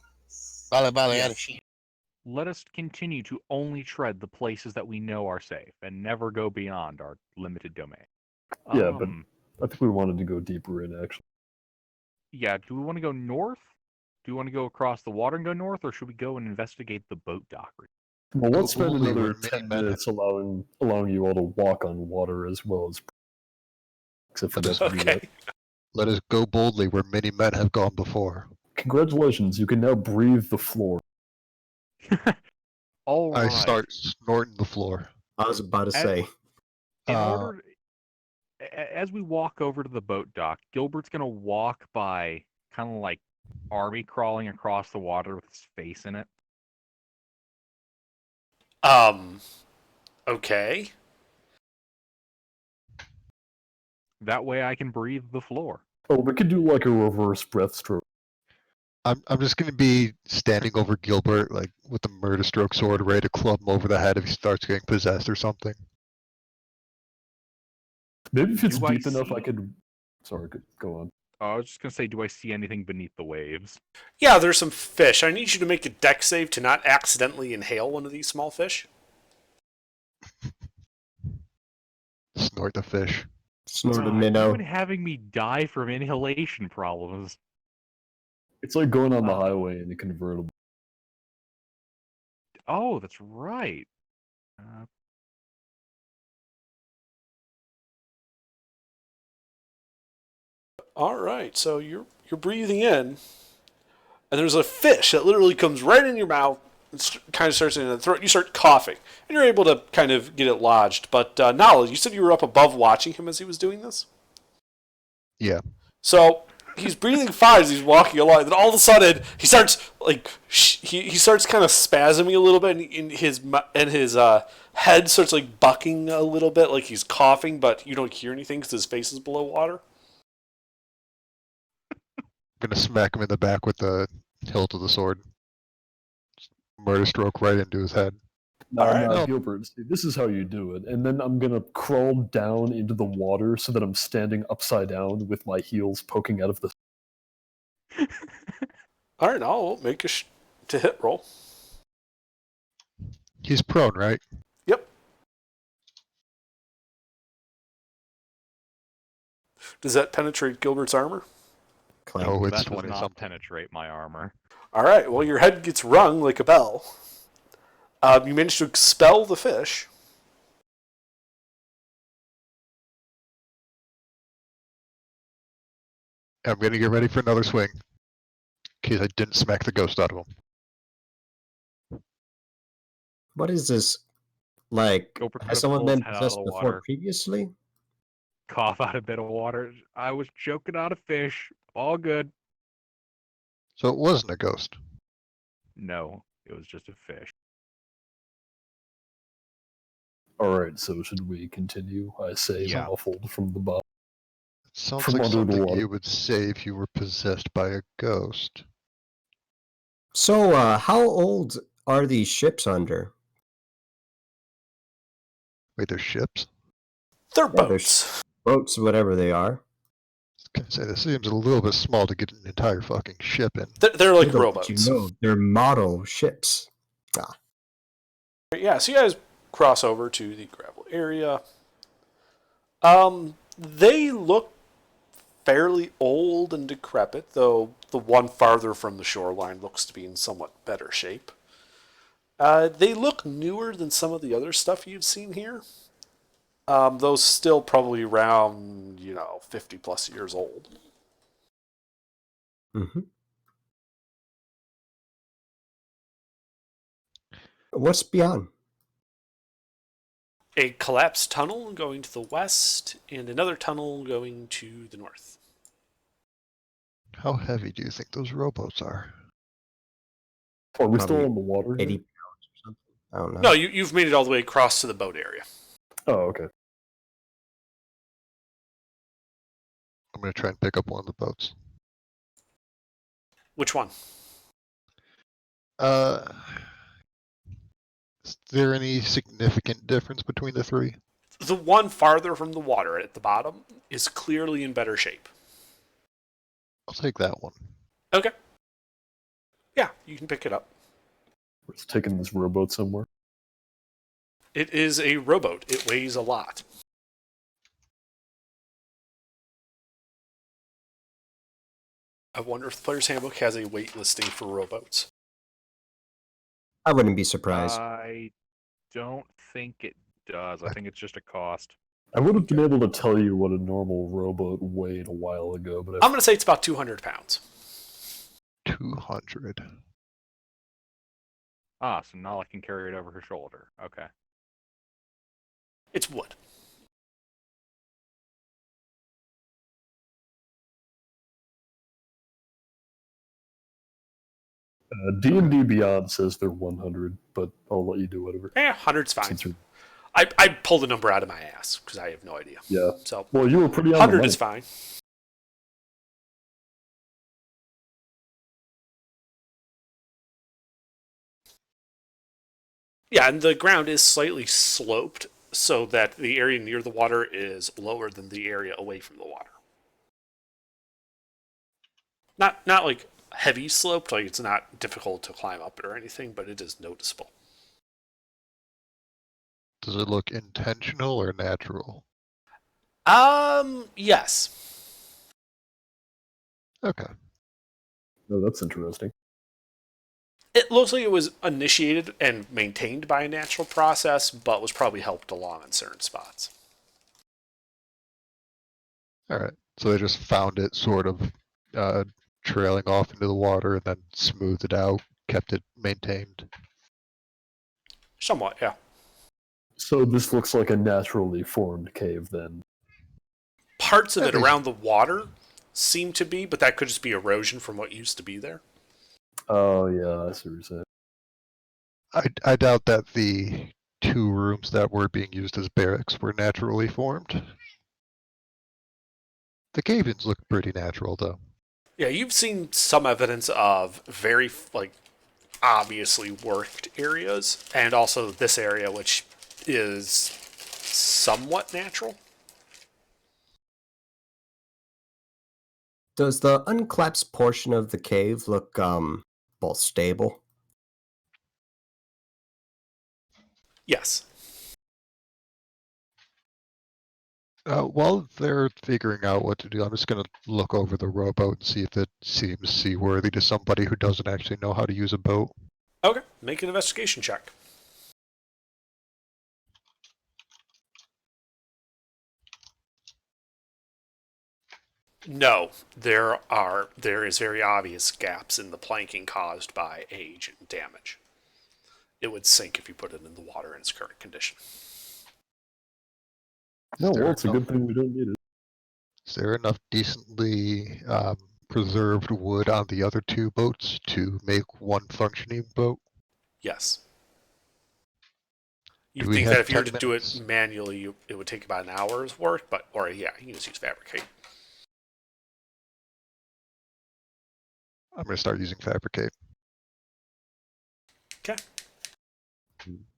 Bale, Yeah. out of shit. Let us continue to only tread the places that we know are safe and never go beyond our limited domain. Yeah, but I think we wanted to go deeper in, actually. Yeah, do we want to go north? Do we want to go across the water and go north, or should we go and investigate the boat dock? Well, let's spend boldly where another many 10 men minutes allowing you all to walk on water as well as... Except for that. Okay. Let us go boldly where many men have gone before. Congratulations, you can now breathe the floor. All right. I start snorting the floor. I was about to say. In Uh, order, as we walk over to the boat dock, Gilbert's gonna walk by, kind of like Army crawling across the water with his face in it. Okay. That way, I can breathe the floor. Oh, we could do like a reverse breathstroke. I'm just gonna be standing over Gilbert, like with the murder stroke sword, ready to club him over the head if he starts getting possessed or something. Maybe if it's Do I deep enough, I see- could... Sorry, go on. I was just gonna say, do I see anything beneath the waves? Yeah, there's some fish. I need you to make a deck save to not accidentally inhale one of these small fish. Snort the fish. Snort a God, minnow. you've been having me die from inhalation problems. It's like going on the highway in a convertible. Oh, that's right. All right, so you're breathing in, and there's a fish that literally comes right in your mouth and kind of starts in the throat. You start coughing, and you're able to kind of get it lodged. But Nala, you said you were up above watching him as he was doing this? Yeah. So he's breathing fine as he's walking along. Then all of a sudden, he starts like he starts kind of spasming a little bit, and his head starts like bucking a little bit, like he's coughing, but you don't hear anything because his face is below water. I'm gonna smack him in the back with the hilt of the sword. Murder stroke right into his head. No, Alright. no, Gilbert, see, this is how you do it. And then I'm gonna crawl down into the water so that I'm standing upside down with my heels poking out of the... All right, I'll make a to hit roll. He's prone, right? Yep. Does that penetrate Gilbert's armor? Clank. No, it's That does 20 not something. penetrate my armor. All right. Well, your head gets rung like a bell. You manage to expel the fish. I'm gonna get ready for another swing. In case I didn't smack the ghost out of him. What is this? Like, Gilbert's has gonna someone pull his been head out of possessed the before water. previously? Cough out a bit of water. I was choking out a fish. All good. So it wasn't a ghost. No, it was just a fish. Alright, so should we continue? I say, Yeah. muffled from the bottom. It sounds From like under the something water. you would say if you were possessed by a ghost. So, how old are these ships under? Wait, there's ships? They're Yeah, they're boats. Boats, whatever they are. I was gonna say, this seems a little bit small to get an entire fucking ship in. They're like Little did rowboats. You know, they're model ships. Yeah, so you guys cross over to the gravel area. They look fairly old and decrepit, though the one farther from the shoreline looks to be in somewhat better shape. They look newer than some of the other stuff you've seen here. Those still probably around, 50 plus years old. Mm-hmm. What's beyond? a collapsed tunnel going to the west, and another tunnel going to the north. How heavy do you think those rowboats are? Are we still Probably on the water? here? 80 pounds or something. I don't know. No, you've made it all the way across to the boat area. Oh, okay. I'm gonna try and pick up one of the boats. Which one? Is there any significant difference between the three? The one farther from the water at the bottom is clearly in better shape. I'll take that one. Okay. Yeah, you can pick it up. We're just taking this rowboat somewhere. It is a rowboat. It weighs a lot. I wonder if the Player's Handbook has a weight listing for rowboats. I wouldn't be surprised. I don't think it does. I think it's just a cost. I would have been able to tell you what a normal rowboat weighed a while ago, but I'm going to say it's about 200 pounds. 200. Ah, so Nala can carry it over her shoulder. Okay. It's wood. D&D Beyond says they're 100, but I'll let you do whatever. 100's fine. Since you're- I pulled the number out of my ass because I have no idea. Yeah. So Well, you were pretty on 100 the is money. fine. Yeah, and the ground is slightly sloped so that the area near the water is lower than the area away from the water. Not like heavy sloped, like it's not difficult to climb up it or anything, but it is noticeable. Does it look intentional or natural? Yes. Okay. Oh, that's interesting. It looks like it was initiated and maintained by a natural process, but was probably helped along in certain spots. Alright. So they just found it sort of trailing off into the water and then smoothed it out, kept it maintained. Somewhat, yeah. So this looks like a naturally formed cave then. Parts of it Maybe. around the water seem to be, but that could just be erosion from what used to be there. Oh, yeah, I see what you're saying. I doubt that the 2 rooms that were being used as barracks were naturally formed. The cave-ins look pretty natural, though. Yeah, you've seen some evidence of very, obviously worked areas, and also this area, which is somewhat natural. Does the uncollapsed portion of the cave look both stable? Yes. While they're figuring out what to do, I'm just going to look over the rowboat and see if it seems seaworthy to somebody who doesn't actually know how to use a boat. Okay, make an investigation check. No, there is very obvious gaps in the planking caused by age and damage. It would sink if you put it in the water in its current condition. No, Is there well, it's a enough- good thing we don't need it. Is there enough decently preserved wood on the other 2 boats to make one functioning boat? Yes. You Do we think have that if you were 10 to do minutes? it manually, it would take about an hour's work, or yeah, you can just use fabricate. I'm going to start using fabricate. Okay.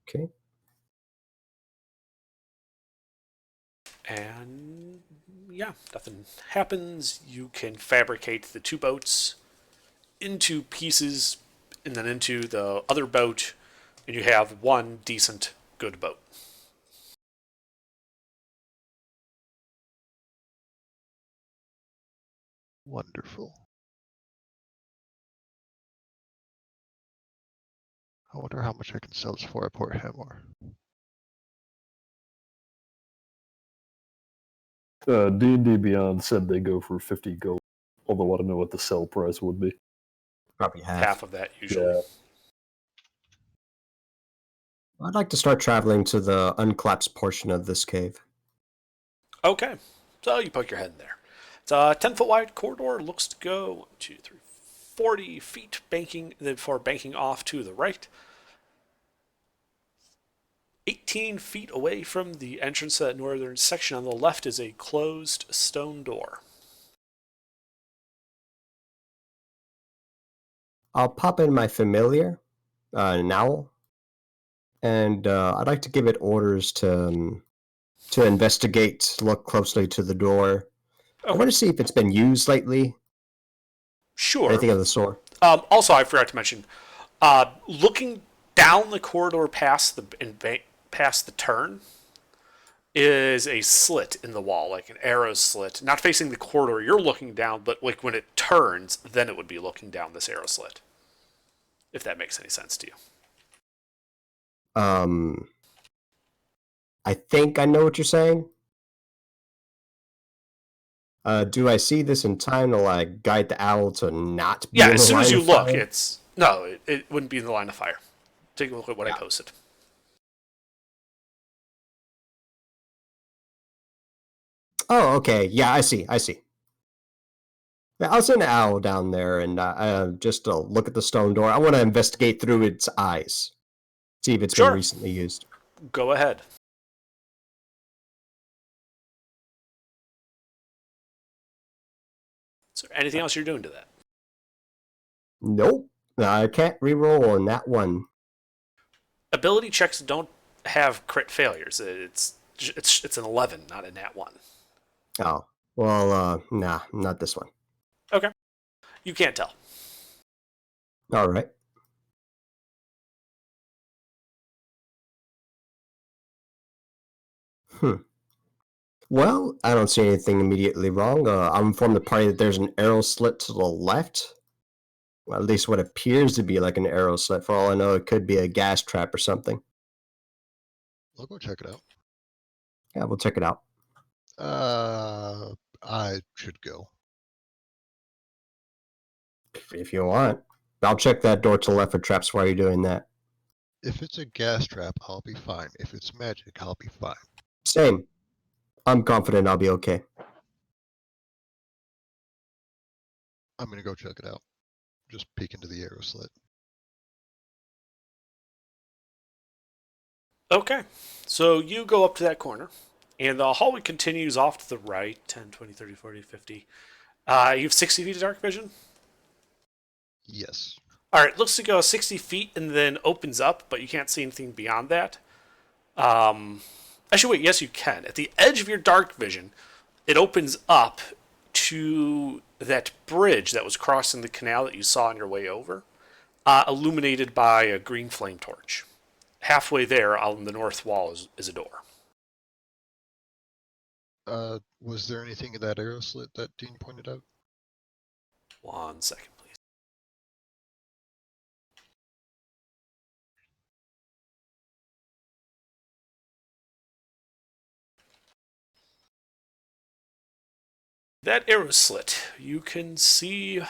Okay. And yeah, nothing happens. You can fabricate the 2 boats into pieces and then into the other boat, and you have one decent, good boat. Wonderful. I wonder how much I can sell this for at Port Hamor. D&D Beyond said they go for 50 gold, although I don't know what the sell price would be. Probably half. Half of that usually. Yeah. I'd like to start traveling to the uncollapsed portion of this cave. Okay, so you poke your head in there. It's a 10-foot wide corridor. Looks to go 1, 2, 3, 40 feet before banking off to the right. 18 feet away from the entrance to that northern section on the left is a closed stone door. I'll pop in my familiar, an owl, and I'd like to give it orders to investigate, look closely to the door. I want to see if it's been used lately. Sure. Anything of the sort. Also, I forgot to mention, looking down the corridor past the turn is a slit in the wall, like an arrow slit, not facing the corridor you're looking down, but like when it turns, then it would be looking down this arrow slit. If that makes any sense to you. I think I know what you're saying. Do I see this in time to like guide the owl to not be Yeah, in as the soon as line you of look, fire? it wouldn't be in the line of fire. Take a look at what I posted. Oh, okay. Yeah, I see. Yeah, I'll send an owl down there and just to look at the stone door. I want to investigate through its eyes, see if it's been Sure. recently used. Go ahead. Is there anything else you're doing to that? Nope, I can't reroll on that one. Ability checks don't have crit failures. It's an 11, not a nat 1. Oh, well, nah, not this one. Okay. You can't tell. All right. Well, I don't see anything immediately wrong. I'm informed the party that there's an arrow slit to the left. Well, at least what appears to be like an arrow slit. For all I know, it could be a gas trap or something. I'll go check it out. Yeah, we'll check it out. I should go. If you want. I'll check that door to the left for traps while you're doing that. If it's a gas trap, I'll be fine. If it's magic, I'll be fine. Same. I'm confident I'll be okay. I'm gonna go check it out. Just peek into the arrow slit. Okay. So you go up to that corner, and the hallway continues off to the right 10, 20, 30, 40, 50. You have 60 feet of dark vision? Yes. All right, looks to go 60 feet and then opens up, but you can't see anything beyond that. Actually, wait, yes, you can. At the edge of your dark vision, it opens up to that bridge that was crossing the canal that you saw on your way over, illuminated by a green flame torch. Halfway there, on the north wall, is a door. Was there anything in that arrow slit that Dean pointed out? 1 second, please. That arrow slit, you can see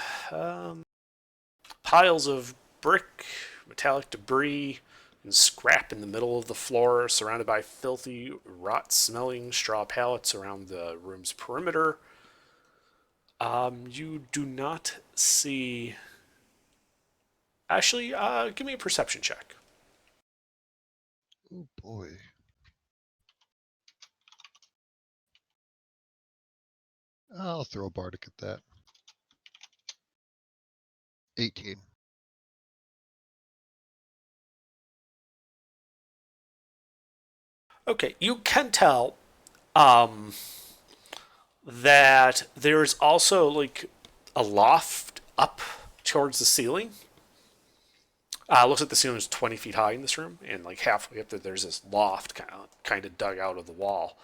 piles of brick, metallic debris, and scrap in the middle of the floor, surrounded by filthy, rot-smelling straw pallets around the room's perimeter. You do not see... Actually, give me a perception check. Oh boy. I'll throw a bardic at that. 18. Okay, you can tell that there's also like a loft up towards the ceiling. Looks like the ceiling is 20 feet high in this room, and like halfway up there, there's this loft kind of dug out of the wall,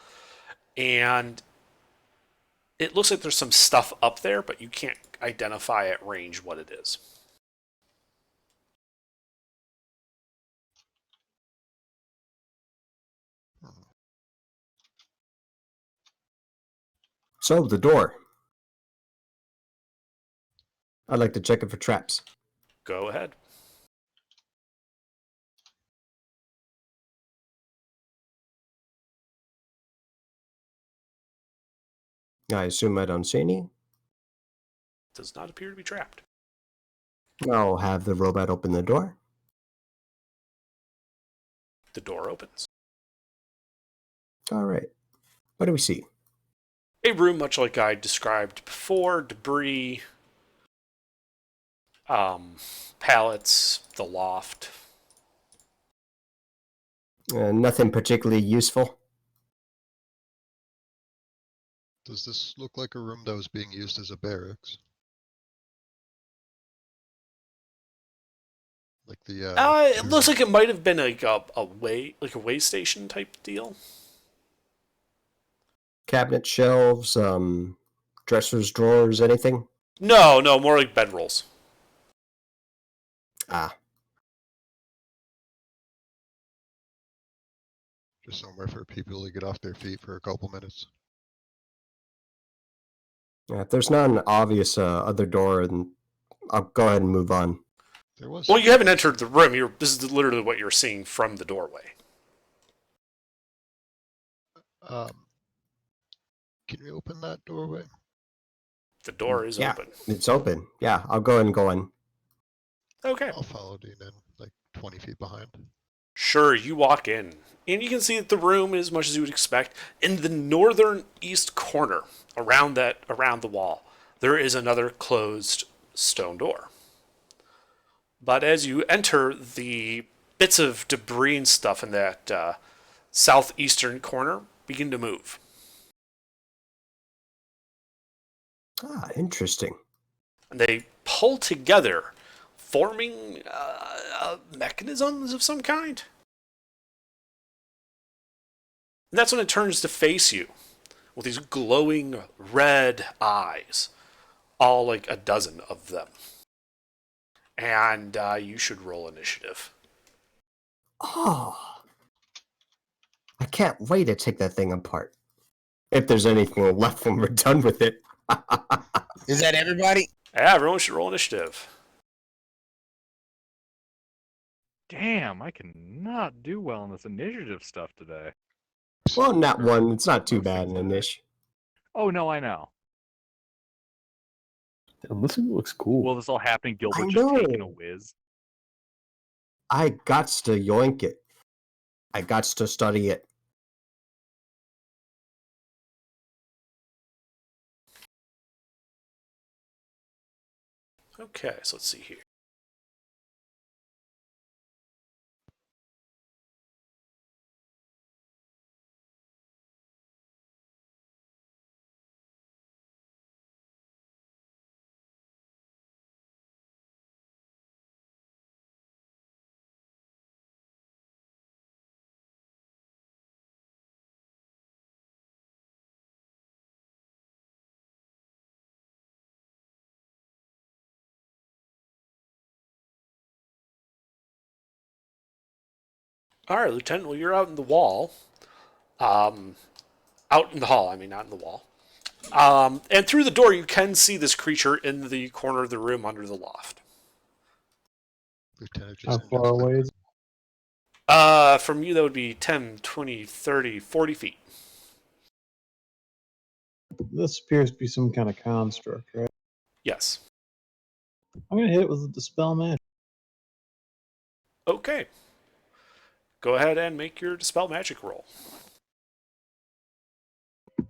and it looks like there's some stuff up there, but you can't identify at range what it is. So, the door. I'd like to check it for traps. Go ahead. I assume I don't see any. Does not appear to be trapped. I'll have the robot open the door. The door opens. All right. What do we see? A room much like I described before, debris, pallets, the loft. Nothing particularly useful. Does this look like a room that was being used as a barracks? Like the It looks like it might have been like a way station type deal. Cabinet shelves, dressers, drawers, anything? No, more like bedrolls. Ah, just somewhere for people to get off their feet for a couple minutes. yeah, if there's not an obvious other door, then I'll go ahead and move on. There was. Well, you haven't entered the room. This is literally what you're seeing from the doorway. Can we open that doorway? The door is Yeah. open. It's open. Yeah, I'll go ahead and go in. Okay. I'll follow Dean in, like 20 feet behind. Sure, you walk in, and you can see that the room is much as you would expect. In the northern east corner, around the wall, there is another closed stone door. But as you enter, the bits of debris and stuff in that southeastern corner begin to move. Ah, interesting. And they pull together, forming mechanisms of some kind. And that's when it turns to face you, with these glowing red eyes, all like a dozen of them. And you should roll initiative. Oh, I can't wait to take that thing apart. If there's anything left when we're done with it. Is that everybody? Yeah, everyone should roll initiative. Damn, I cannot do well on this initiative stuff today. Well, not one. It's not too No bad sense in in it. this. Oh no, I know. And this thing looks cool. Will this all happen? Gilbert I just taking a know. whiz. I gots to yoink it. I gots to study it. Okay, so let's see here. All right, Lieutenant. Well, you're out in the wall. Out in the hall. I mean, not in the wall. And through the door, you can see this creature in the corner of the room under the loft. Lieutenant How just far away is From you, that would be 10, 20, 30, 40 feet. this? Appears to be some kind of construct, right? Yes. I'm gonna hit it with the dispel magic. Okay. Go ahead and make your dispel magic roll.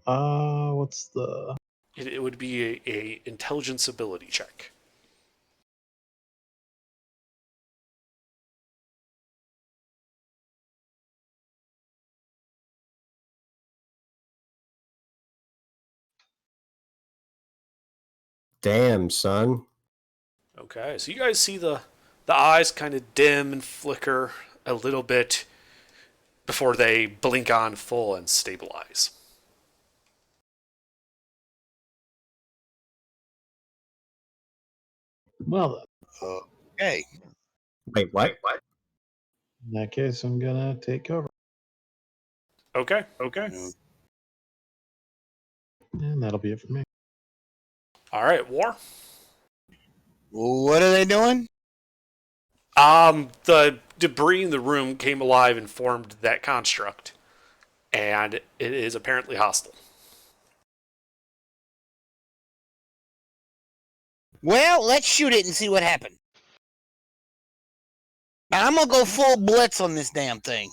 What's the? It would be a intelligence ability check. Damn, son. Okay, so you guys see the eyes kind of dim and flicker a little bit before they blink on full and stabilize. Well, then, Okay. Wait, what? in that case, I'm gonna take cover, Okay. and that'll be it for me. All right, War. What are they doing? The debris in the room came alive and formed that construct, and it is apparently hostile. Well, let's shoot it and see what happens. Now, I'm gonna go full blitz on this damn thing.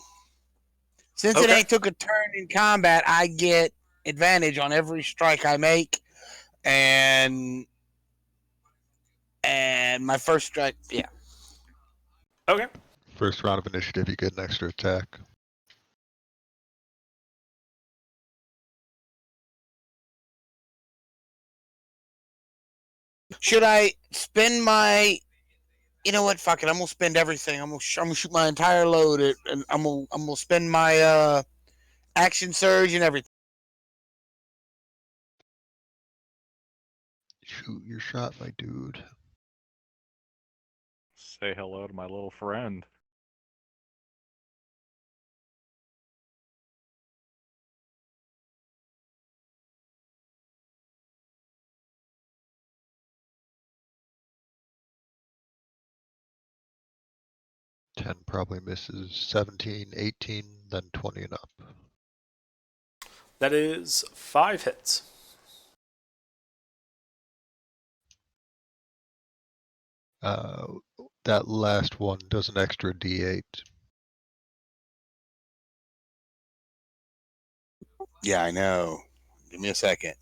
Since it Okay. ain't took a turn in combat, I get advantage on every strike I make, and my first strike, yeah. Okay. First round of initiative, you get an extra attack. Should I spend my? You know what? Fuck it. I'm gonna spend everything. I'm gonna shoot my entire load, and I'm gonna spend my action surge and everything. Shoot your shot, my dude. Say hello to my little friend. Ten probably misses. 17, 18, then 20 and up. That is 5 hits. That last one does an extra D8. Yeah, I know. Give me a second.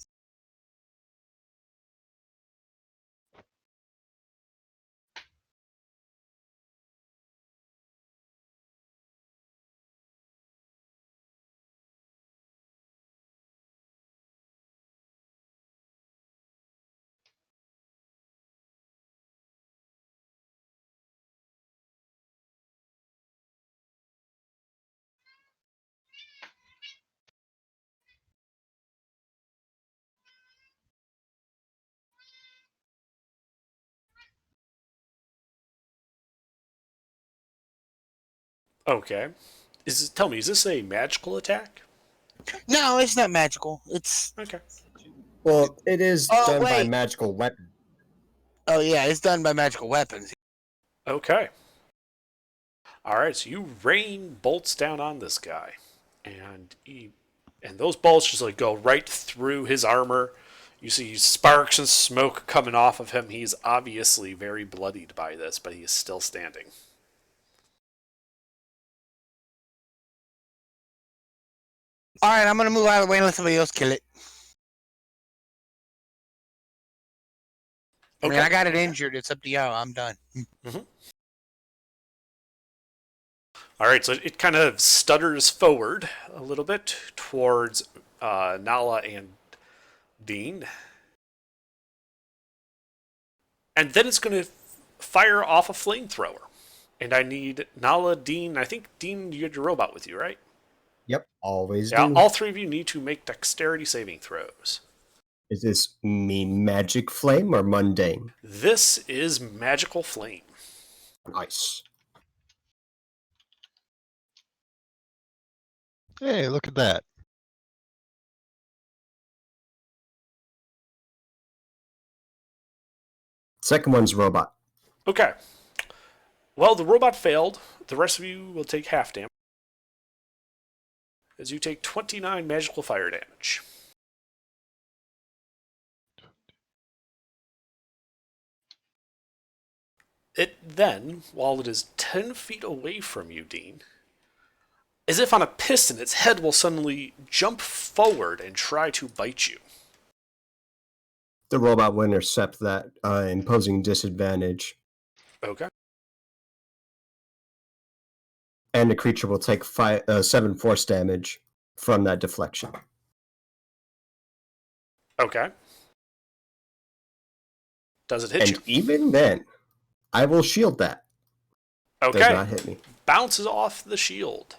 Okay. Tell me, is this a magical attack? No, it's not magical. It's Okay. Well, it is Oh, done by wait. magical weapon. yeah, it's done by magical weapons. Okay. Alright, so you rain bolts down on this guy. And those bolts just like go right through his armor. You see sparks and smoke coming off of him. He's obviously very bloodied by this, but he is still standing. All right, I'm gonna move out of the way and let somebody else kill it. I mean, Okay. I got it injured. It's up to y'all. I'm done. Alright, so it kind of stutters forward a little bit towards Nala and Dean. And then it's going to fire off a flamethrower. And I need Nala, Dean. I think, Dean, you had your robot with you, right? Yep, always Yeah, do. all 3 of you need to make dexterity saving throws. Is this me magic flame or mundane? This is magical flame. Nice. Hey, look at that. Second one's robot. Okay. Well, the robot failed. The rest of you will take half damage. As you take 29 magical fire damage. It then, while it is 10 feet away from you, Dean, as if on a piston, its head will suddenly jump forward and try to bite you. The robot will intercept that, imposing disadvantage, Okay. and the creature will take 7 force damage from that deflection. Okay. Does it hit And you? even then, I will shield that. Does Okay. not hit me. Bounces off the shield.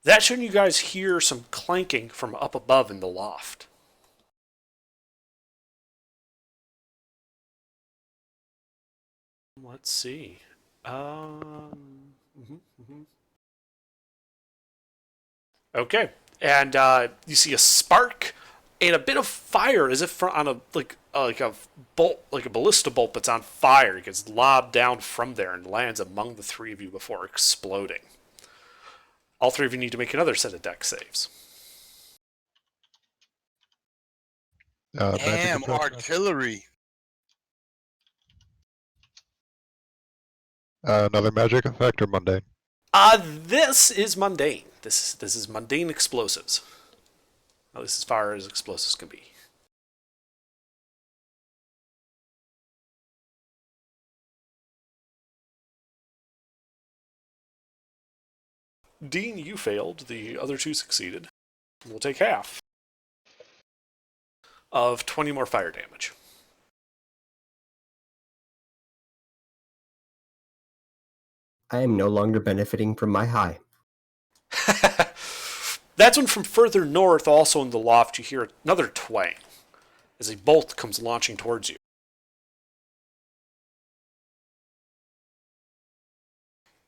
That's when you guys hear some clanking from up above in the loft. Let's see. Okay, and you see a spark and a bit of fire, as if on a like a bolt, like a ballista bolt that's on fire. It gets lobbed down from there and lands among the 3 of you before exploding. All 3 of you need to make another set of dex saves. Magic Damn, effect. artillery. Another magic effect or mundane? This is mundane. This is mundane explosives. At least as far as explosives can be. Dean, you failed. The other two succeeded. We'll take half of 20 more fire damage. I am no longer benefiting from my high. That's when from further north, also in the loft, you hear another twang as a bolt comes launching towards you.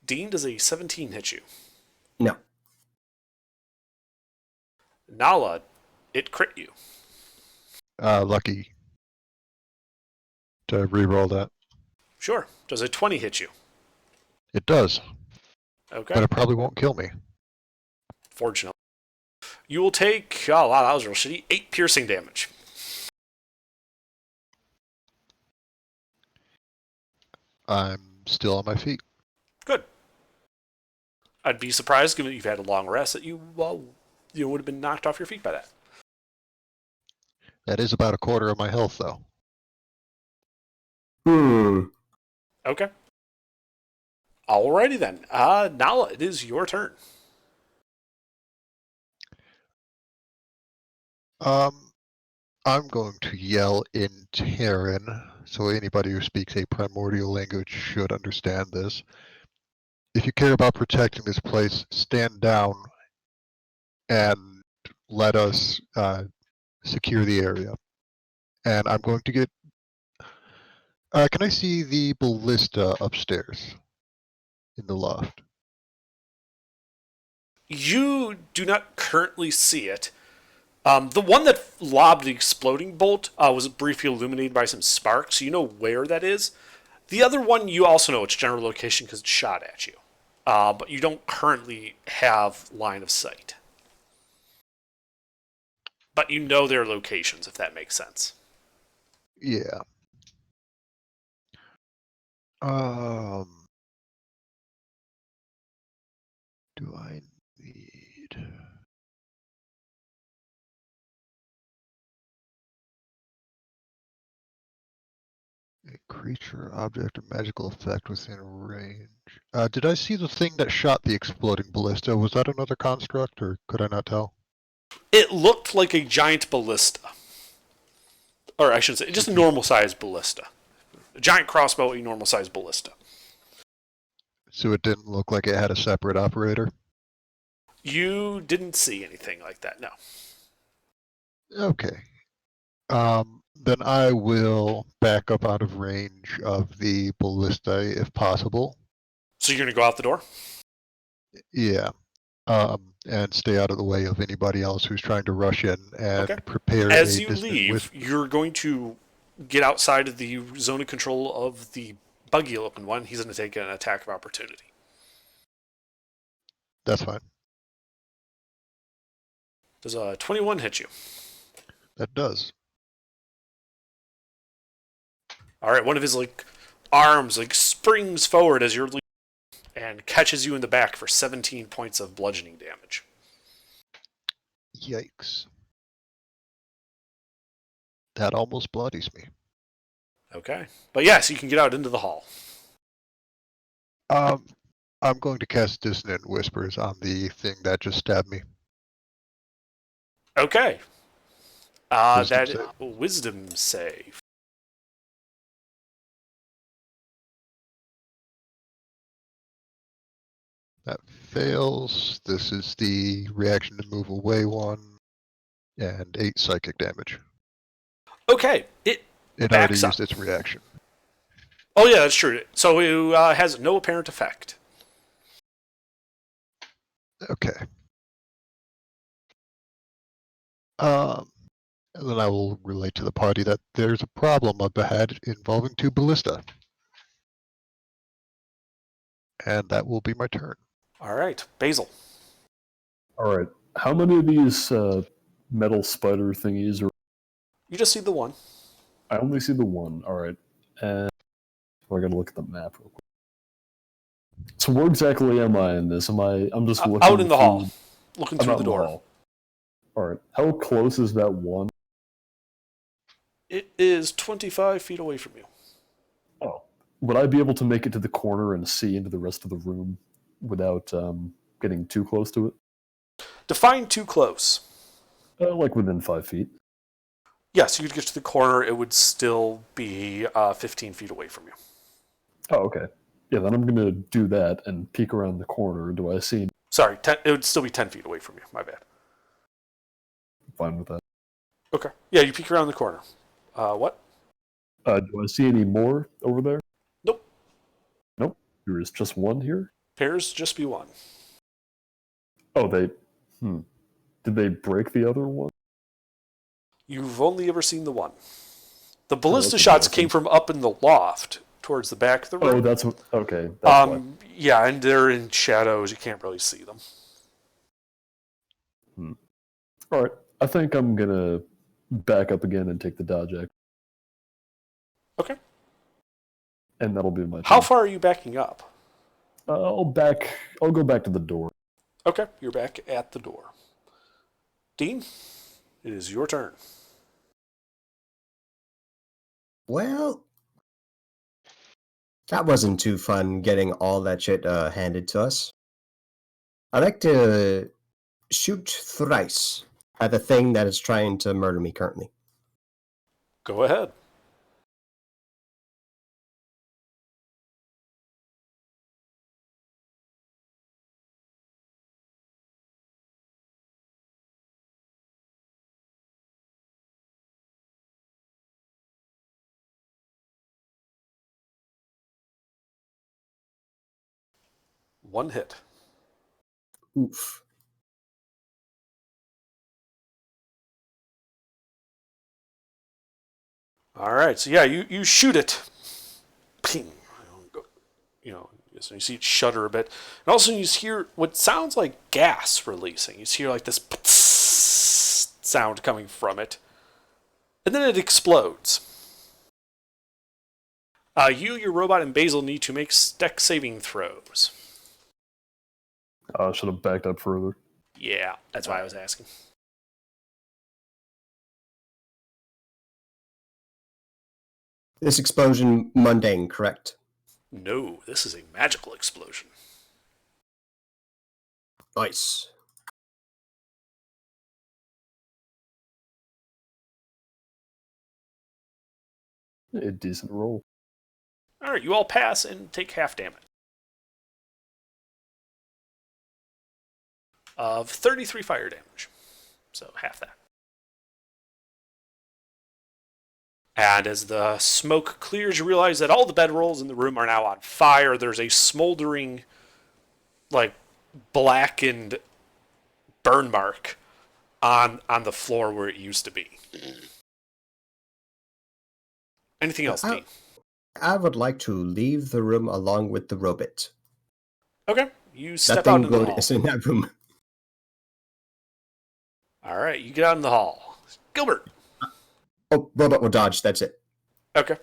Dean, does a 17 hit you? No. Nala, it crit you. Lucky. To re-roll that. Sure. Does a 20 hit you? It does, Okay. but it probably won't kill me. Fortunately. You will take, oh wow, that was real shitty, 8 piercing damage. I'm still on my feet. Good. I'd be surprised, given that you've had a long rest, that you would have been knocked off your feet by that. That is about a quarter of my health, though. Okay. Alrighty then. Nala, it is your turn. I'm going to yell in Terran, so anybody who speaks a primordial language should understand this. If you care about protecting this place, stand down and let us secure the area. And I'm going to get... can I see the ballista upstairs in the loft? You do not currently see it. The one that lobbed the exploding bolt was briefly illuminated by some sparks, so you know where that is. The other one, you also know its general location because it shot at you. But you don't currently have line of sight. But you know their locations, if that makes sense. Yeah. Do I need... A creature, object, or magical effect within range. Did I see the thing that shot the exploding ballista? Was that another construct, or could I not tell? It looked like a giant ballista. Or I shouldn't say, just a normal-sized ballista. A giant crossbow, a normal-sized ballista. So it didn't look like it had a separate operator? You didn't see anything like that, no. Okay. Then I will back up out of range of the ballista if possible. So you're going to go out the door? Yeah. And stay out of the way of anybody else who's trying to rush in and Okay. prepare As a you distant leave, whisper. you're going to get outside of the zone of control of the buggy looking one. He's going to take an attack of opportunity. That's fine. Does a 21 hit you? That does. All right, one of his arms springs forward as you're leaving and catches you in the back for 17 points of bludgeoning damage. Yikes. That almost bloodies me. Okay. But yes, you can get out into the hall. I'm going to cast Dissonant Whispers on the thing that just stabbed me. Okay. Wisdom save. Wisdom save. That fails. This is the reaction to move away one. And 8 psychic damage. Okay. It It already backs up. used its reaction. Oh yeah, that's true. So it has no apparent effect. Okay. And then I will relate to the party that there's a problem up ahead involving 2 ballista. And that will be my turn. All right, Basil. All right. How many of these metal spider thingies are? You just see the one. I only see the one. All right. And we're gonna look at the map real quick. So where exactly am I in this? I'm just looking Out in the through- hall, looking I'm through out the in door. hall. All right. How close is that one? It is 25 feet away from you. Oh, would I be able to make it to the corner and see into the rest of the room without getting too close to it? Define too close. Like within 5 feet. Yes, you could get to the corner. It would still be 15 feet away from you. Oh, okay. Yeah, then I'm gonna do that and peek around the corner. Do I see? Sorry, it would still be 10 feet away from you. My bad. Fine with that. Okay. Yeah, you peek around the corner. What? Do I see any more over there? Nope. Nope. There is just one here. Pairs just be one. Oh, they. Did they break the other one? You've only ever seen the one. The ballista that's shots embarrassing. came from up in the loft towards the back of the room. Oh, that's what. Okay. That's why. Yeah, and they're in shadows. You can't really see them. All right. I think I'm gonna back up again and take the dodge act, Okay. and that'll be my. How turn. far are you backing up? I'll go back to the door. Okay, you're back at the door. Dean, it is your turn. Well, that wasn't too fun getting all that shit handed to us. I'd like to shoot thrice at the thing that is trying to murder me currently. Go ahead. One hit. Oof. All right, so yeah, you shoot it. Ping. You know, so you see it shudder a bit. And also you hear what sounds like gas releasing. You hear like this sound coming from it. And then it explodes. You, your robot, and Basil need to make dex saving throws. I should have backed up further. Yeah, that's why I was asking. This explosion mundane, correct? No, this is a magical explosion. Nice. A decent roll. All right, you all pass and take half damage. Of 33 fire damage. So half that. And as the smoke clears, you realize that all the bedrolls in the room are now on fire. There's a smoldering, like, blackened burn mark on the floor where it used to be. Anything else, Dean? I would like to leave the room along with the robot. Okay, you That step out thing into the hall. is in that room. All right, you get out in the hall. Gilbert. Oh, robot will dodge. That's it. Okay.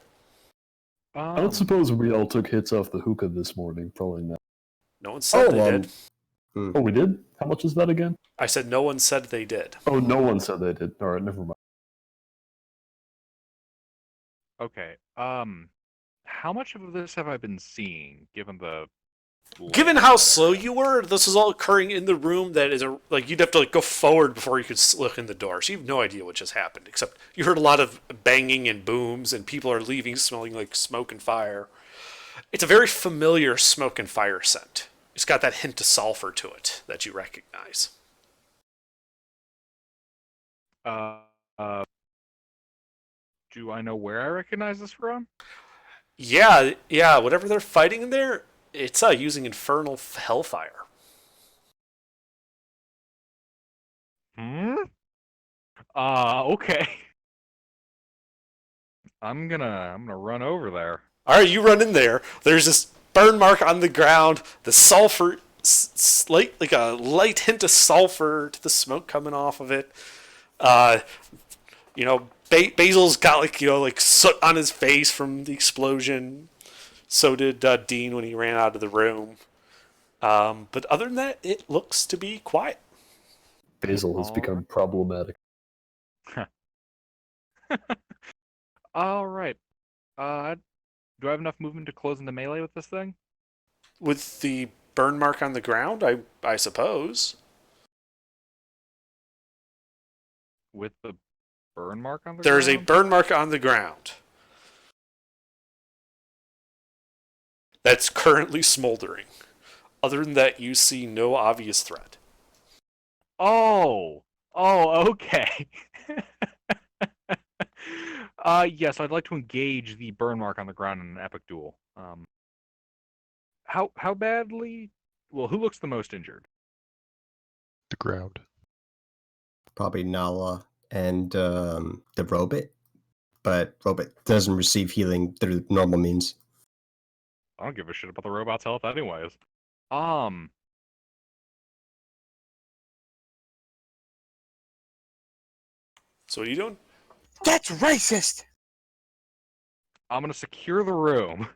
I don't suppose we all took hits off the hookah this morning. Probably not. No one said they did. Oh, we did? How much is that again? I said no one said they did. Oh, no one said they did. All right, never mind. Okay. How much of this have I been seeing, given the? Given how slow you were, this is all occurring in the room that is like you'd have to go forward before you could look in the door. So you have no idea what just happened, except you heard a lot of banging and booms, and people are leaving smelling like smoke and fire. It's a very familiar smoke and fire scent. It's got that hint of sulfur to it that you recognize. Do I know where I recognize this from? Yeah, whatever they're fighting in there, it's using infernal hellfire. Okay. I'm gonna run over there. All right, you run in there. There's this burn mark on the ground. The sulfur, like a light hint of sulfur to the smoke coming off of it. Basil's got like soot on his face from the explosion. So did Dean when he ran out of the room. But other than that, it looks to be quiet. Basil has become problematic. All right. Do I have enough movement to close into melee with this thing? With the burn mark on the ground, I suppose. With the burn mark on the There's a ground? burn mark on the ground that's currently smoldering. Other than that, you see no obvious threat. Oh, okay. Yes, I'd like to engage the burn mark on the ground in an epic duel. How badly? Well, who looks the most injured? The ground. Probably Nala and the robot, but robot doesn't receive healing through normal means. I don't give a shit about the robot's health, anyways. So what are you doing? That's racist. I'm gonna secure the room.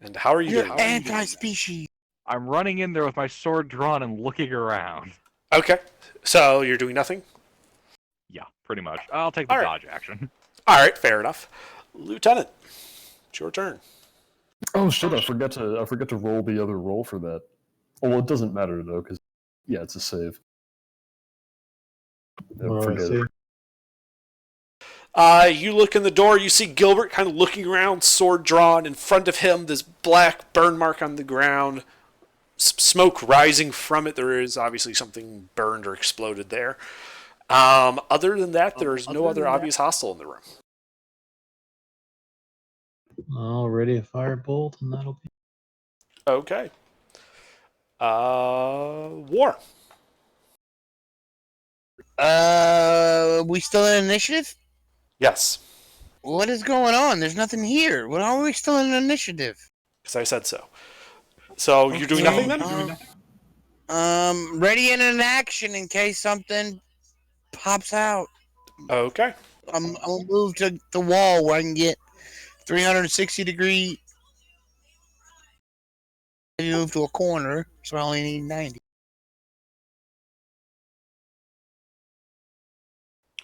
And how are you You're doing that? anti-species. I'm running in there with my sword drawn and looking around. Okay, so you're doing nothing? Yeah, pretty much. I'll take the All right. dodge action. All right, fair enough. Lieutenant, it's your turn. Oh shit! I forgot to roll the other roll for that. Oh well, it doesn't matter though, because yeah, it's a save. What do I Forget see? it. You look in the door, you see Gilbert kind of looking around, sword drawn. In front of him, this black burn mark on the ground, smoke rising from it. There is obviously something burned or exploded there. Other than that, there is no other obvious hostile in the room. Already a firebolt, and that'll be. Okay. War. We still in initiative? Yes, What is going on? There's nothing here. What are we still in initiative? because I said so. So you're doing nothing then? Ready and in action in case something pops out. Okay. I'm gonna move to the wall where I can get 360 degree. Maybe move to a corner, so I only need 90.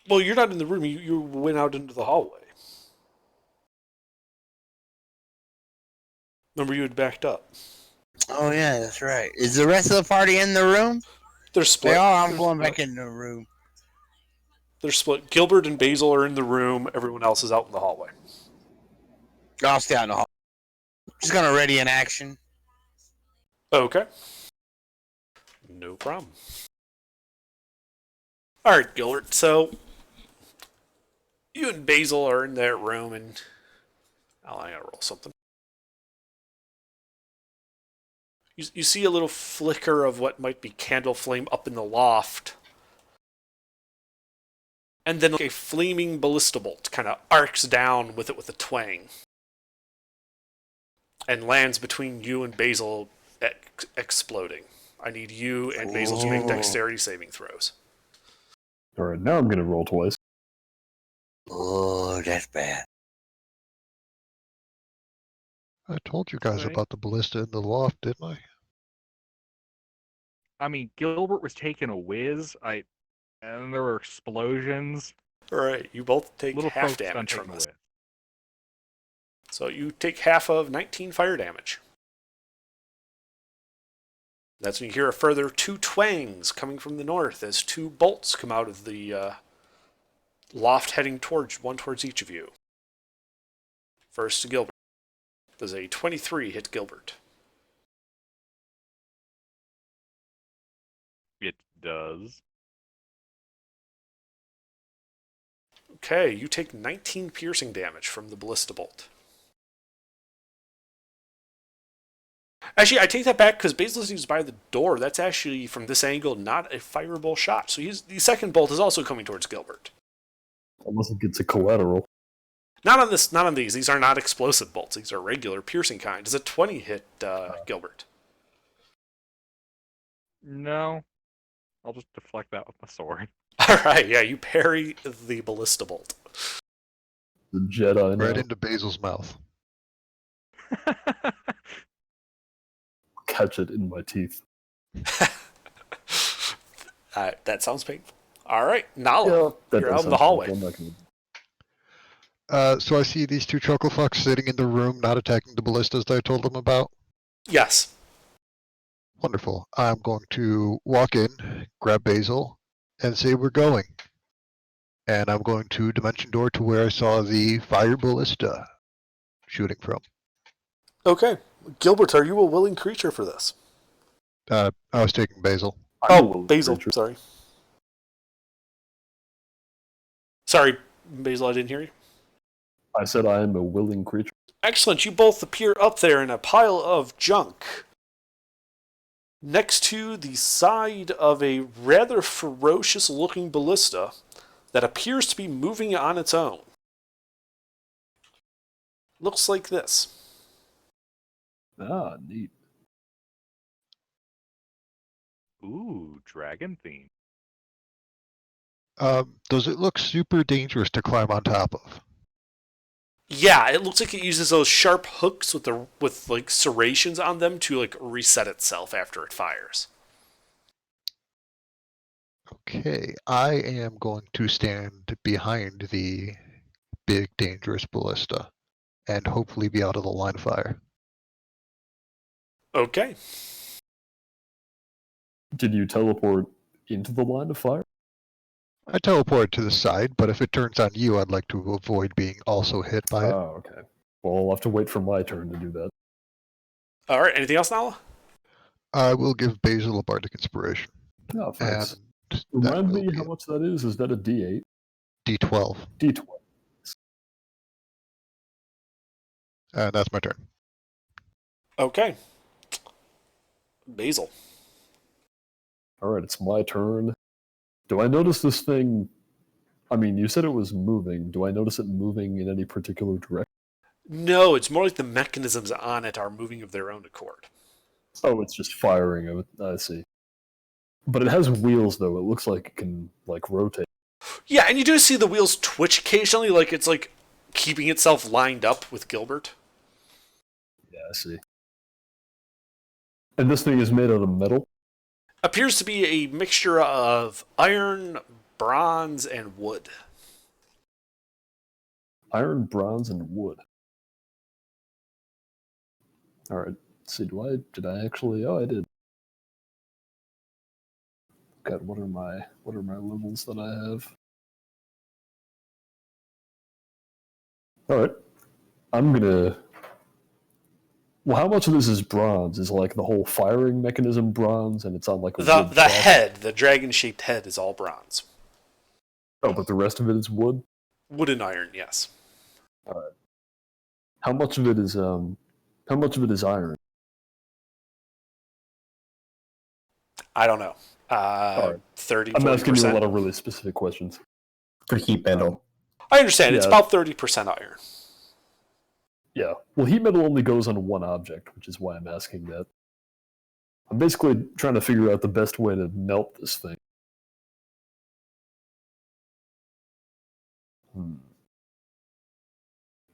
Well, you're not in the room. You went out into the hallway. Remember, you had backed up. Oh yeah, that's right. Is the rest of the party in the room? They're split. They are. I'm going back in the room. They're split. Gilbert and Basil are in the room. Everyone else is out in the hallway. I'll stay out in the hall. Just gonna ready in action. Okay. No problem. All right, Gilbert. So you and Basil are in that room, and I gotta roll something. You see a little flicker of what might be candle flame up in the loft. And then a flaming ballista bolt kind of arcs down with it with a twang. And lands between you and Basil, exploding. I need you and Basil to make dexterity saving throws. All right, now I'm gonna roll twice. Oh, that's bad. I told you guys Right. about the ballista in the loft, didn't I? I mean, Gilbert was taking a whiz. And there were explosions. All right, you both take Little half folks done damage taking from a this. whiz. So you take half of 19 fire damage. That's when you hear a further 2 twangs coming from the north as 2 bolts come out of the loft heading towards each of you. First to Gilbert. Does a 23 hit Gilbert? It does. Okay, you take 19 piercing damage from the ballista bolt. Actually, I take that back because Basil's by the door. That's actually, from this angle, not a fireable shot. So the second bolt is also coming towards Gilbert. Unless it gets a collateral. Not on these. These are not explosive bolts. These are regular piercing kind. Does a 20 hit Gilbert? No. I'll just deflect that with my sword. All right, yeah, you parry the ballista bolt. The Jedi Right now. into Basil's mouth. Catch it in my teeth. That sounds painful. All right, Nala, Yeah, that you're does out in the sound hallway. painful. I'm not gonna... So I see these two chuckle fucks sitting in the room, not attacking the ballistas that I told them about. Yes. Wonderful. I'm going to walk in, grab Basil, and say we're going. And I'm going to dimension door to where I saw the fire ballista shooting from. Okay. Gilbert, are you a willing creature for this? I was taking Basil. I'm a Oh, little Basil, creature. sorry. Sorry, Basil, I didn't hear you. I said I am a willing creature. Excellent, you both appear up there in a pile of junk. Next to the side of a rather ferocious looking ballista that appears to be moving on its own. Looks like this. Ah, neat. Ooh, dragon theme. Does it look super dangerous to climb on top of? Yeah, it looks like it uses those sharp hooks with like serrations on them to like reset itself after it fires. Okay, I am going to stand behind the big dangerous ballista and hopefully be out of the line of fire. Okay. Did you teleport into the line of fire? I teleport to the side, but if it turns on you, I'd like to avoid being also hit by it. Oh, okay. Well, I'll have to wait for my turn to do that. All right. Anything else, Nala? I will give Basil a bardic inspiration. Oh, thanks. And Remind that will me be how much that is. Is that a D8? D12. D12. And that's my turn. Okay. Basil. All right, it's my turn. Do I notice this thing? I mean, you said it was moving. Do I notice it moving in any particular direction? No, it's more like the mechanisms on it are moving of their own accord. Oh, it's just firing. I see. But it has wheels, though. It looks like it can, like, rotate. Yeah, and you do see the wheels twitch occasionally, like it's like keeping itself lined up with Gilbert. Yeah, I see. And this thing is made out of metal? Appears to be a mixture of iron, bronze, and wood. Iron, bronze, and wood. All right. Let's see. Did I actually? Oh, I did. God, what are my levels that I have? All right. I'm gonna. Well, how much of this is bronze? Is like the whole firing mechanism bronze, and it's on like a The wood platform? head, the dragon-shaped head, is all bronze. Oh, but the rest of it is wood. Wood and iron, yes. All right. How much of it is iron? I don't know. right. 30, I'm asking you a 40%. lot of really specific questions. For heat metal. I understand. It's Yeah. about 30% iron. Yeah. Well, heat metal only goes on one object, which is why I'm asking that. I'm basically trying to figure out the best way to melt this thing.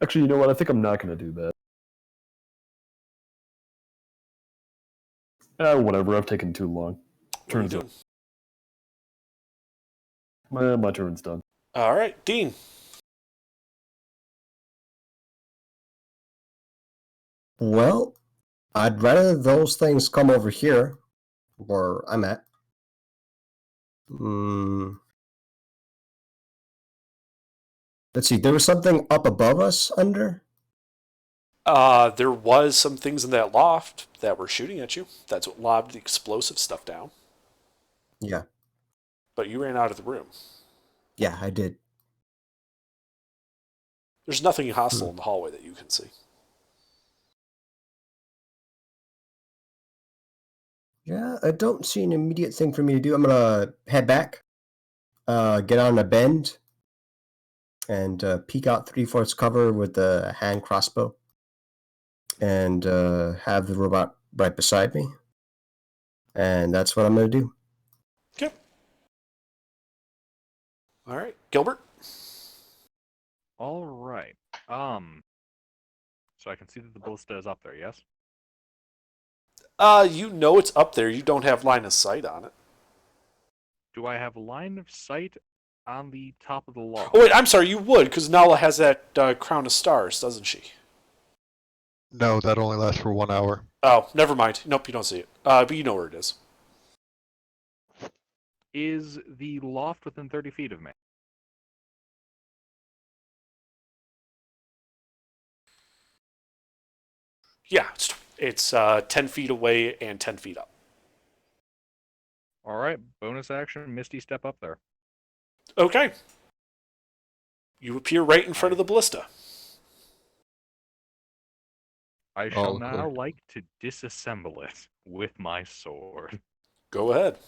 Actually, you know what? I think I'm not going to do that. Whatever. I've taken too long. What are you Turns up. doing? My turn's done. All right, Dean. Well, I'd rather those things come over here, where I'm at. Let's see, there was something up above us under? There was some things in that loft that were shooting at you. That's what lobbed the explosive stuff down. Yeah. But you ran out of the room. Yeah, I did. There's nothing hostile in the hallway that you can see. Yeah, I don't see an immediate thing for me to do. I'm gonna head back, get on a bend, and peek out 3/4 cover with the hand crossbow, and have the robot right beside me. And that's what I'm gonna do. All right, Gilbert. All right. So I can see that the ballista is up there, yes? You know it's up there. You don't have line of sight on it. Do I have line of sight on the top of the loft? Oh wait, I'm sorry. You would, because Nala has that crown of stars, doesn't she? No, that only lasts for 1 hour. Oh, never mind. Nope, you don't see it. But you know where it is. Is the loft within 30 feet of me? Yeah, it's 10 feet away and 10 feet up. All right, bonus action, Misty step up there. Okay. You appear right in front of the ballista. I shall Oh, now good. like to disassemble it with my sword. Go ahead.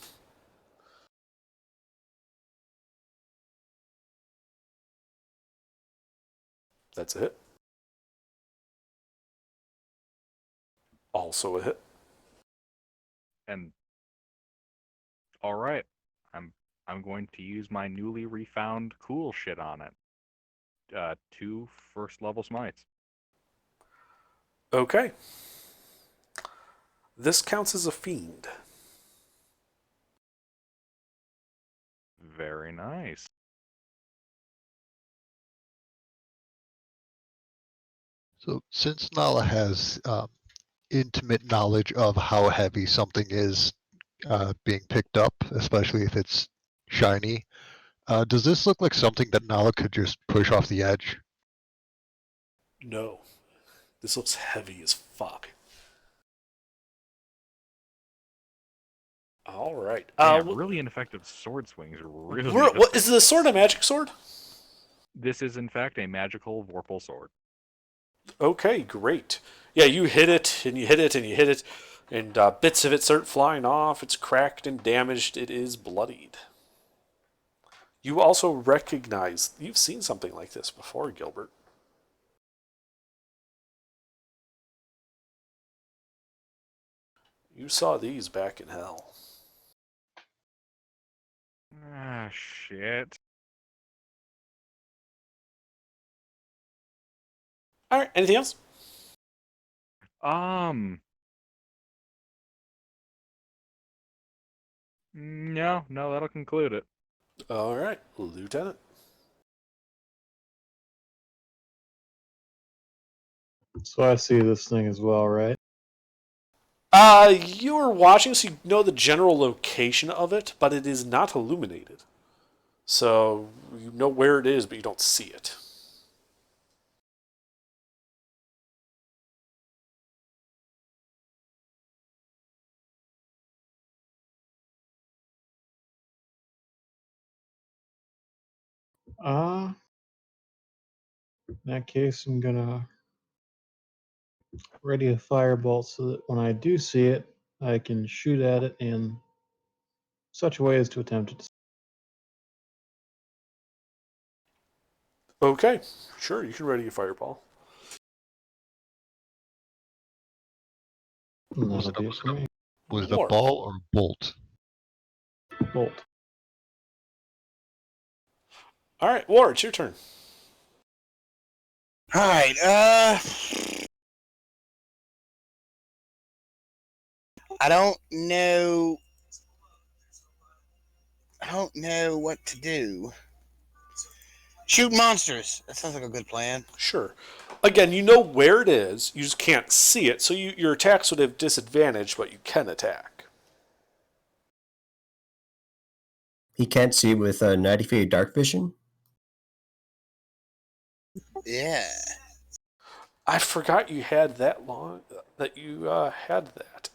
That's a hit. Also a hit. And all right, I'm going to use my newly refound cool shit on it. 2 first level smites. Okay. This counts as a fiend. Very nice. So since Nala has intimate knowledge of how heavy something is being picked up, especially if it's shiny, does this look like something that Nala could just push off the edge? No. This looks heavy as fuck. All right. Really ineffective sword swings. Really. What is the sword? A magic sword? This is in fact a magical Vorpal sword. Okay, great. Yeah, you hit it, and you hit it, and you hit it, and bits of it start flying off. It's cracked and damaged. It is bloodied. You also recognize, you've seen something like this before, Gilbert. You saw these back in hell. Ah, shit. All right, anything else? No, that'll conclude it. All right, Lieutenant. So I see this thing as well, right? You are watching, so you know the general location of it, but it is not illuminated. So you know where it is, but you don't see it. In that case, I'm gonna ready a firebolt so that when I do see it, I can shoot at it in such a way as to attempt it. Okay, sure, you can ready a fireball. And that'll be it for me. Was it a More. ball or bolt? Bolt. All right, War, it's your turn. All right. I don't know. I don't know what to do. Shoot monsters. That sounds like a good plan. Sure. Again, you know where it is, you just can't see it, so your attacks would have disadvantage, but you can attack. He can't see with 90 feet of dark vision? Yeah. I forgot you had that long, that you had that.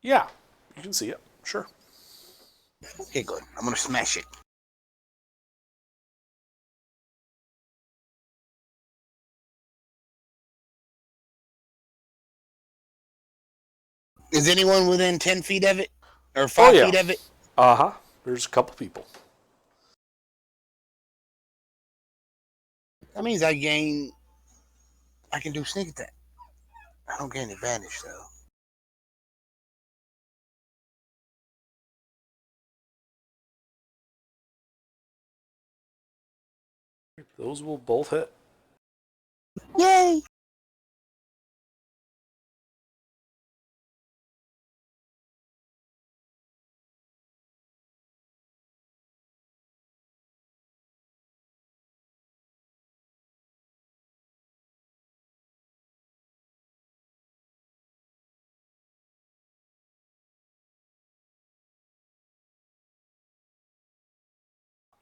Yeah, you can see it, sure. Okay, good. I'm gonna smash it. Is anyone within 10 feet of it? Or 5 yeah. feet of it? Uh-huh. There's a couple people. That means I can do sneak attack. I don't gain advantage though. Those will both hit. Yay!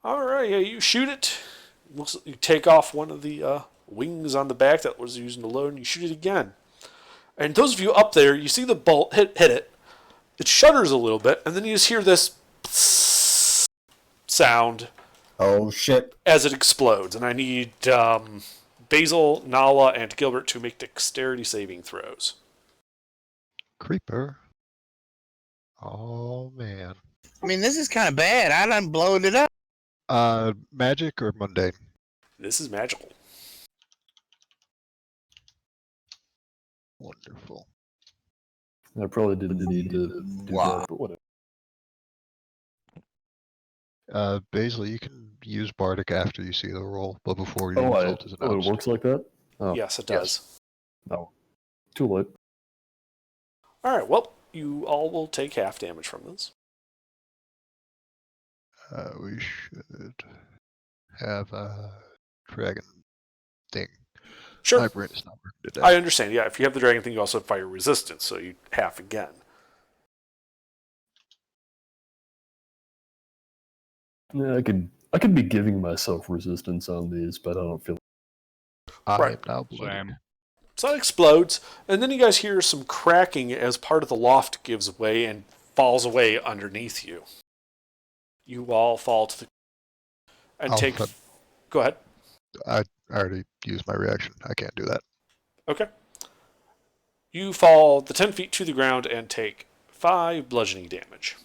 All right, yeah, you shoot it. You take off one of the wings on the back that was using to load, and you shoot it again. And those of you up there, you see the bolt hit it. It shudders a little bit, and then you just hear this sound Oh shit. as it explodes. And I need Basil, Nala, and Gilbert to make dexterity saving throws. Creeper. Oh man. I mean, this is kind of bad. I done blowed it up. Magic or mundane? This is magical. Wonderful. I probably didn't need to do Wow. that, but whatever. Basil, you can use Bardic after you see the roll, but before your Oh, result is it announced. works like that? Oh, Yes, it does. no. Too late. All right, well, you all will take half damage from this. We should have a dragon thing. Sure. My brain is not working today. I understand. Yeah, if you have the dragon thing, you also have fire resistance, so you half again. Yeah, I could be giving myself resistance on these, but I don't feel. I Right. am now bloodied. Same. So that explodes, and then you guys hear some cracking as part of the loft gives way and falls away underneath you. You all fall to the and I'll take. put- Go ahead. I already used my reaction. I can't do that. Okay. You fall the 10 feet to the ground and take 5 bludgeoning damage,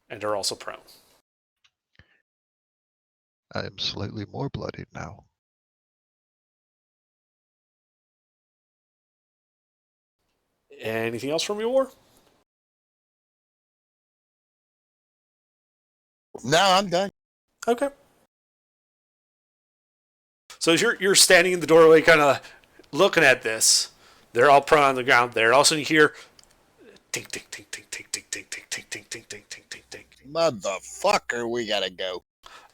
and are also prone. I am slightly more bloodied now. Anything else from your war? No, I'm done. Okay. So as you're standing in the doorway, kind of looking at this, they're all prone on the ground there. And all of a sudden you hear, tink, tink, tink, tink, tink, tink, tink, tink, tink, tink, tink, tink, tink, tink, tink. Motherfucker, we gotta go.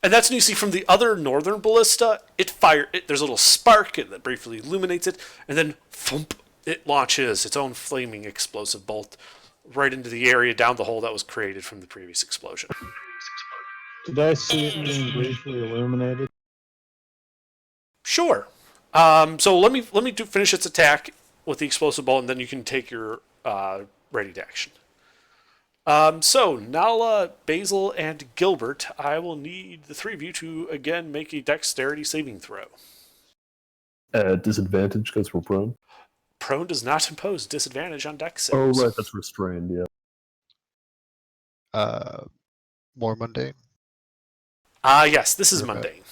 And that's when you see from the other northern ballista, there's a little spark that briefly illuminates it, and then thump, it launches its own flaming explosive bolt right into the area down the hole that was created from the previous explosion. Did I see it being briefly illuminated? Sure. So let me finish its attack with the explosive bolt, and then you can take your ready to action. So Nala, Basil, and Gilbert, I will need the three of you to again make a dexterity saving throw. At disadvantage because we're prone. Prone does not impose disadvantage on dex Oh, saves. right, that's restrained, yeah. More mundane. Yes, this is Okay. mundane.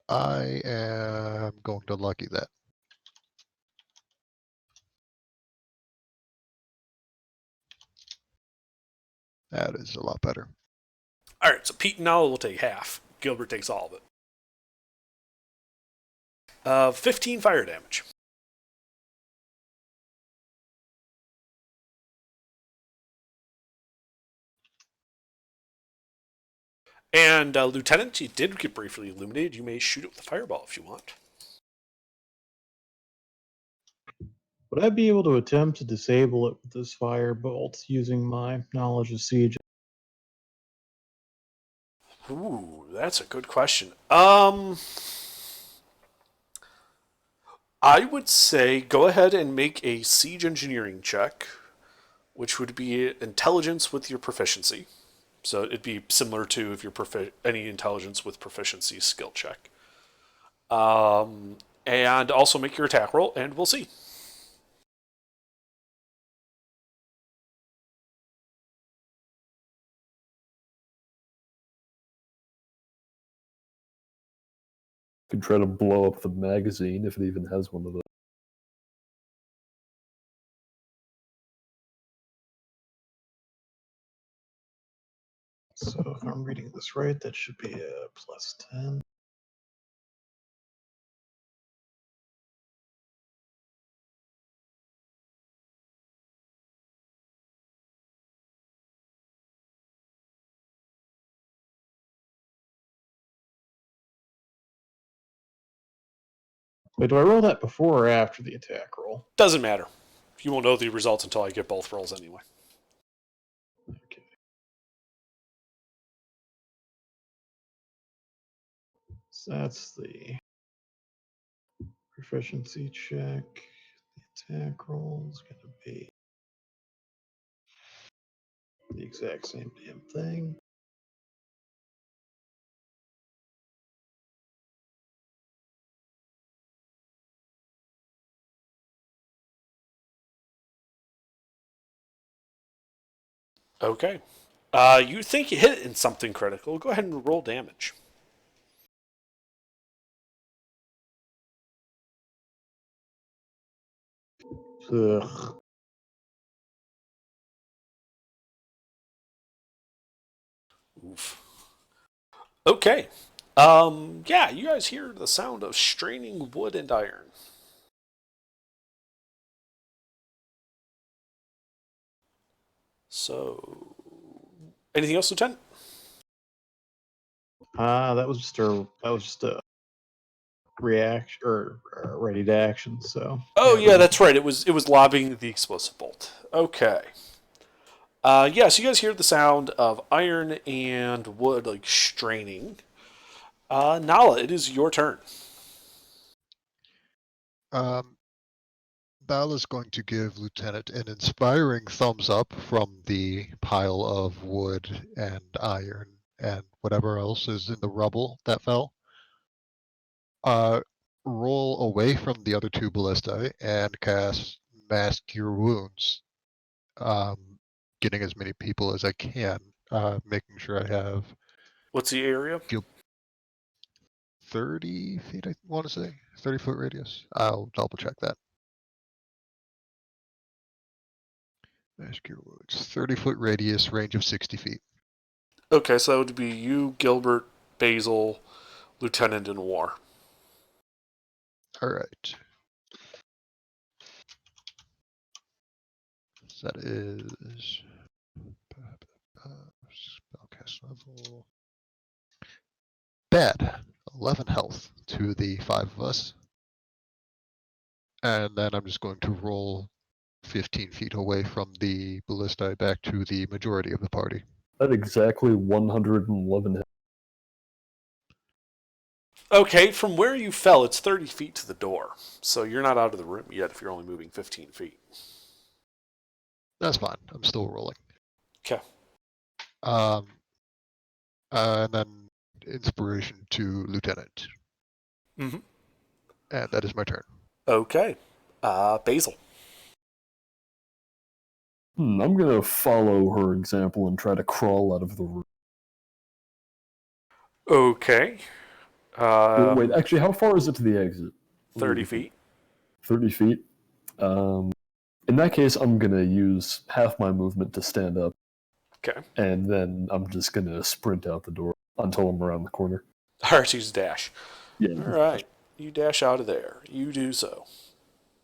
I am going to lucky that. That is a lot better. All right, so Pete and Nala will take half. Gilbert takes all of it. 15 fire damage. And Lieutenant, you did get briefly illuminated. You may shoot it with a fireball if you want. Would I be able to attempt to disable it with this firebolt using my knowledge of siege? Ooh, that's a good question. I would say go ahead and make a siege engineering check, which would be intelligence with your proficiency. So it'd be similar to if you're any intelligence with proficiency skill check. And also make your attack roll, and we'll see. Could try to blow up the magazine if it even has one of those. So if I'm reading this right, that should be a +10. Wait, do I roll that before or after the attack roll? Doesn't matter. You won't know the results until I get both rolls anyway. Okay. So that's the proficiency check. The attack roll is going to be the exact same damn thing. Okay. You think you hit it in something critical. Go ahead and roll damage. Ugh. Oof. Okay. Yeah, you guys hear the sound of straining wood and iron. So, anything else, Lieutenant? That was just a reaction or ready to action. So. Oh yeah, really- that's right. It was lobbing the explosive bolt. Okay. Yeah, so you guys hear the sound of iron and wood like straining. Nala, it is your turn. Bal is going to give Lieutenant an inspiring thumbs up from the pile of wood and iron and whatever else is in the rubble that fell. Roll away from the other two ballistae and cast Mask Cure Wounds. Getting as many people as I can, making sure I have What's the area? 30 feet, I want to say. 30-foot radius. I'll double check that. Mask Cure Wounds. 30-foot radius, range of 60 feet. Okay, so that would be you, Gilbert, Basil, Lieutenant, and War. All right. So that is spellcast level. Bad. 11 health to the 5 of us. And then I'm just going to roll 15 feet away from the ballista back to the majority of the party. At exactly 111 hit. Okay, from where you fell, it's 30 feet to the door. So you're not out of the room yet if you're only moving 15 feet. That's fine. I'm still rolling. Okay. And then inspiration to Lieutenant. Mhm. And that is my turn. Okay. Basil. I'm gonna follow her example and try to crawl out of the room. Okay. Wait, actually, how far is it to the exit? 30 feet. 30 feet? In that case, I'm gonna use half my movement to stand up, Okay. and then I'm just gonna sprint out the door until I'm around the corner. Archie's dash. Yeah. All right. You dash out of there. You do so.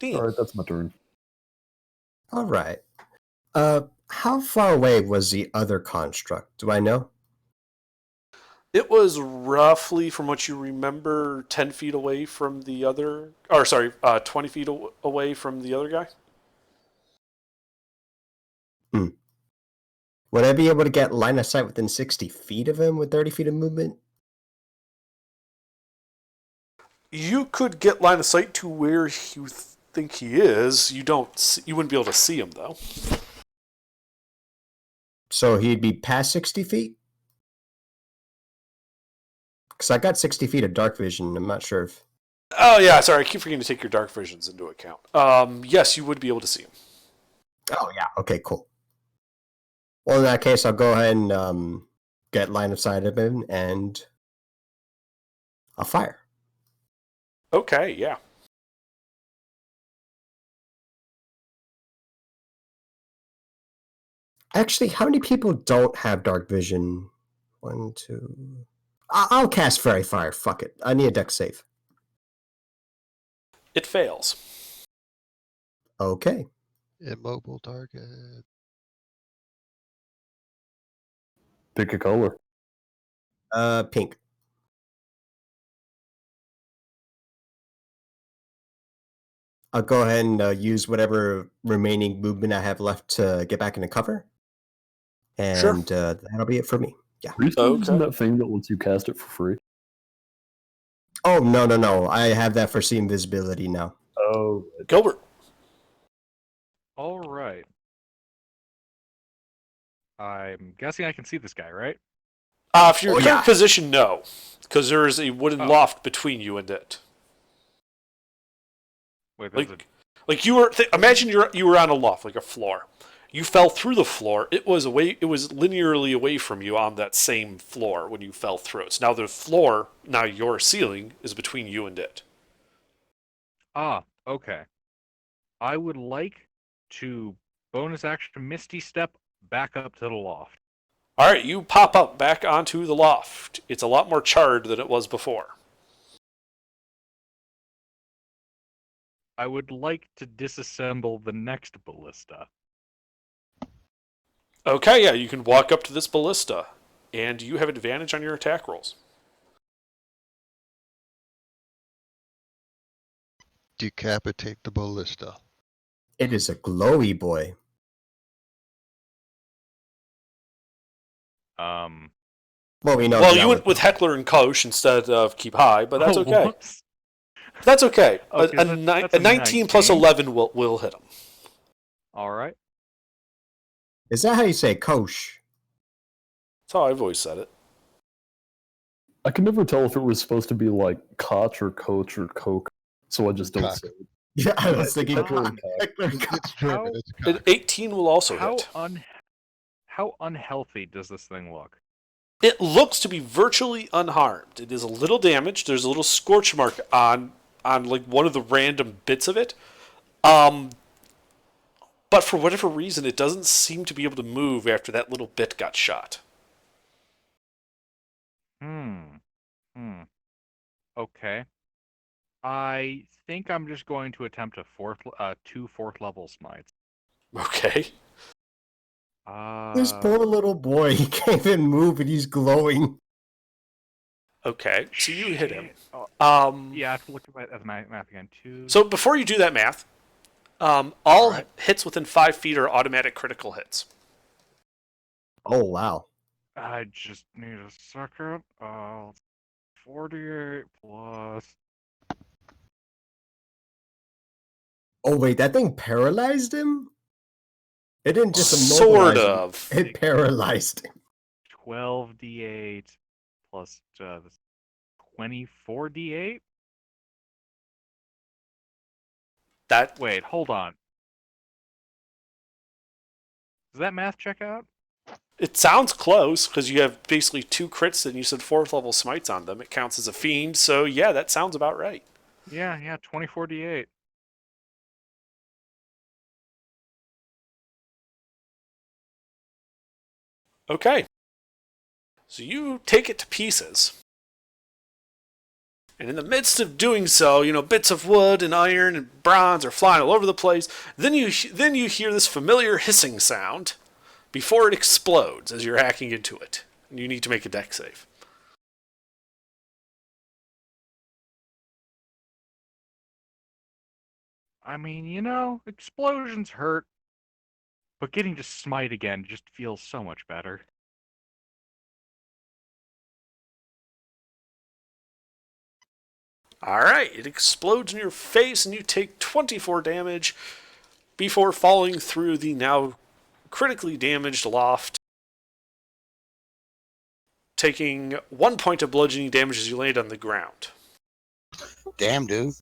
Dean. Alright, that's my turn. All right. How far away was the other construct? Do I know? It was roughly, from what you remember, 10 feet away from the other... Or, sorry, 20 feet away from the other guy. Would I be able to get line of sight within 60 feet of him with 30 feet of movement? You could get line of sight to where you think he is. You wouldn't be able to see him, though. So he'd be past 60 feet? Because I got 60 feet of dark vision. I'm not sure if... Oh, yeah, sorry. I keep forgetting to take your dark visions into account. Yes, you would be able to see him. Oh, yeah. Okay, cool. Well, in that case, I'll go ahead and get line of sight of him, and I'll fire. Okay, yeah. Actually, how many people don't have dark vision 1, 2. I'll cast Fairy Fire. Fuck it. I need a deck save. It fails. Okay. Immobile target. Pick a color. Pink. I'll go ahead and use whatever remaining movement I have left to get back into cover. And that'll be it for me. Yeah. Are you still using Okay. that thing that lets you cast it for free? Oh, no. I have that for see invisibility now. Oh, Gilbert. All right. I'm guessing I can see this guy, right? If your Oh, current yeah. position, no. Because there is a wooden Oh. loft between you and it. Wait, there's Like you were. Imagine you were on a loft, like a floor. You fell through the floor. It was linearly away from you on that same floor when you fell through it. So now the floor, now your ceiling, is between you and it. okay. I would like to bonus action Misty Step back up to the loft. All right, you pop up back onto the loft. It's a lot more charred than it was before. I would like to disassemble the next ballista. Okay, yeah, you can walk up to this ballista, and you have advantage on your attack rolls. Decapitate the ballista. It is a glowy boy. Well, we know. Well, that you went one. with Heckler and Koch instead of Keep High, but that's Oh, okay. whoops. That's okay. Okay, that's A 19 plus 11 will hit him. All right. Is that how you say Kosh? That's how I've always said it. I can never tell if it was supposed to be like Koch or Coach or Coke, so I just don't Cock. say it. Yeah, I was thinking. Heckler Cock. and Koch. It's German. It's An cock. 18 will also How hit. how unhealthy does this thing look? It looks to be virtually unharmed. It is a little damaged. There's a little scorch mark on like one of the random bits of it. But for whatever reason, it doesn't seem to be able to move after that little bit got shot. Okay. I think I'm just going to attempt two fourth level smites. Okay. This poor little boy, he can't even move and he's glowing. Okay. So you hit him. Oh, yeah, I have to look at the math again. So before you do that math, all hits within 5 feet are automatic critical hits. Oh, wow. I just need a second. 48 plus. Oh, wait, that thing paralyzed him? It didn't just Sort immobilize him. of. It paralyzed him. 12d8 plus 24d8? That Wait, hold on. Does that math check out? it sounds close because you have basically 2 crits and you said 4th level smites on them. It counts as a fiend, so yeah, that sounds about right. Yeah, 24d8. Okay. So you take it to pieces. And in the midst of doing so, bits of wood and iron and bronze are flying all over the place. Then you hear this familiar hissing sound before it explodes as you're hacking into it. And you need to make a deck save. I mean, explosions hurt, but getting to smite again just feels so much better. Alright, it explodes in your face and you take 24 damage before falling through the now critically damaged loft, taking 1 point of bludgeoning damage as you land on the ground. Damn, dude.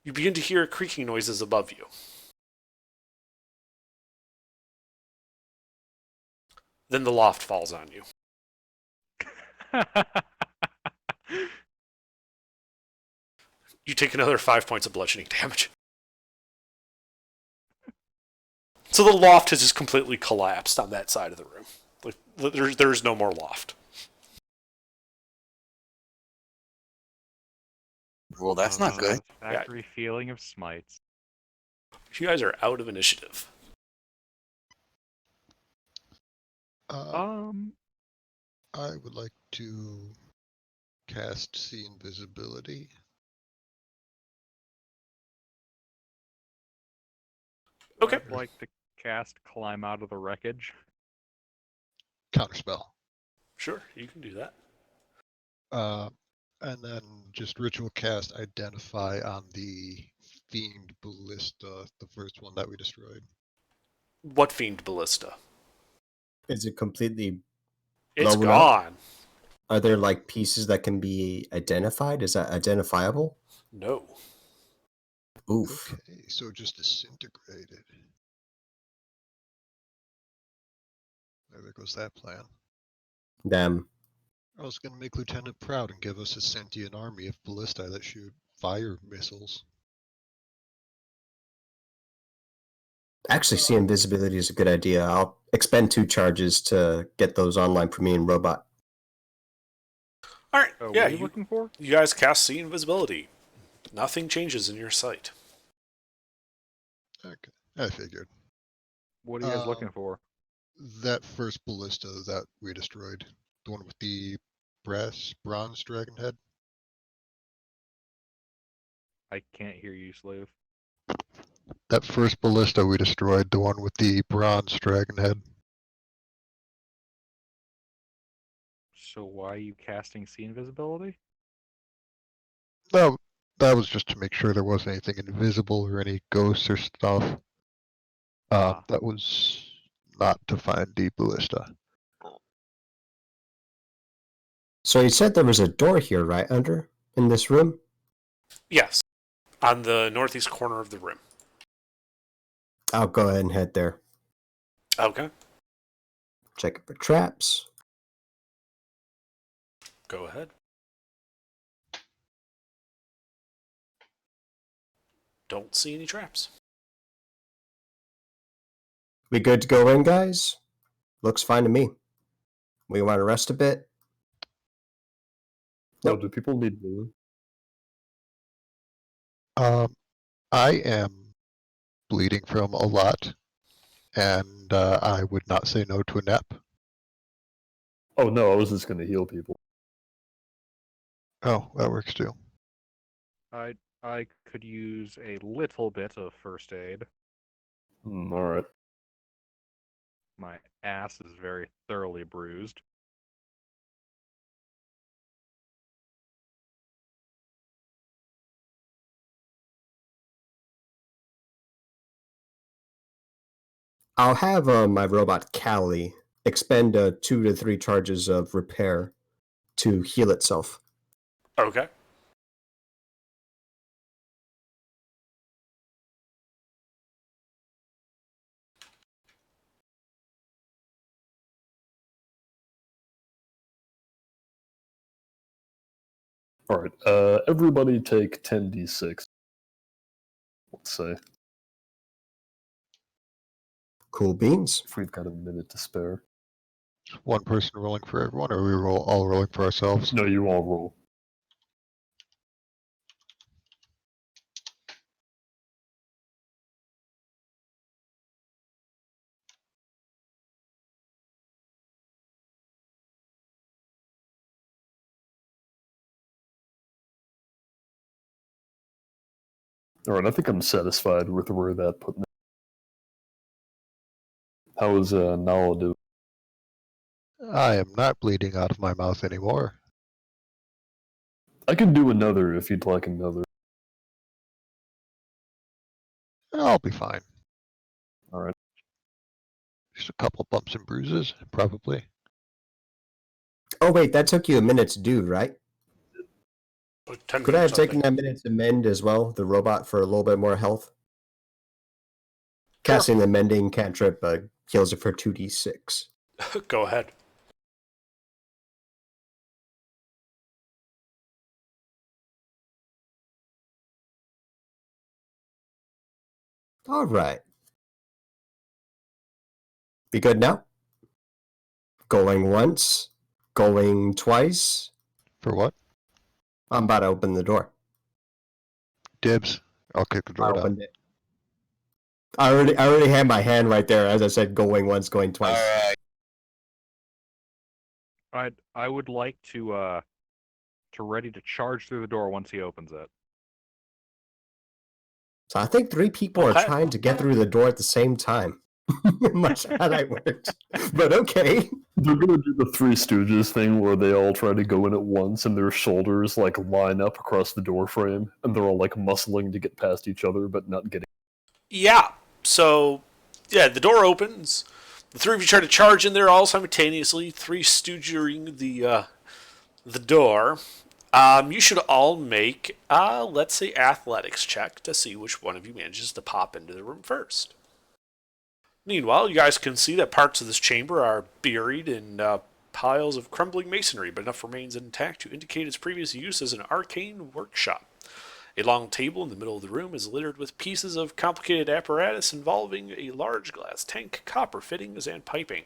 You begin to hear creaking noises above you. Then the loft falls on you. You take another 5 points of bludgeoning damage. So the loft has just completely collapsed on that side of the room. Like there's no more loft. Well, that's not good. Satisfactory feeling of smites. You guys are out of initiative. Um, I would like to cast See Invisibility. Okay. I'd like to cast Climb Out of the Wreckage. Counterspell. Sure, you can do that. And then just ritual cast Identify on the Fiend Ballista, the first one that we destroyed. What Fiend Ballista? Is it completely It's blown up? gone. Are there like pieces that can be identified? Is that identifiable? No. Oof. Okay, so just disintegrated. There goes that plan. Damn. I was going to make Lieutenant proud and give us a sentient army of ballista that shoot fire missiles. Actually, see invisibility is a good idea. I'll expend 2 charges to get those online for me and Robot. All right. Oh, Yeah, what are you looking for? you guys cast See Invisibility. Nothing changes in your sight. Okay, I figured. What are you guys looking for? That first ballista that we destroyed, the one with the bronze dragon head. I can't hear you, Slave. That first ballista we destroyed, the one with the bronze dragon head. So why are you casting See Invisibility? No, that was just to make sure there wasn't anything invisible or any ghosts or stuff. That was not to find the ballista. So you said there was a door here, right, Under? In this room? Yes. On the northeast corner of the room. I'll go ahead and head there. Okay. Check it for traps. Go ahead. Don't see any traps. We good to go in, guys? Looks fine to me. We want to rest a bit? Oh, Nope. do people need blue? I am bleeding from a lot, and I would not say no to a nap. Oh no, I was just gonna heal people. Oh, that works too. I could use a little bit of first aid. Alright. My ass is very thoroughly bruised. I'll have my robot Callie expend 2 to 3 charges of repair to heal itself. Okay. Alright, everybody take 10d6. Let's say, Cool beans. if we've got a minute to spare. One person rolling for everyone, or are we all rolling for ourselves? No, you all roll. Alright, I think I'm satisfied with where that put me. How is Nala doing? I am not bleeding out of my mouth anymore. I can do another if you'd like another. I'll be fine. Alright. Just a couple bumps and bruises, probably. Oh, wait, that took you a minute to do, right? 10 Could I have something. taken that minute to mend as well, the robot, for a little bit more health? Casting the mending cantrip heals it for 2d6. Go ahead. All right. Be good now? Going once, going twice. For what? I'm about to open the door. Dibs. I'll kick the I door down. opened it. I already had my hand right there, as I said, going once, going twice. I would like to ready to charge through the door once he opens it. So I think 3 people are Okay. trying to get through the door at the same time. I'm not sure how that works, but okay. They're gonna do the Three Stooges thing where they all try to go in at once and their shoulders like line up across the door frame, and they're all like muscling to get past each other but not getting. Yeah. So, yeah, the door opens. The 3 of you try to charge in there all simultaneously. 3 stoogering the door. You should all make, let's say, athletics check to see which one of you manages to pop into the room first. Meanwhile, you guys can see that parts of this chamber are buried in piles of crumbling masonry, but enough remains intact to indicate its previous use as an arcane workshop. A long table in the middle of the room is littered with pieces of complicated apparatus involving a large glass tank, copper fittings, and piping.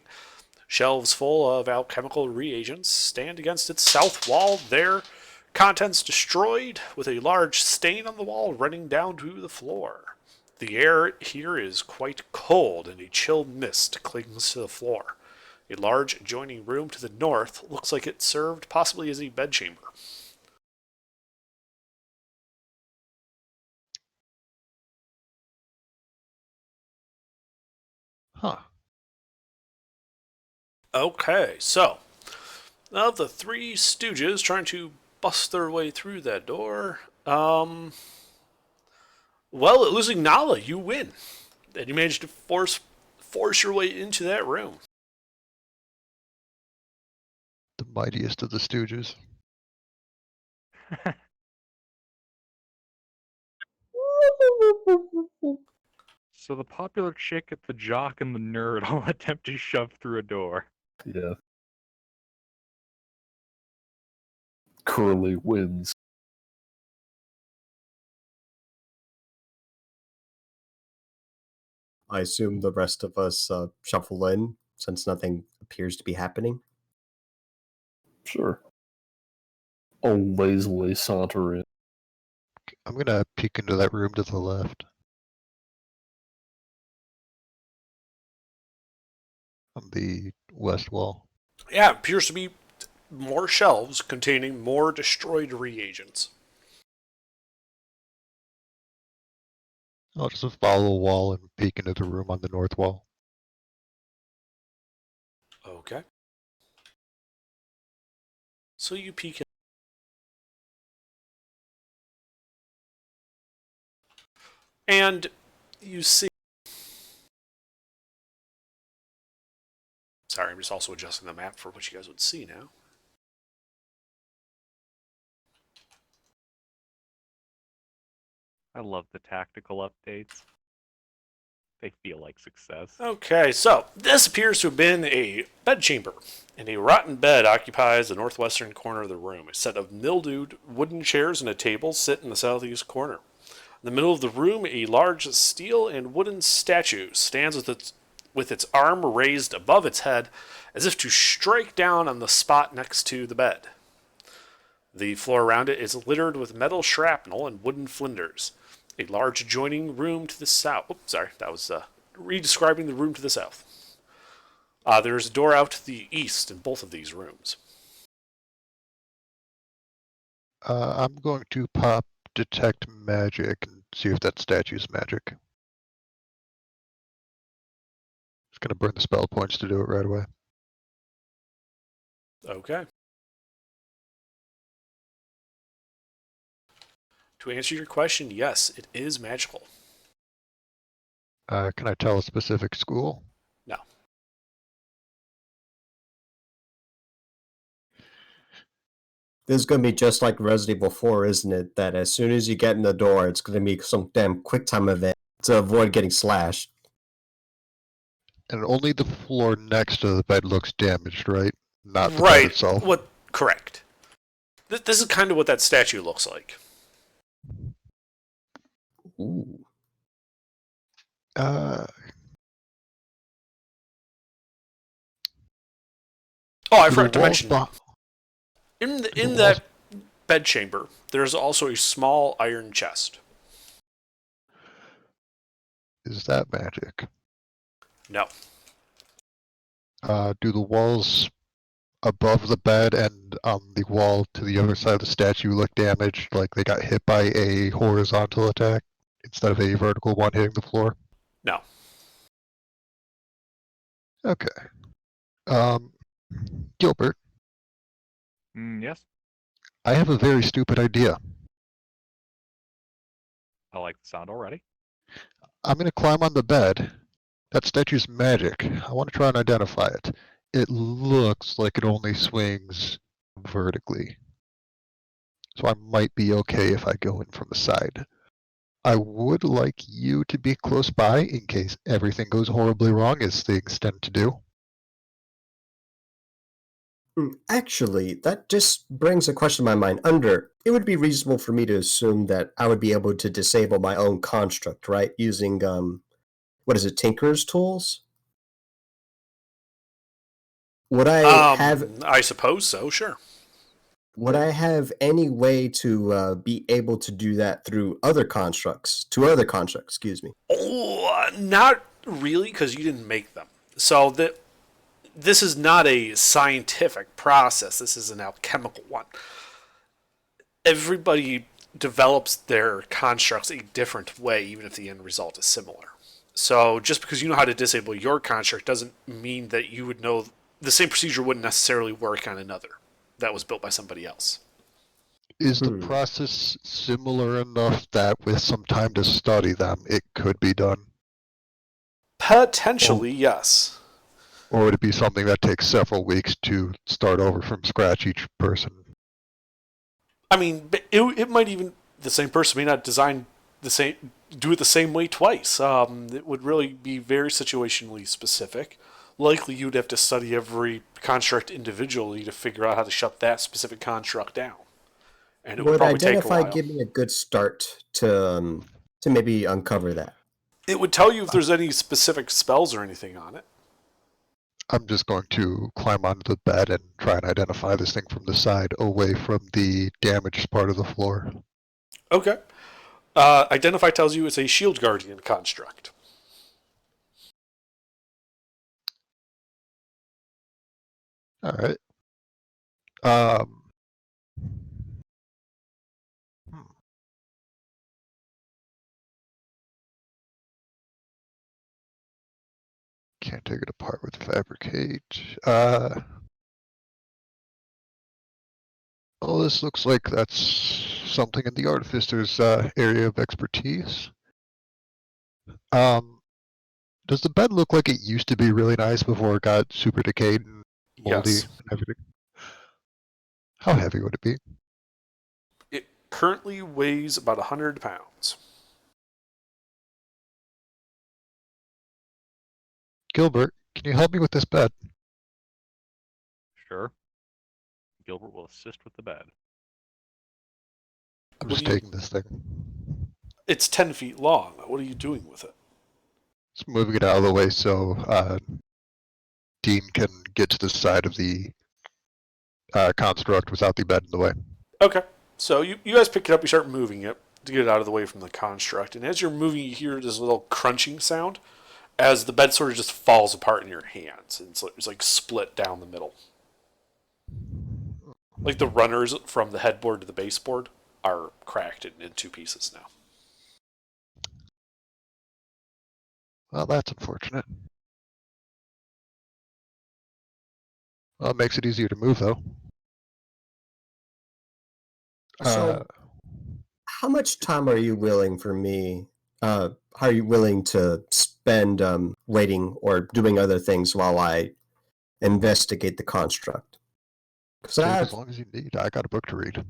Shelves full of alchemical reagents stand against its south wall, their contents destroyed, with a large stain on the wall running down to the floor. The air here is quite cold, and a chill mist clings to the floor. A large adjoining room to the north looks like it served possibly as a bedchamber. Huh. Okay, so of the 3 stooges trying to bust their way through that door, well, losing Nala, you win. And you managed to force your way into that room. The mightiest of the Stooges. So the popular chick at the jock and the nerd all attempt to shove through a door. Yeah. Curly wins. I assume the rest of us shuffle in, since nothing appears to be happening. Sure. I'll lazily saunter in. I'm gonna peek into that room to the left. On the west wall. Yeah, it appears to be more shelves containing more destroyed reagents. I'll just follow the wall and peek into the room on the north wall. Okay. So you peek in. And you see... Sorry, I'm just also adjusting the map for what you guys would see now. I love the tactical updates. They feel like success. Okay, so this appears to have been a bedchamber, and a rotten bed occupies the northwestern corner of the room. A set of mildewed wooden chairs and a table sit in the southeast corner. In the middle of the room, a large steel and wooden statue stands with its arm raised above its head, as if to strike down on the spot next to the bed. The floor around it is littered with metal shrapnel and wooden flinders. A large adjoining room to the south. Oops, sorry, that was re-describing the room to the south. There's a door out to the east in both of these rooms. I'm going to pop detect magic and see if that statue's magic. Just gonna burn the spell points to do it right away. Okay. To answer your question, yes, it is magical. Can I tell a specific school? No. This is going to be just like Resident Evil 4, isn't it? That as soon as you get in the door, it's going to be some damn quick time event to avoid getting slashed. And only the floor next to the bed looks damaged, right? Not the Right. bed itself. What? Correct. This is kind of what that statue looks like. Ooh. Oh, I forgot to mention. In that bedchamber, there's also a small iron chest. Is that magic? No. Do the walls above the bed and on the wall to the other side of the statue look damaged, like they got hit by a horizontal attack instead of a vertical one hitting the floor? No. Okay. Gilbert, Yes, I have a very stupid idea. I like the sound already. I'm gonna climb on the bed. That statue's magic. I want to try and identify it. It looks like it only swings vertically. So I might be okay if I go in from the side. I would like you to be close by in case everything goes horribly wrong, as things tend to do. Actually, that just brings a question to my mind. It would be reasonable for me to assume that I would be able to disable my own construct, right? Using, what is it, Tinker's tools? Would I have I suppose so, sure. Would I have any way to be able to do that through other constructs? To other constructs, excuse me. Oh, not really, because you didn't make them. So this is not a scientific process. This is an alchemical one. Everybody develops their constructs a different way, even if the end result is similar. So just because you know how to disable your construct doesn't mean that you would know the same procedure wouldn't necessarily work on another that was built by somebody else. Is the process similar enough that with some time to study them, it could be done? Potentially, yes. Or would it be something that takes several weeks to start over from scratch each person? I mean, it might even, the same person may not do it the same way twice. It would really be very situationally specific. Likely you'd have to study every construct individually to figure out how to shut that specific construct down. And it would probably take a while. Give me a good start to maybe uncover that? It would tell you if there's any specific spells or anything on it. I'm just going to climb onto the bed and try and identify this thing from the side, away from the damaged part of the floor. Okay. Identify tells you it's a Shield Guardian construct. Alright. Can't take it apart with fabricate. Oh, this looks like that's something in the Artificer's area of expertise. Does the bed look like it used to be really nice before it got super decayed and moldy Yes. and everything? How heavy would it be? It currently weighs about 100 pounds. Gilbert, can you help me with this bed? Sure. Gilbert will assist with the bed. I'm What just do you- taking this thing. It's 10 feet long. What are you doing with it? Just moving it out of the way so Dean can get to the side of the construct without the bed in the way. Okay. So you guys pick it up, you start moving it to get it out of the way from the construct. And as you're moving, you hear this little crunching sound as the bed sort of just falls apart in your hands. And it's like split down the middle. Like the runners from the headboard to the baseboard are cracked in two pieces now. Well, that's unfortunate. Well, it makes it easier to move, though. So, how much time are you willing for me? Are you willing to spend waiting or doing other things while I investigate the construct? Because Take as long as you need. I got a book to read.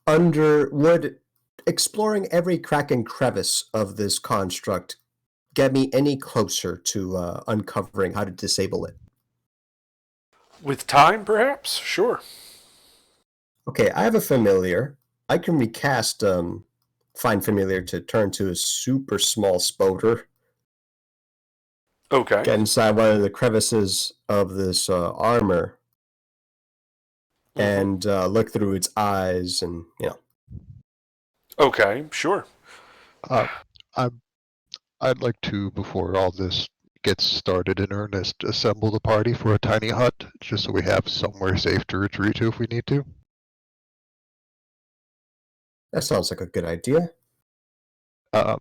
would exploring every crack and crevice of this construct get me any closer to uncovering how to disable it? With time, perhaps? Sure. Okay, I have a familiar. I can recast Find Familiar to turn to a super small spoder. Okay. Get inside one of the crevices of this armor and look through its eyes and, Okay, sure. Uh, I'd like to, before all this gets started in earnest, assemble the party for a tiny hut, just so we have somewhere safe to retreat to if we need to. That sounds like a good idea. Uh,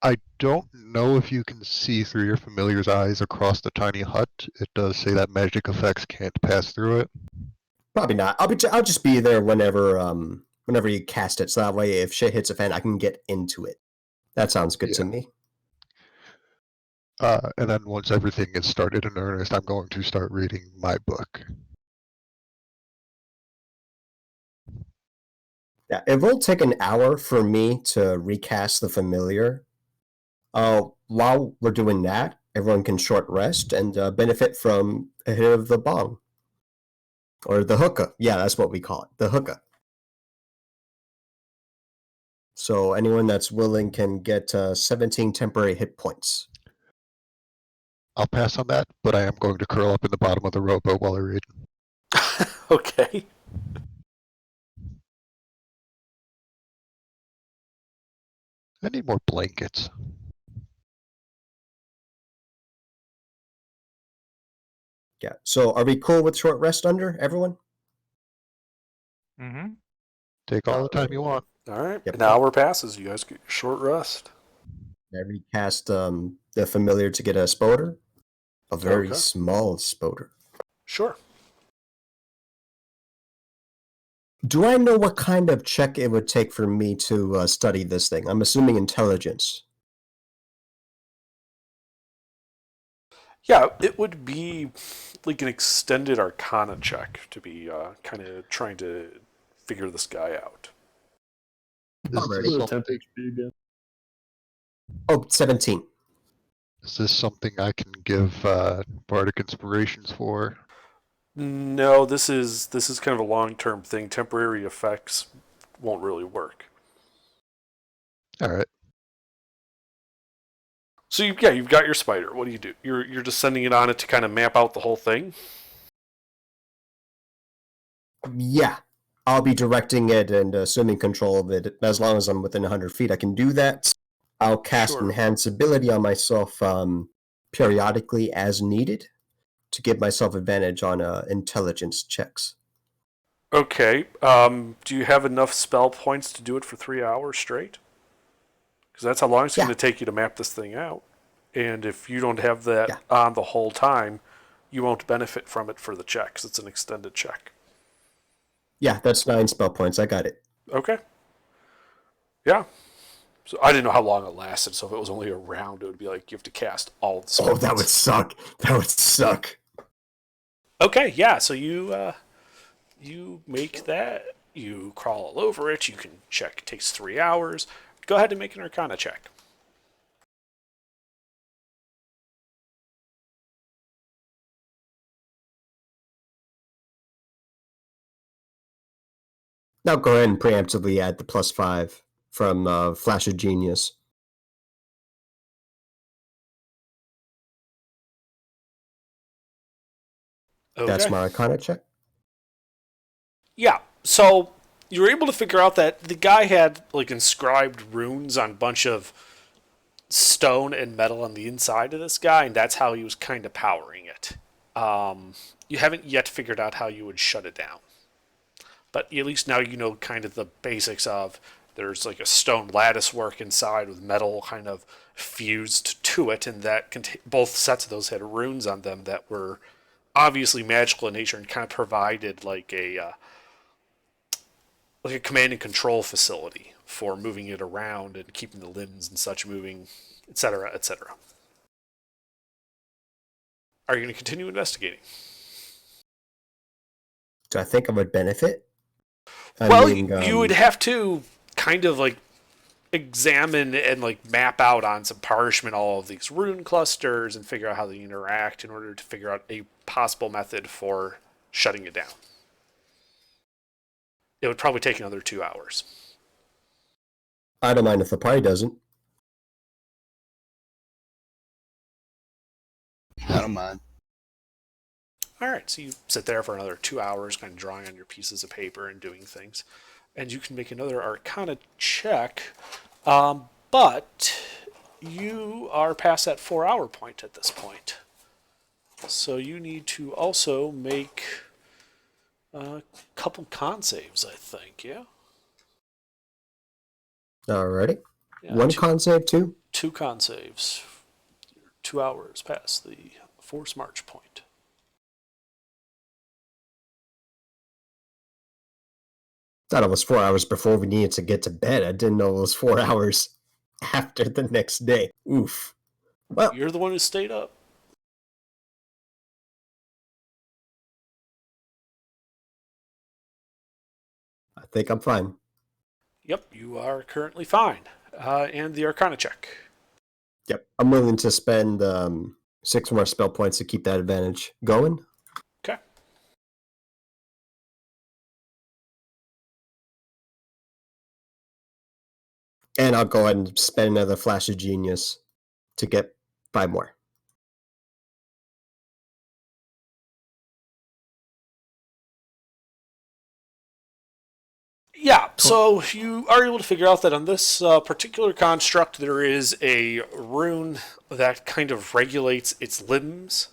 I don't know if you can see through your familiar's eyes across the tiny hut. It does say that magic effects can't pass through it. Probably not. I'll just be there whenever you cast it, so that way if shit hits a fan, I can get into it. That sounds good to Yeah. me. And then once everything gets started in earnest, I'm going to start reading my book. Yeah, it will take an hour for me to recast the familiar. While we're doing that, everyone can short rest and benefit from a hit of the bong. Or the hookah. Yeah, that's what we call it. The hookah. So anyone that's willing can get 17 temporary hit points. I'll pass on that, but I am going to curl up in the bottom of the rowboat while I read. Okay. I need more blankets. Yeah. So are we cool with short rest under everyone? Mm-hmm. Take all the time you want. All right. Yep. An hour passes. You guys get your short rest. I recast the familiar to get a spoder. A very Okay. small spoder. Sure. Do I know what kind of check it would take for me to study this thing? I'm assuming intelligence. Yeah, it would be like an extended Arcana check to be kind of trying to figure this guy out. Is Alrighty. this, Temp something, HP again. Oh, 17. is this something I can give Bardic Inspirations for? No, this is kind of a long-term thing. Temporary effects won't really work. Alright. So you've got your spider. What do you do? You're just sending it on it to kind of map out the whole thing. Yeah. I'll be directing it and assuming control of it. As long as I'm within 100 feet, I can do that. I'll cast Sure. Enhance Ability on myself periodically as needed to give myself advantage on intelligence checks. Okay. Do you have enough spell points to do it for 3 hours straight? Because that's how long it's Yeah. going to take you to map this thing out. And if you don't have that Yeah. on the whole time, you won't benefit from it for the check, because it's an extended check. Yeah, that's 9 spell points. I got it. Okay. Yeah. So I didn't know how long it lasted, so if it was only a round, it would be like you have to cast all the spells. Oh, that would suck. That would suck. Okay, yeah, so you make that, you crawl all over it, you can check. It takes 3 hours. Go ahead and make an Arcana check. Now go ahead and preemptively add the +5 from Flash of Genius. Okay. That's my Arcana check. Yeah, so you were able to figure out that the guy had like inscribed runes on a bunch of stone and metal on the inside of this guy, and that's how he was kind of powering it. You haven't yet figured out how you would shut it down, but at least now you know kind of the basics of there's like a stone lattice work inside with metal kind of fused to it, and that both sets of those had runes on them that were obviously magical in nature and kind of provided like a command and control facility for moving it around and keeping the limbs and such moving, etc., etc. Are you going to continue investigating? Do I think I would benefit? You would have to kind of like examine and like map out on some parchment all of these rune clusters and figure out how they interact in order to figure out a possible method for shutting it down. It would probably take another 2 hours. I don't mind if the party doesn't. I don't mind. All right, so you sit there for another 2 hours, kind of drawing on your pieces of paper and doing things. And you can make another Arcana check. But you are past that 4-hour point at this point. So you need to also make a couple con saves, I think, yeah? Alrighty. Yeah, One con save, two. 2 con saves. 2 hours past the force march point. Thought it was 4 hours before we needed to get to bed. I didn't know it was 4 hours after the next day. Oof. Well, You're the one who stayed up. I think I'm fine. Yep, you are currently fine. And the Arcana check. Yep. I'm willing to spend 6 more spell points to keep that advantage going. Okay. And I'll go ahead and spend another Flash of Genius to get 5 more. Yeah, so you are able to figure out that on this particular construct, there is a rune that kind of regulates its limbs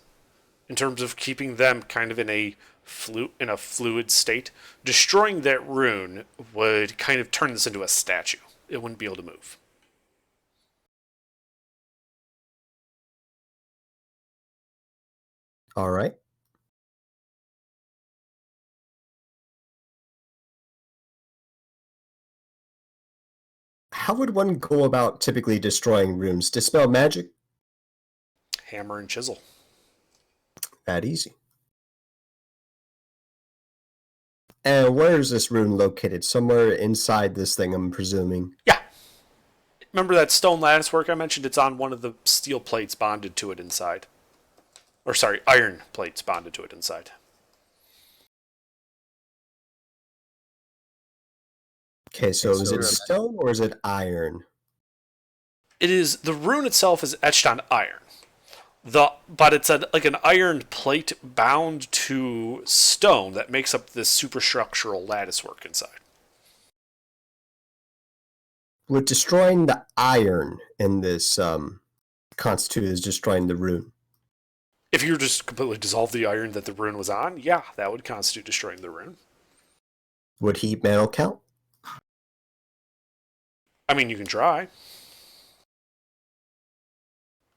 in terms of keeping them kind of in a fluid state. Destroying that rune would kind of turn this into a statue. It wouldn't be able to move. All right. How would one go about typically destroying runes? Dispel magic? Hammer and chisel. That easy. And where is this rune located? Somewhere inside this thing, I'm presuming. Yeah. Remember that stone lattice work I mentioned? It's on one of the steel plates bonded to it inside. Or sorry, iron plates bonded to it inside. Okay, so is it stone or is it iron? It is, the rune itself is etched on iron. But it's like an iron plate bound to stone that makes up this superstructural lattice work inside. Would destroying the iron in this constitute as destroying the rune? If you just completely dissolve the iron that the rune was on, yeah, that would constitute destroying the rune. Would heat metal count? I mean, you can try.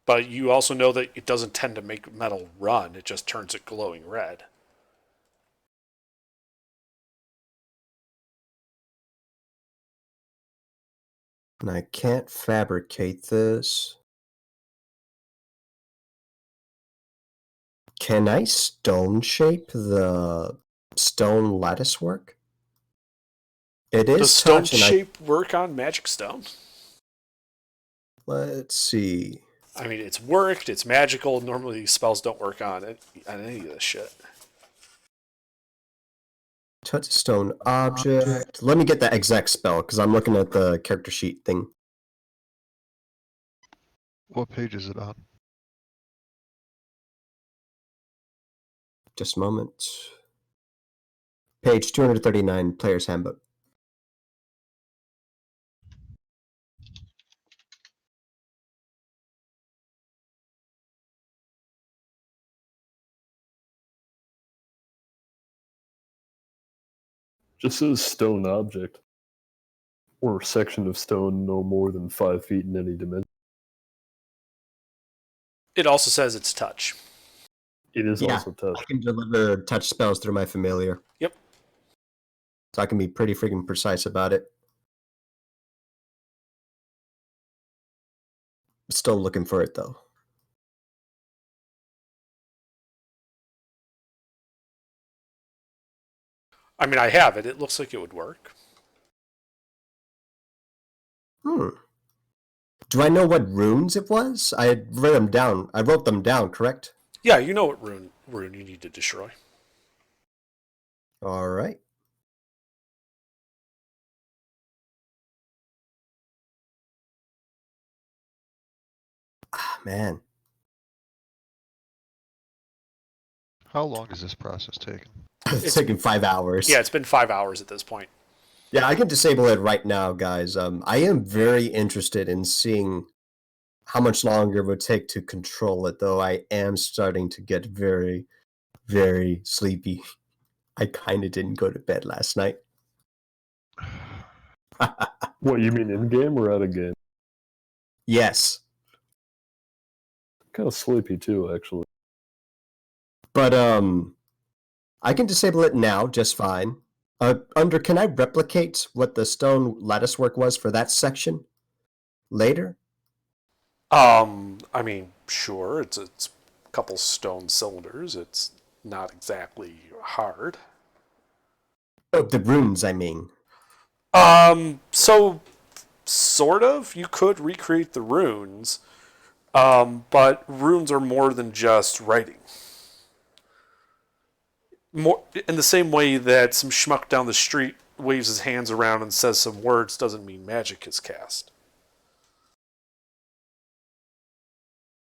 But you also know that it doesn't tend to make metal run, it just turns it glowing red. And I can't fabricate this. Can I stone shape the stone lattice work? It is Does stone touch and shape work on magic stone? Let's see. I mean, it's worked, it's magical. Normally, spells don't work on it, on any of this shit. Touch a stone object. Let me get the exact spell because I'm looking at the character sheet thing. What page is it on? Just a moment. Page 239, Player's Handbook. Just says stone object. Or section of stone no more than 5 feet in any dimension. It also says it's touch. It is Yeah. also touch. I can deliver touch spells through my familiar. Yep. So I can be pretty freaking precise about it. Still looking for it though. I mean, I have it. It looks like it would work. Do I know what runes it was? I wrote them down. I wrote them down, correct? Yeah, you know what rune you need to destroy. All right. Ah, man. How long is this process taking? It's taking 5 hours. Yeah, it's been 5 hours at this point. Yeah, I can disable it right now, guys. I am very interested in seeing how much longer it would take to control it, though I am starting to get very, very sleepy. I kind of didn't go to bed last night. What, you mean in game or out of game? Yes, Kind of sleepy too, actually. but I can disable it now just fine. Can I replicate what the stone lattice work was for that section later? I mean, sure, it's a couple stone cylinders. It's not exactly hard. Oh, the runes, I mean. So sort of, you could recreate the runes, but runes are more than just writing. More in the same way that some schmuck down the street waves his hands around and says some words doesn't mean magic is cast.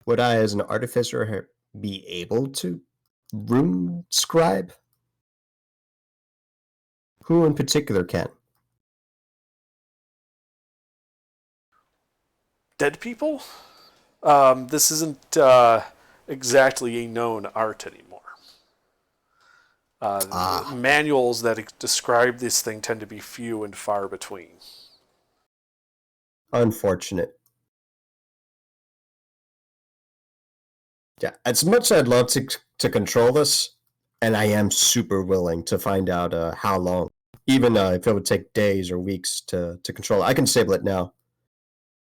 Would I, as an artificer, be able to rune scribe? Who in particular can? Dead people? This isn't exactly a known art anymore. Manuals that describe this thing tend to be few and far between. Unfortunate. Yeah, as much as I'd love to control this, and I am super willing to find out how long, even if it would take days or weeks to control it. I can disable it now,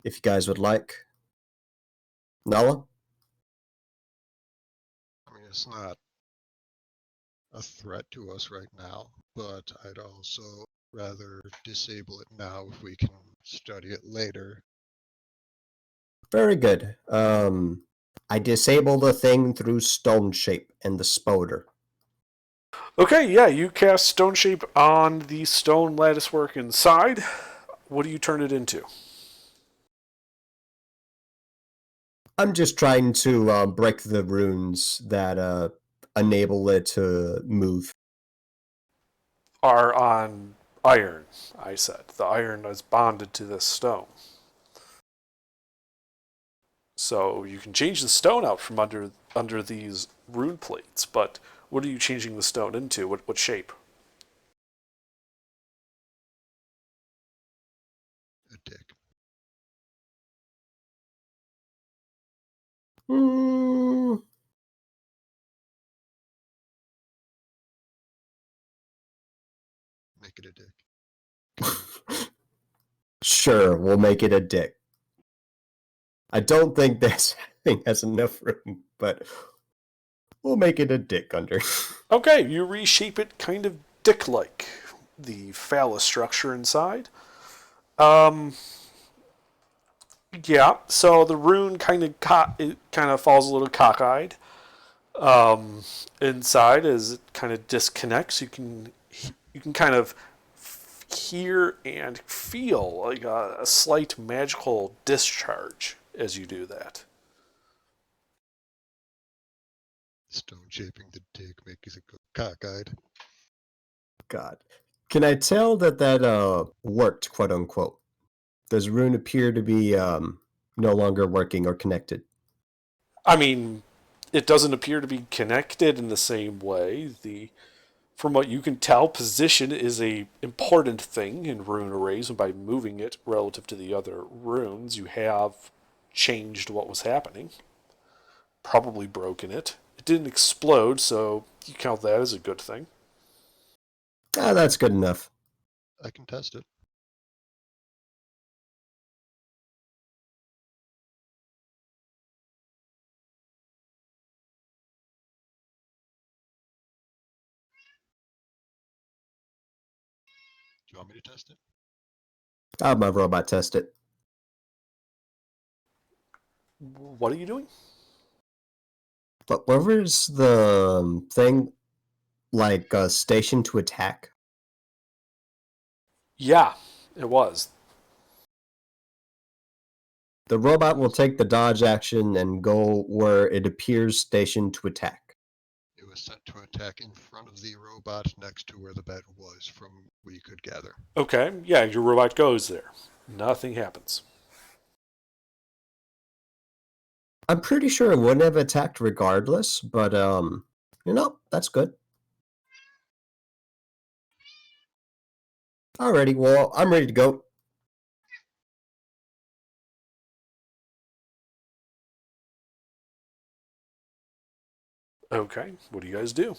if you guys would like. Nala? I mean, it's not a threat to us right now, but I'd also rather disable it now if we can study it later. Very good. I disable the thing through Stone Shape and the Spoder. Okay, yeah, you cast Stone Shape on the stone lattice work inside. What do you turn it into? I'm just trying to break the runes that enable it to move. Are on iron, I said. The iron is bonded to this stone. So you can change the stone out from under these rune plates, but what are you changing the stone into? What shape? A dick. Make it a dick. Sure, we'll make it a dick. I don't think this thing has enough room, but we'll make it a dick under. Okay, you reshape it kind of dick-like. The phallus structure inside. Yeah, so the rune kind of falls a little cockeyed. Inside, as it kind of disconnects, you can kind of hear and feel like a slight magical discharge as you do that. Stone shaping the dick makes it go cockeyed. God. Can I tell that worked, quote unquote? Does rune appear to be no longer working or connected? I mean, it doesn't appear to be connected in the same way. From what you can tell, position is a important thing in rune arrays, and by moving it relative to the other runes, you have changed what was happening. Probably broken it. It didn't explode, so you count that as a good thing. That's good enough. I can test it. Do you want me to test it? I'll have my robot test it. What are you doing? But where's the thing, like station to attack? Yeah, it was. The robot will take the dodge action and go where it appears stationed to attack. It was is set to attack in front of the robot next to where the bed was, from what you could gather. Okay, yeah, your robot goes there. Nothing happens. I'm pretty sure it wouldn't have attacked regardless, but that's good. Alrighty, well, I'm ready to go. Okay, what do you guys do?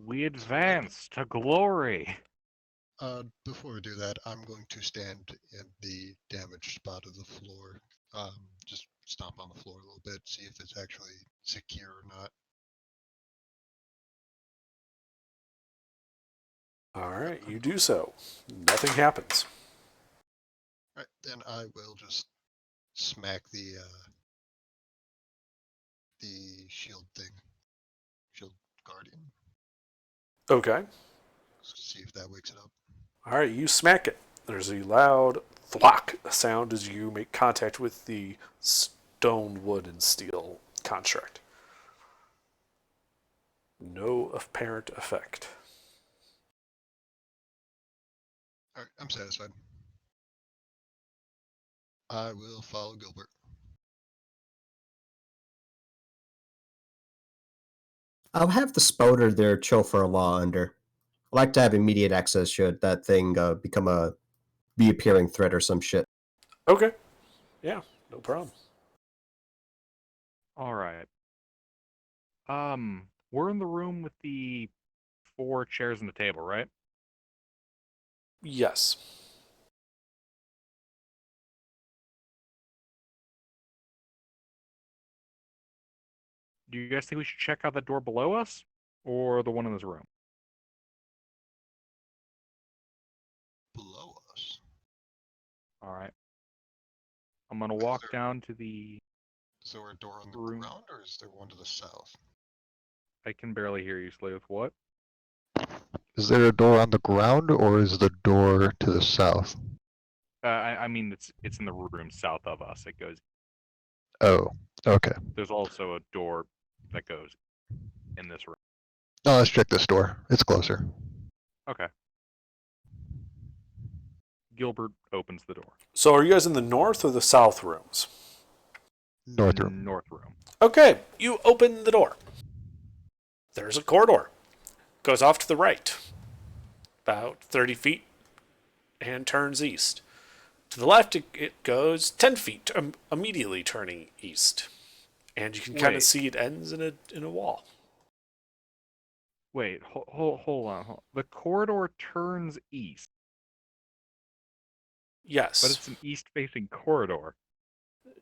We advance to glory. Before we do that, I'm going to stand in the damaged spot of the floor. Just stomp on the floor a little bit, see if it's actually secure or not. All right, you do so. Nothing happens. All right, then I will just smack the shield thing, shield guardian. Okay. See if that wakes it up. All right, you smack it. There's a loud thwack sound as you make contact with the stone, wood, and steel construct. No apparent effect. All right, I'm satisfied. I will follow Gilbert. I'll have the spoder there chill for a while under. I like to have immediate access should that thing become a reappearing threat or some shit. Okay. Yeah, no problem. All right. We're in the room with the 4 chairs and the table, right? Yes. Do you guys think we should check out the door below us or the one in this room? Below us. All right. I'm going to walk down to the... Is there a door on the room. ground, or is there one to the south? I can barely hear you, Sleuth. What? Is there a door on the ground, or is the door to the south? I mean, it's in the room south of us. It goes... Oh, okay. There's also a door that goes in this room. Oh, let's check this door. It's closer. Okay. Gilbert opens the door. So are you guys in the north or the south rooms? North room. North room. Okay, you open the door. There's a corridor. Goes off to the right, about 30 feet, and turns east. To the left, it goes 10 feet, immediately turning east. And you can kind of Wait. see it ends in a wall. Wait, hold on. The corridor turns east, Yes. but it's an east-facing corridor.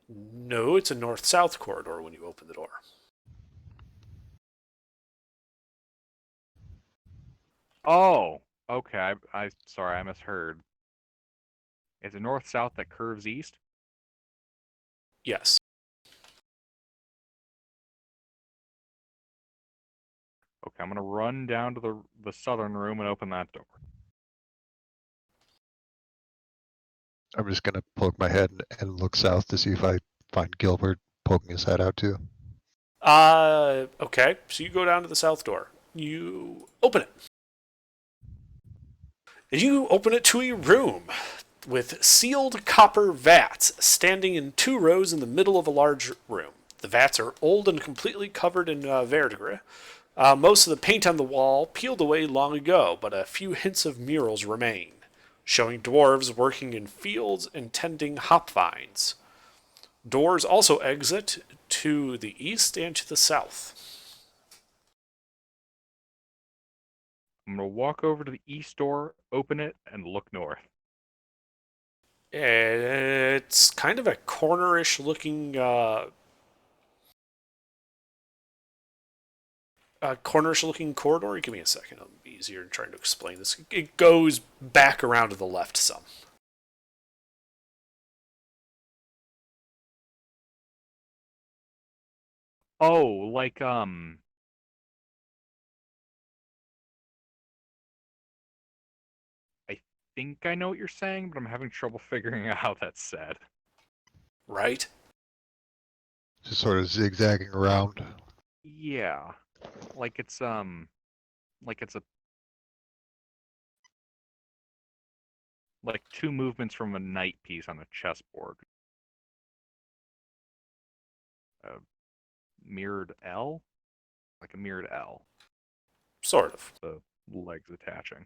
No, it's a north-south corridor when you open the door. Oh, okay. I sorry, I misheard. Is it north-south that curves east? Yes. Okay, I'm gonna run down to the southern room and open that door. I'm just gonna poke my head and look south to see if I find Gilbert poking his head out too. Okay, so you go down to the south door. You open it. And you open it to a room with sealed copper vats standing in 2 rows in the middle of a large room. The vats are old and completely covered in verdigris. Most of the paint on the wall peeled away long ago, but a few hints of murals remain, showing dwarves working in fields and tending hop vines. Doors also exit to the east and to the south. I'm gonna walk over to the east door, open it, and look north. It's kind of a cornerish looking corridor. Give me a second. It'll be easier in trying to explain this. It goes back around to the left some. Oh, like I think I know what you're saying, but I'm having trouble figuring out how that's said. Right? Just sort of zigzagging around. Yeah, like it's a like two movements from a knight piece on a chessboard. A mirrored L, like a mirrored L. Sort of. The legs attaching.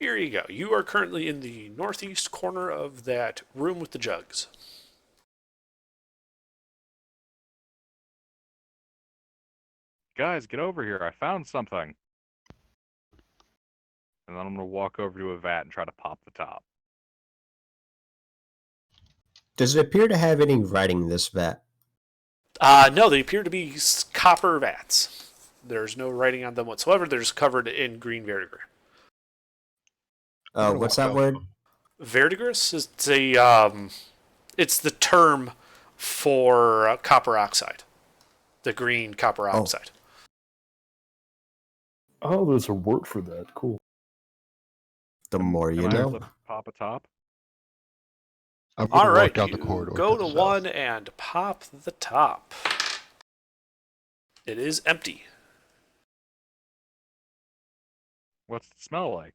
Here you go. You are currently in the northeast corner of that room with the jugs. Guys, get over here. I found something. And then I'm going to walk over to a vat and try to pop the top. Does it appear to have any writing in this vat? No, they appear to be copper vats. There's no writing on them whatsoever. They're just covered in green verdigris. What's that word? Verdigris is it's the term for copper oxide, the green copper oxide. Oh, there's a word for that. Cool. The more you Can I know. also pop a top? I'm gonna All right, walk down you the corridor. go to the south. one and pop the top. It is empty. What's it smell like?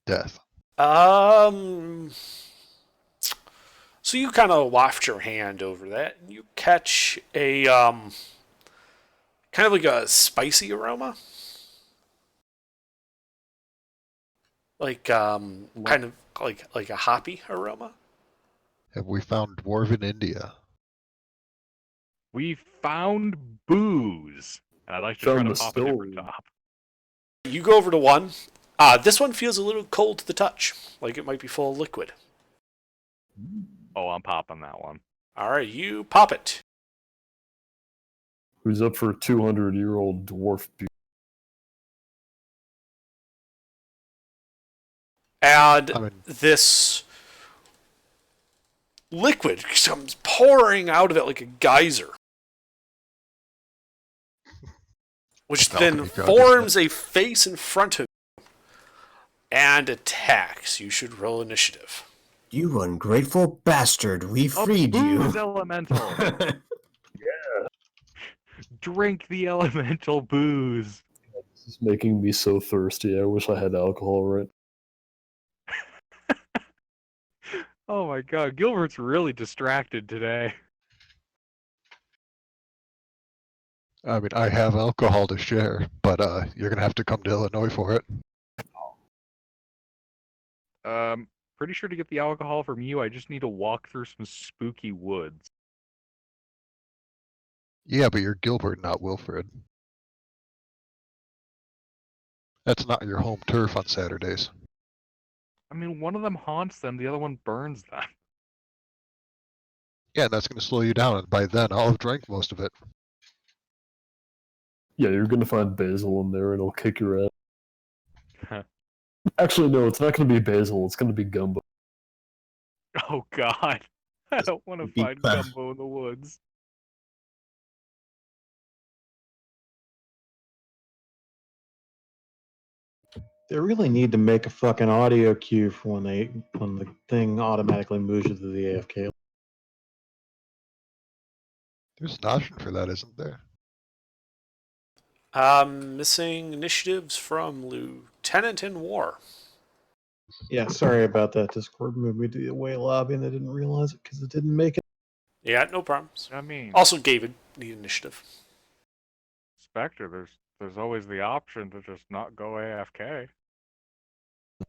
Death. So you kind of waft your hand over that, and you catch a kind of like a spicy aroma, like kind of like a hoppy aroma. Have we found Dwarven India? We found booze. And I'd like to try Found to the pop a different stove. top. You go over to one. This one feels a little cold to the touch, like it might be full of liquid. Oh, I'm popping that one. All right, you pop it. Who's up for 200-year-old dwarf beer? And I mean, this liquid comes pouring out of it like a geyser, which It's then alchemy drug, isn't forms a face in front of you and attacks. You should roll initiative. You ungrateful bastard, we A freed booze you. elemental. Drink the elemental booze. This is making me so thirsty. I wish I had alcohol right. Oh my god, Gilbert's really distracted today. I mean, I have alcohol to share, but you're gonna have to come to Illinois for it. Pretty sure to get the alcohol from you, I just need to walk through some spooky woods. Yeah, but you're Gilbert, not Wilfred. That's not your home turf on Saturdays. I mean, one of them haunts them, the other one burns them. Yeah, and that's gonna slow you down, and by then I'll have drank most of it. Yeah, you're gonna find Basil in there and it'll kick your ass. Actually, no, it's not gonna be Basil, it's gonna be Gumbo. Oh god. I don't want to Be find fun. Gumbo in the woods. They really need to make a fucking audio cue for when the thing automatically moves you to the AFK. There's an option for that, isn't there? Missing initiatives from Lieutenant in War. Yeah, sorry about that. Discord moved me to the away lobby and I didn't realize it because it didn't make it. Yeah, no problems. I mean, Also, David need initiative. Spectre, there's always the option to just not go AFK.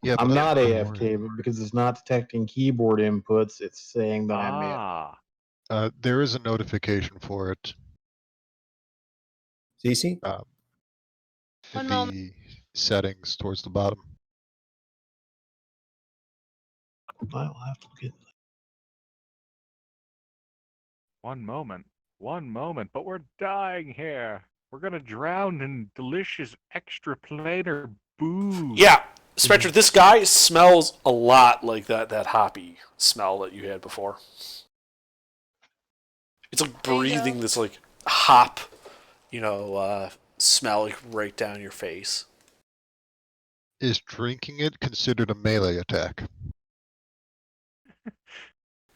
Yeah, but I'm that's not for AFK, but because it's not detecting keyboard inputs, it's saying that I'm in. Ah, there is a notification for it. CC? One In moment. the settings towards the bottom. I'll have to get. one moment, but we're dying here. We're gonna drown in delicious extra planar booze. Yeah, Spectre, this guy smells a lot like that hoppy smell that you had before. It's like There you breathing go. this like hop, smell like right down your face. Is drinking it considered a melee attack?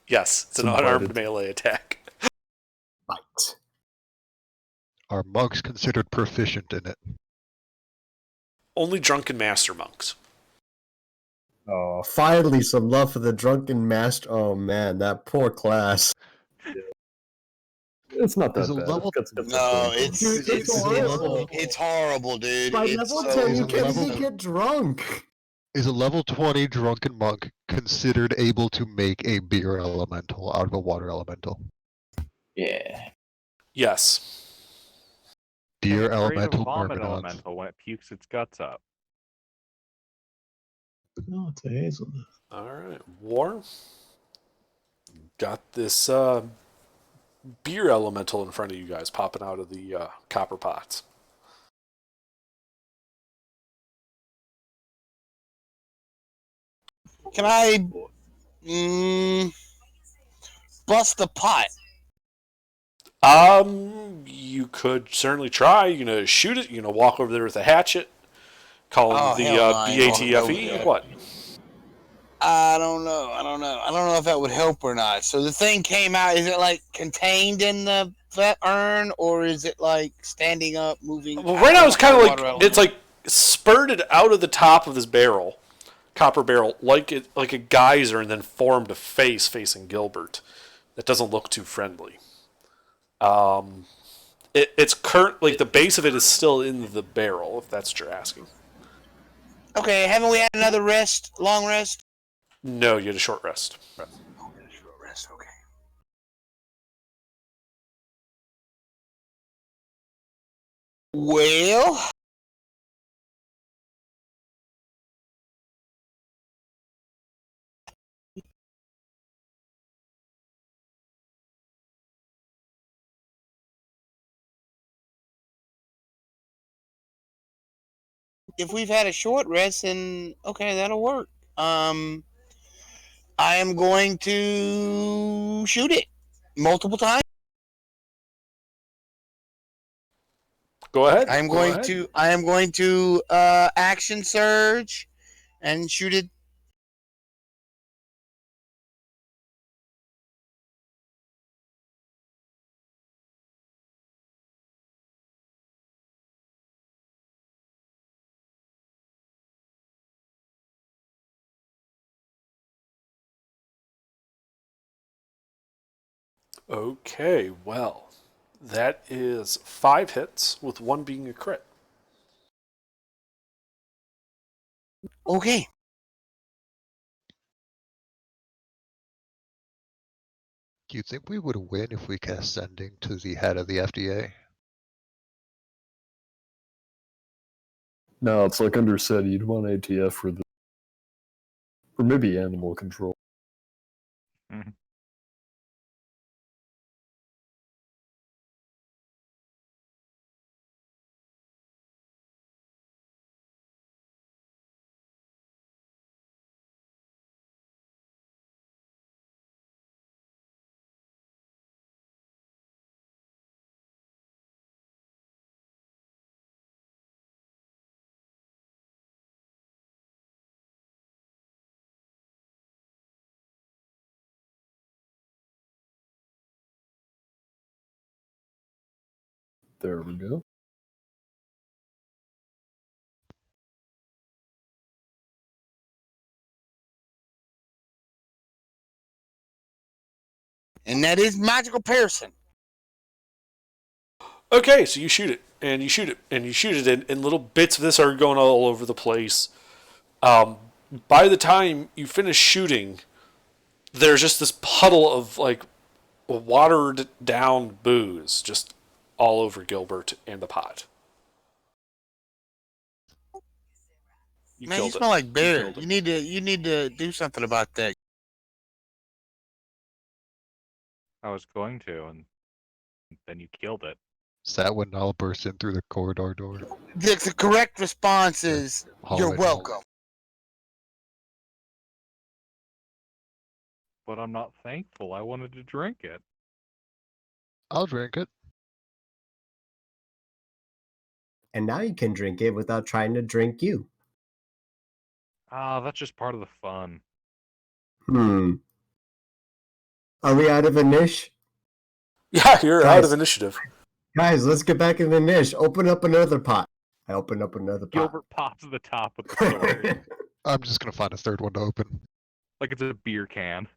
Yes, it's an It's unarmed invited. melee attack. Right. Are monks considered proficient in it? Only drunken master monks. Oh, finally some love for the drunken master. Oh man, that poor class. It's not that Is a bad. level- It's got some No, drink. it's Dude, it's it's horrible. it's horrible, dude. By It's level so 10, you Is a can't level- even get drunk. Is a level 20 drunken monk considered able to make a beer elemental out of a water elemental? Yeah. Yes. Beer Can it create a elemental vomit myrmidons. elemental when it pukes its guts up. No, it's a hazelnut. All right. War. Got this beer elemental in front of you guys popping out of the copper pots. Can I bust the pot? You could certainly try. You know, shoot it. You know, walk over there with a hatchet. Call Oh, the hell no, I ain't walking over BATFE. there. What? I don't know. I don't know if that would help or not. So the thing came out. Is it like contained in the vet urn, or is it like standing up, moving? Well, right now it's kind of like water it's like spurted out of the top of this barrel, copper barrel, like a geyser, and then formed a face facing Gilbert. That doesn't look too friendly. It's current, like the base of it is still in the barrel, if that's what you're asking. Okay, haven't we had another rest? Long rest? No, you had a short rest. Oh, short rest. Okay. Well, if we've had a short rest, then okay, that'll work. I am going to shoot it multiple times. Go ahead. I am Go going ahead. to action surge and shoot it. Okay, well, that is 5 hits, with 1 being a crit. Okay. Do you think we would win if we cast Sending to the head of the FDA? No, it's like Under said, you'd want ATF for the, or maybe animal control. There we go. And that is magical Pearson. Okay, so you shoot it, and you shoot it, and you shoot it, and little bits of this are going all over the place. By the time you finish shooting, there's just this puddle of like watered down booze just all over Gilbert and the pot. You Man, you killed smell it. like beer. killed it. You need to do something about that. I was going to, and then you killed it. Is that when I'll burst in through the corridor door? The correct response is you're Hallway. welcome. But I'm not thankful. I wanted to drink it. I'll drink it. And now you can drink it without trying to drink you. Ah, that's just part of the fun. Are we out of a niche? Yeah, you're out of Guys. initiative. Guys, let's get back in the niche. Open up another pot. I open up another pot. Gilbert pops the top with the sword. I'm just gonna find a third one to open. Like it's a beer can.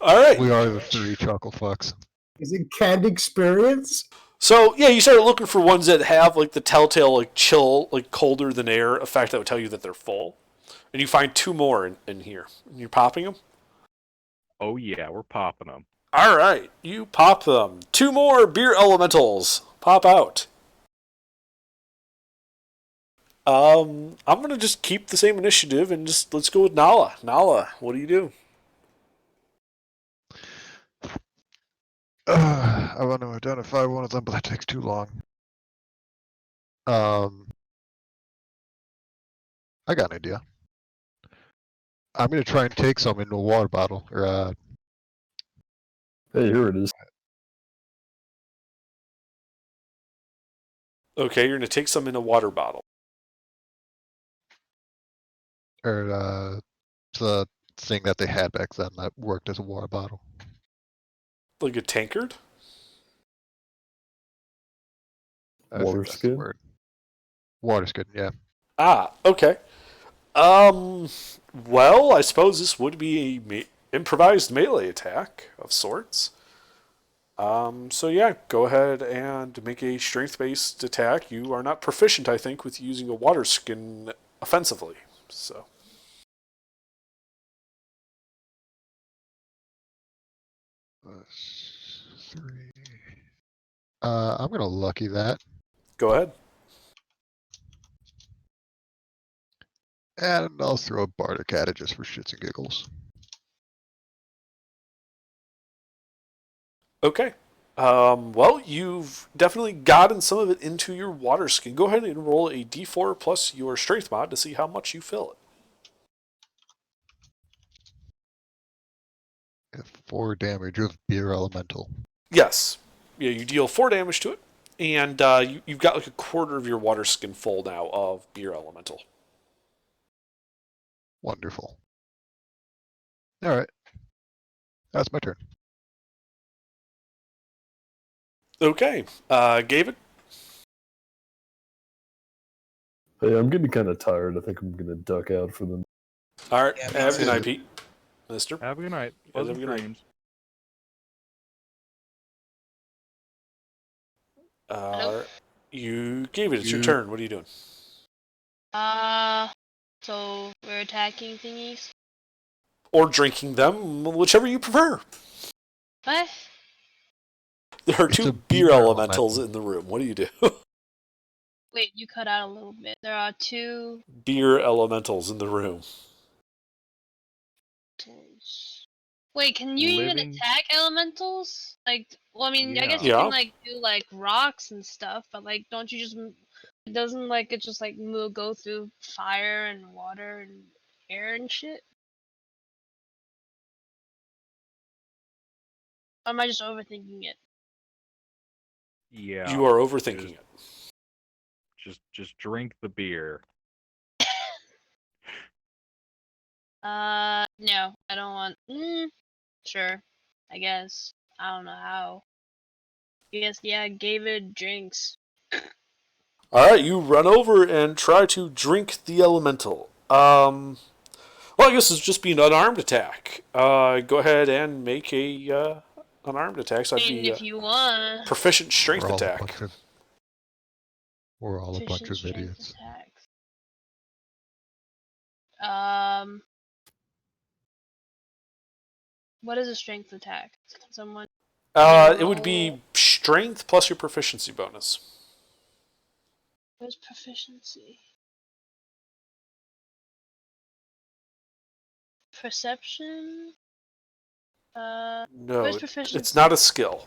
All right. We are the 3 chuckle fucks. Is it canned experience? So yeah, you start looking for ones that have like the telltale like chill, like colder than air effect that would tell you that they're full, and you find 2 more in here. You're popping them. Oh yeah, we're popping them. All right, you pop them. 2 more beer elementals pop out. I'm gonna just keep the same initiative and just let's go with Nala. Nala, what do you do? I want to identify one of them, but that takes too long. I got an idea. I'm gonna try and take some into a water bottle, or Hey, here it is. Okay, you're gonna take some in a water bottle. the thing that they had back then that worked as a water bottle. Like a tankard? I think Water that's the skin? word. Water skin, yeah. Ah, okay. Well, I suppose this would be a improvised melee attack of sorts. So yeah, go ahead and make a strength-based attack. You are not proficient, I think, with using a water skin offensively. So. +3. I'm gonna lucky that. Go ahead. And I'll throw a bardic at it just for shits and giggles. Okay. Well, you've definitely gotten some of it into your water skin. Go ahead and roll a d4 plus your strength mod to see how much you fill it. 4 damage with beer elemental. Yes. Yeah, you deal 4 damage to it, and you've got like a quarter of your water skin full now of beer elemental. Wonderful. Alright. That's my turn. Okay. David? Hey, I'm getting kind of tired. I think I'm gonna duck out for the. All right. Yeah, Have a good too. night, Pete. Mister? Have a good night. Have a Pleasant good night. dreams. You gave it. It's your turn. What are you doing? So we're attacking thingies. Or drinking them, whichever you prefer. What? There are It's 2 a beer beer elementals elemental. in the room. What do you do? Wait, you cut out a little bit. There are 2. Beer elementals in the room. Wait, can you even Living- attack elementals? Like, well, I mean, I guess Yeah. you Yeah. can like do like rocks and stuff, but like, don't you just? Doesn't like it just like go through fire and water and air and shit? Or am I just overthinking it? Yeah. You are overthinking it. Just drink the beer. No, I don't want. Sure, I guess. I don't know how. Yes, yeah, David drinks. All right, you run over and try to drink the elemental. Well, I guess it's just be an unarmed attack. Go ahead and make a unarmed attack. So I that'd mean, be if you want. proficient strength We're all attack. We're all a bunch Proficient of strength idiots. attacks. What is a strength attack? Can someone? It would be strength plus your proficiency bonus. Where's proficiency? Perception? No, Where's it's proficiency? not a skill.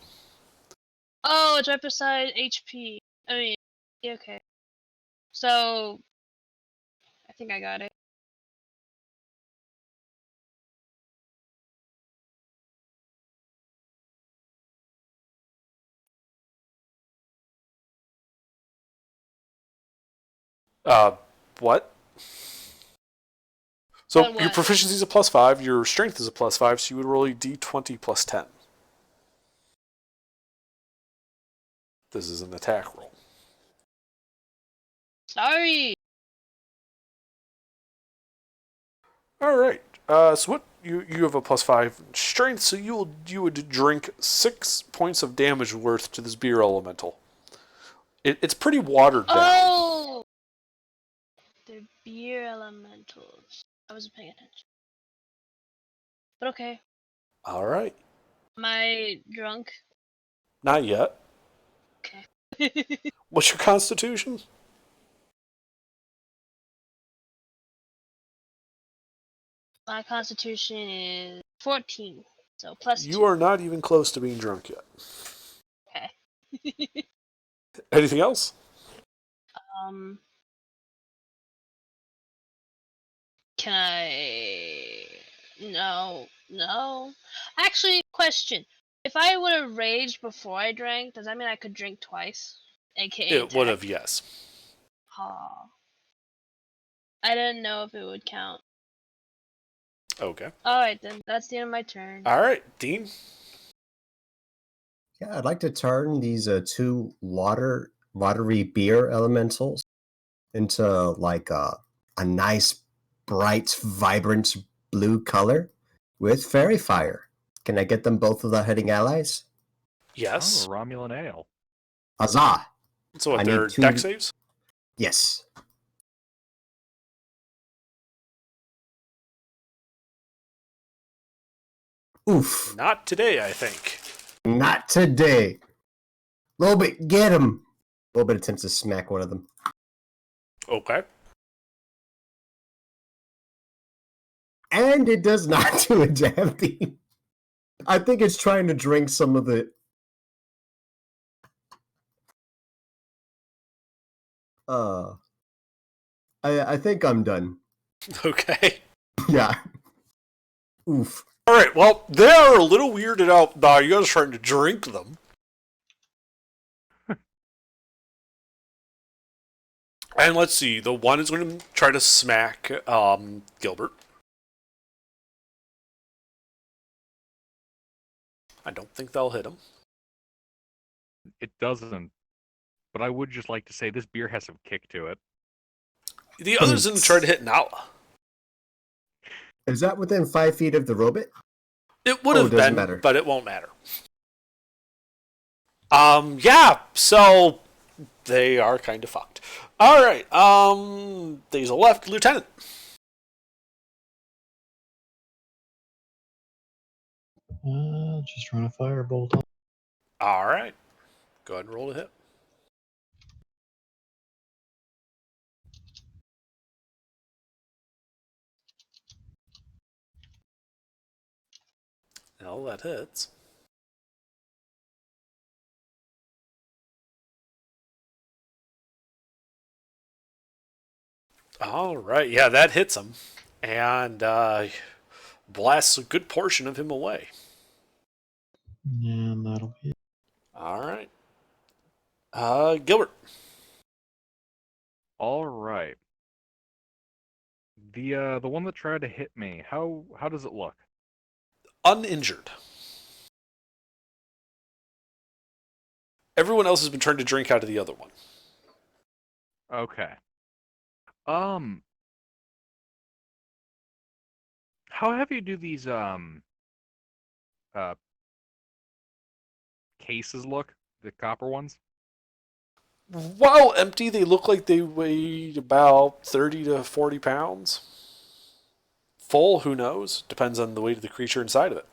Oh, it's right beside HP. I mean, yeah, okay. So, I think I got it. What? So But your what? proficiency is a +5, your strength is a +5, so you would roll a d20 plus 10. This is an attack roll. Sorry. All right. So what you have a +5 strength, so you would drink 6 points of damage worth to this beer elemental. It's pretty watered down. Oh, they're beer elementals. I wasn't paying attention. But okay. All right. Am I drunk? Not yet. Okay. What's your constitution? My constitution is 14, so plus You 2. are not even close to being drunk yet. Okay. Anything else? um, can I? No. Actually, question: if I would have raged before I drank, does that mean I could drink twice, aka It would attack? have, yes. Aw. I didn't know if it would count. Okay. Alright then, that's the end of my turn. All right, Dean. Yeah, I'd like to turn these two watery beer elementals into like a nice, bright, vibrant blue color with fairy fire. Can I get them both without hitting allies? Yes. Oh, Romulan ale. Huzzah! So what, I they're need 2. deck saves? Yes. Oof. Not today, I think. Not today. Lobit, get him! Lobit attempts to smack one of them. Okay. And it does not do a damn thing. I think it's trying to drink some of the... I think I'm done. Okay. Yeah. Oof. All right, well, they are a little weirded out by you guys trying to drink them. And let's see, the one is going to try to smack Gilbert. I don't think they'll hit him. It doesn't. But I would just like to say this beer has some kick to it. The other's going to try to hit Nala. Is that within 5 feet of the robot? It would have doesn't been, matter. but it won't matter. Yeah, so they are kind of fucked. All right, there's a left lieutenant. Just run a firebolt on. All right, go ahead and roll a hit. Well, that hits. All right, yeah, that hits him, and blasts a good portion of him away. And that'll be it. All right, Gilbert. All right. The one that tried to hit me. How does it look? Uninjured. Everyone else has been trying to drink out of the other one. Okay. How heavy do these cases look? The copper ones? While empty, they look like they weighed about 30 to 40 pounds. Full, who knows? Depends on the weight of the creature inside of it.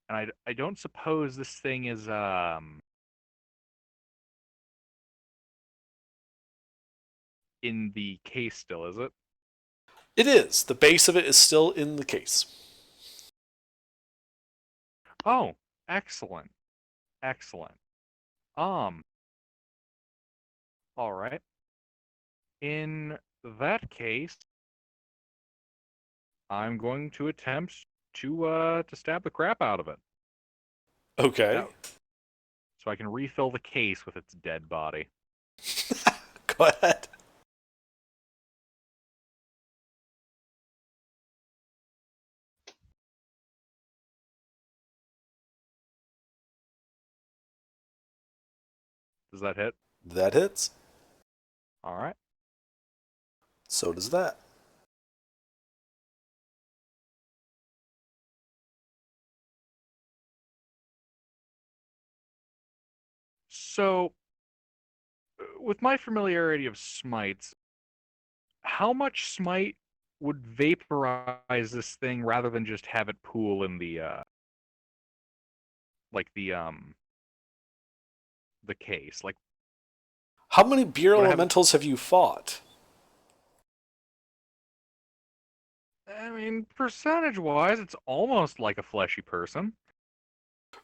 And I don't suppose this thing is in the case still, is it? It is. The base of it is still in the case. Oh, excellent. Excellent. All right. In that case, I'm going to attempt to stab the crap out of it. Okay. Now, so I can refill the case with its dead body. Go ahead. Does that hit? That hits. All right. So does that. So, with my familiarity of smites, how much smite would vaporize this thing rather than just have it pool in the the case? Like, How many beer Would I have- elementals have you fought? I mean, percentage-wise, it's almost like a fleshy person.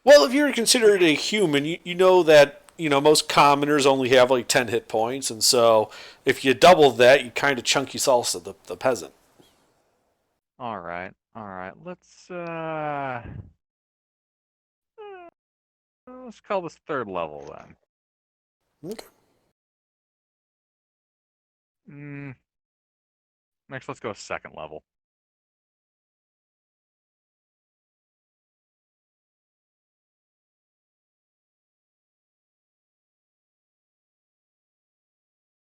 Well, if you're considered a human, you know that most commoners only have like 10 hit points, and so if you double that, you kind of chunky salsa the peasant. All right. Let's call this third level then. Okay. Next, let's go second level.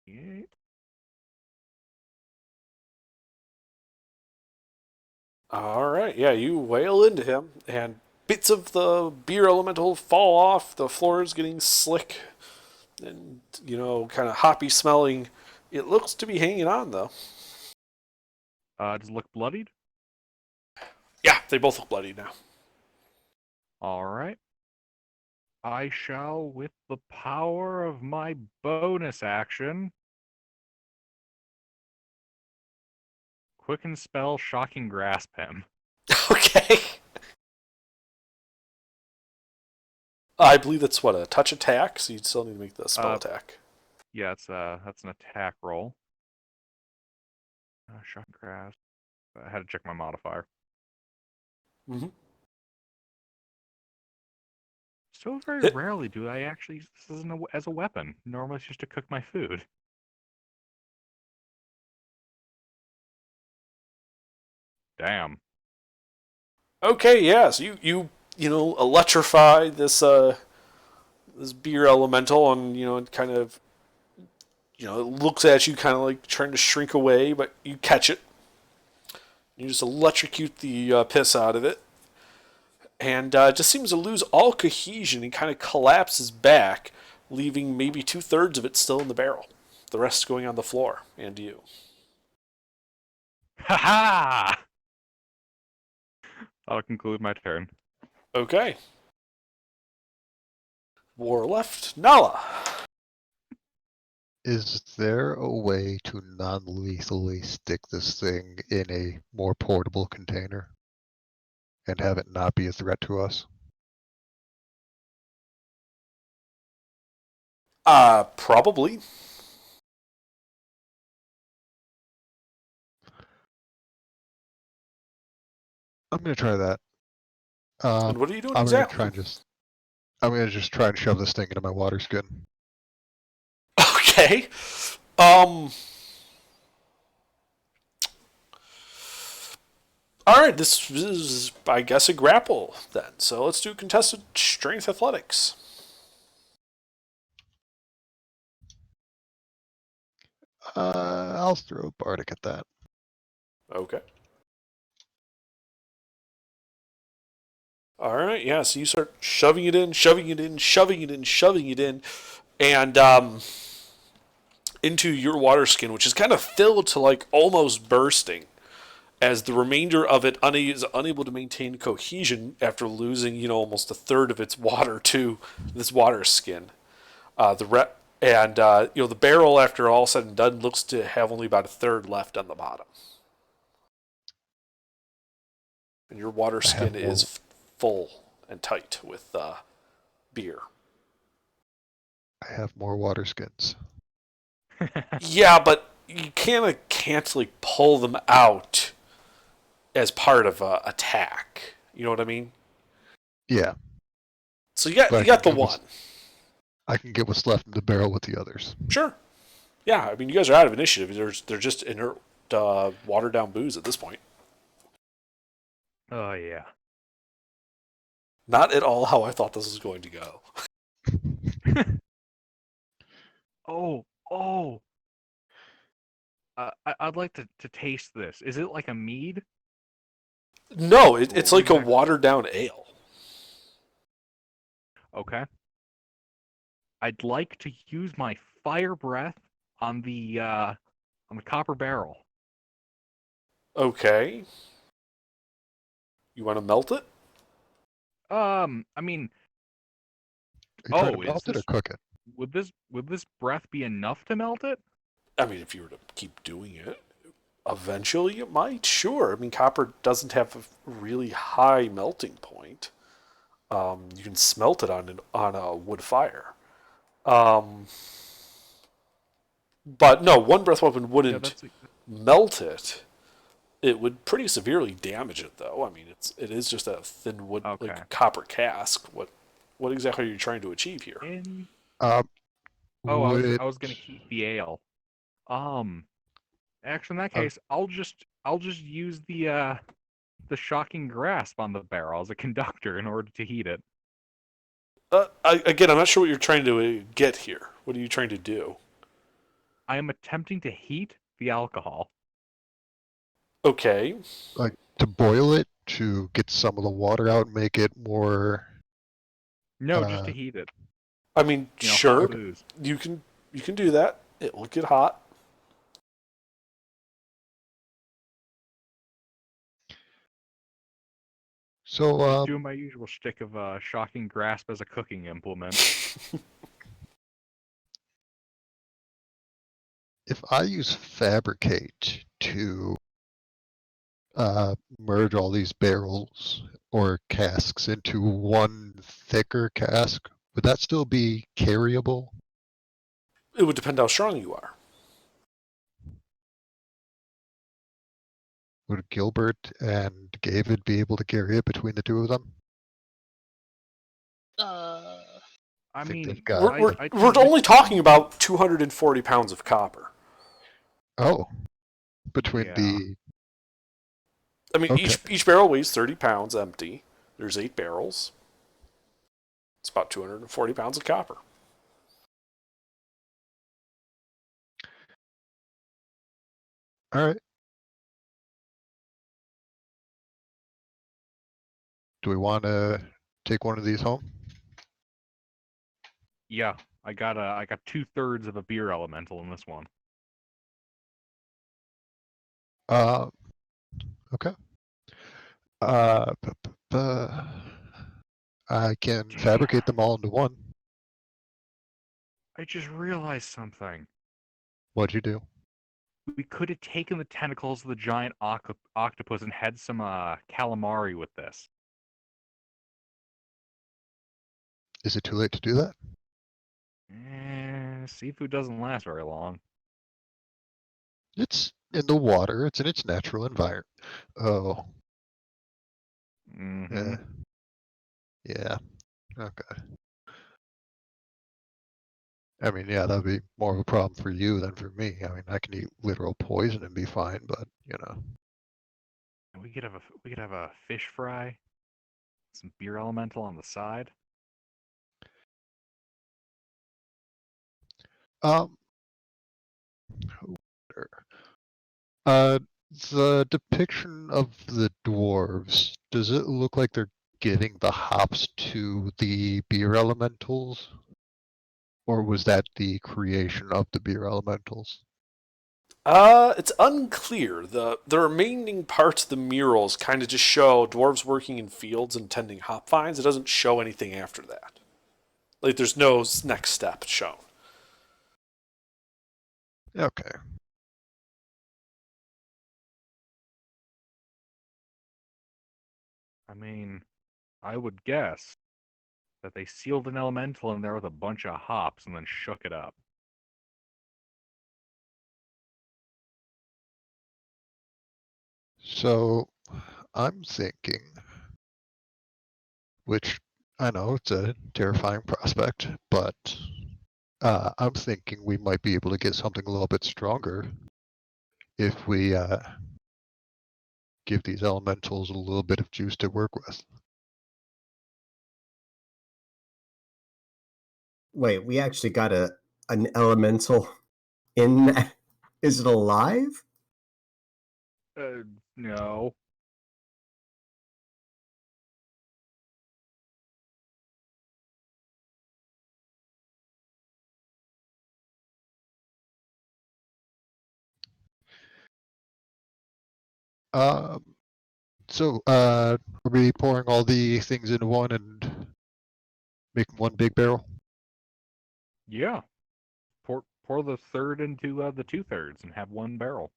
Yeah. All right, yeah, you wail into him, and bits of the beer elemental fall off. The floor is getting slick and, kind of hoppy smelling. It looks to be hanging on, though. Does it look bloodied? Yeah, they both look bloody now. All right. I shall, with the power of my bonus action, quicken spell shocking grasp him. Okay. I believe that's a touch attack, so you still need to make the spell attack. Yeah, that's an attack roll. Shocking grasp. I had to check my modifier. Mm-hmm. So very rarely do I actually use this as a weapon. Normally it's just to cook my food. Damn. Okay, yeah, so you electrify this this beer elemental, and it kind of it looks at you kind of like trying to shrink away, but you catch it. You just electrocute the piss out of it, and just seems to lose all cohesion and kind of collapses back, leaving maybe 2/3 of it still in the barrel. The rest going on the floor, and you. Ha ha! I'll conclude my turn. Okay. War left. Nala. Is there a way to non-lethally stick this thing in a more portable container and have it not be a threat to us? Probably. I'm gonna try that. And what are you doing I'm exactly? I'm gonna just try and shove this thing into my water skin. Okay. Alright, this is, I guess, a grapple then. So let's do contested strength athletics. I'll throw Bardic at that. Okay. Alright, yeah, so you start shoving it in, and into your water skin, which is kind of filled to like almost bursting, as the remainder of it is unable to maintain cohesion after losing, almost 1/3 of its water to this water skin. The barrel, after all said and done, looks to have only about 1/3 left on the bottom. And your water skin is full and tight with beer. I have more water skins. Yeah, but you can't like pull them out as part of a attack. You know what I mean? Yeah. So you got the one. I can get what's left in the barrel with the others. Sure. Yeah, I mean, you guys are out of initiative. They're just inert, watered down booze at this point. Oh yeah. Not at all how I thought this was going to go. Oh. I'd like to taste this. Is it like a mead? No, it's What like a exactly- watered down ale. Okay. I'd like to use my fire breath on the copper barrel. Okay. You want to melt it? I mean, Are you trying Oh, to is melt it or this- cook it? would this breath be enough to melt it? I mean, if you were to keep doing it, eventually it might. Sure. I mean, copper doesn't have a really high melting point. You can smelt it on a wood fire. But no, one breath weapon Yeah, wouldn't that's melt it. It would pretty severely damage it, though. I mean, it is just a thin wood, Okay. like copper cask. What exactly are you trying to achieve here? in. Um, Oh, would it, I was gonna heat the ale. Actually, in that Oh. case, I'll just use the shocking grasp on the barrel as a conductor in order to heat it. Again, I'm not sure what you're trying to get here. What are you trying to do? I am attempting to heat the alcohol. Okay. to boil it to get some of the water out and make it more? No, just to Uh, heat it. I mean, You know, sure, hot booze. you can do that. It will get hot. So Just doing my usual shtick of shocking grasp as a cooking implement. if I use fabricate to merge all these barrels or casks into one thicker cask, would that still be carryable? It would depend how strong you are. Would Gilbert and David be able to carry it between the two of them? I think mean, they've got- We're I we're think only talking about 240 pounds of copper. Oh, between Yeah. the I mean, Okay. each barrel weighs 30 pounds empty. There's 8 barrels. It's about 240 pounds of copper. all right. Do we want to take one of these home? Yeah, I got 2/3 of a beer elemental in this one. Okay. I can fabricate them all into one. I just realized something. What'd you do? We could have taken the tentacles of the giant octopus and had some calamari with this. Is it too late to do that? Seafood doesn't last very long. It's in the water. It's in its natural environment. Oh, Hmm. yeah. Okay. I mean, yeah, that'd be more of a problem for you than for me. I mean, I can eat literal poison and be fine, but you know. We could have a fish fry, some beer elemental on the side. Um. Uh, the depiction of the dwarves, does it look like they're giving the hops to the beer elementals? Or was that the creation of the beer elementals? It's unclear. The remaining parts of the murals kind of just show dwarves working in fields and tending hop vines. It doesn't show anything after that. Like, there's no next step shown. Okay. I mean, I would guess that they sealed an elemental in there with a bunch of hops and then shook it up. So I'm thinking, which I know it's a terrifying prospect, but I'm thinking we might be able to get something a little bit stronger if we give these elementals a little bit of juice to work with. Wait, we actually got a an elemental in that? Is it alive? No. So, are we pouring all the things into one and making one big barrel? Yeah. Pour the third into the 2/3 and have one barrel.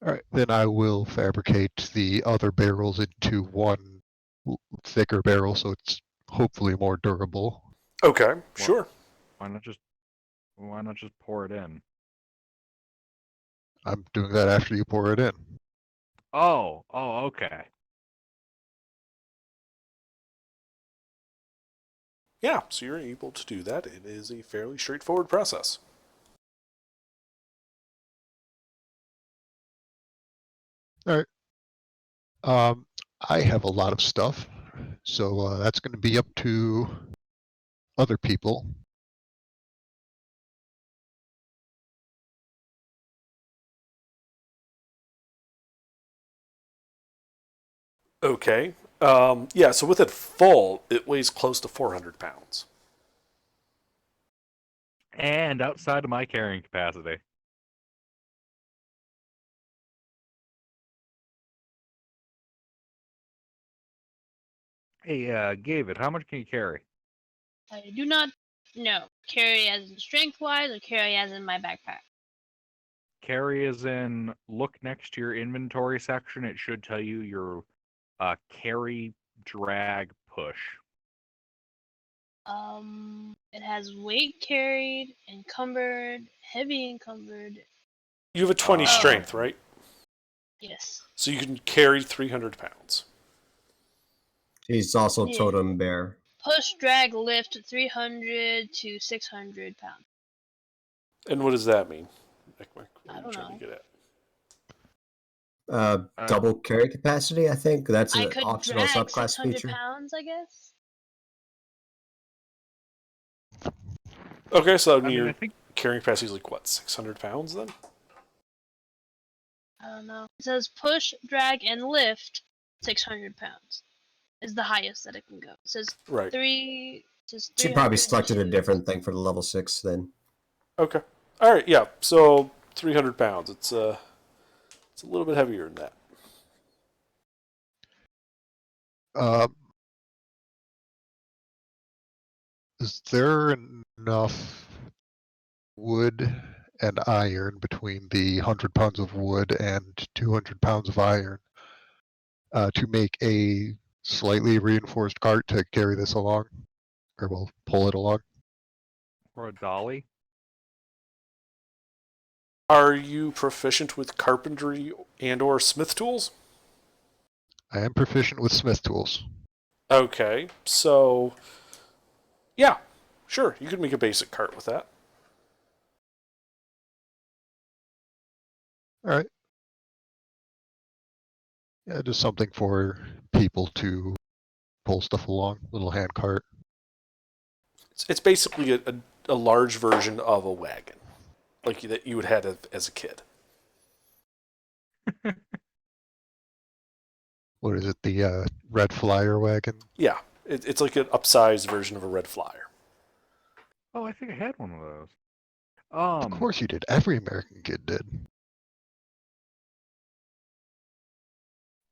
All right, then I will fabricate the other barrels into one thicker barrel, so it's hopefully more durable. Okay, sure. Why not just pour it in? I'm doing that after you pour it in. Oh, okay. Yeah, so you're able to do that. It is a fairly straightforward process. All right. I have a lot of stuff, so that's going to be up to other people. Okay. Yeah, so with it full, it weighs close to 400 pounds. And outside of my carrying capacity. Hey, David, how much can you carry? I do not know. Carry as in strength wise or carry as in my backpack? Carry as in look next to your inventory section. It should tell you your carry, drag, push. It has weight carried, encumbered, heavy encumbered. You have a 20 strength, right? Yes. So you can carry 300 pounds. He's also Yeah. totem bear. Push, drag, lift 300 to 600 pounds. And what does that mean? What I are you don't trying know. to get at? Double carry capacity, I think. That's I an could optional drag subclass 600 feature. pounds, I guess. Okay, so I mean, your I think carrying capacity is like what, 600 pounds then? I don't know. It says push, drag, and lift 600 pounds is the highest that it can go. It says Right. She probably selected a 302. different thing for the level 6 then. Okay. All right. Yeah. So 300 pounds. It's a little bit heavier than that. Is there enough wood and iron between the 100 pounds of wood and 200 pounds of iron to make a slightly reinforced cart to carry this along? Or we'll pull it along? or a dolly. Are you proficient with carpentry and/or smith tools? I am proficient with smith tools. Okay. So, yeah, sure. You could make a basic cart with that. All right. Yeah, just something for people to pull stuff along. Little hand cart. It's basically a large version of a wagon, like that you would have as a kid. What is it? The red flyer wagon? Yeah, it's like an upsized version of a red flyer. Oh, I think I had one of those. Of course you did. Every American kid did.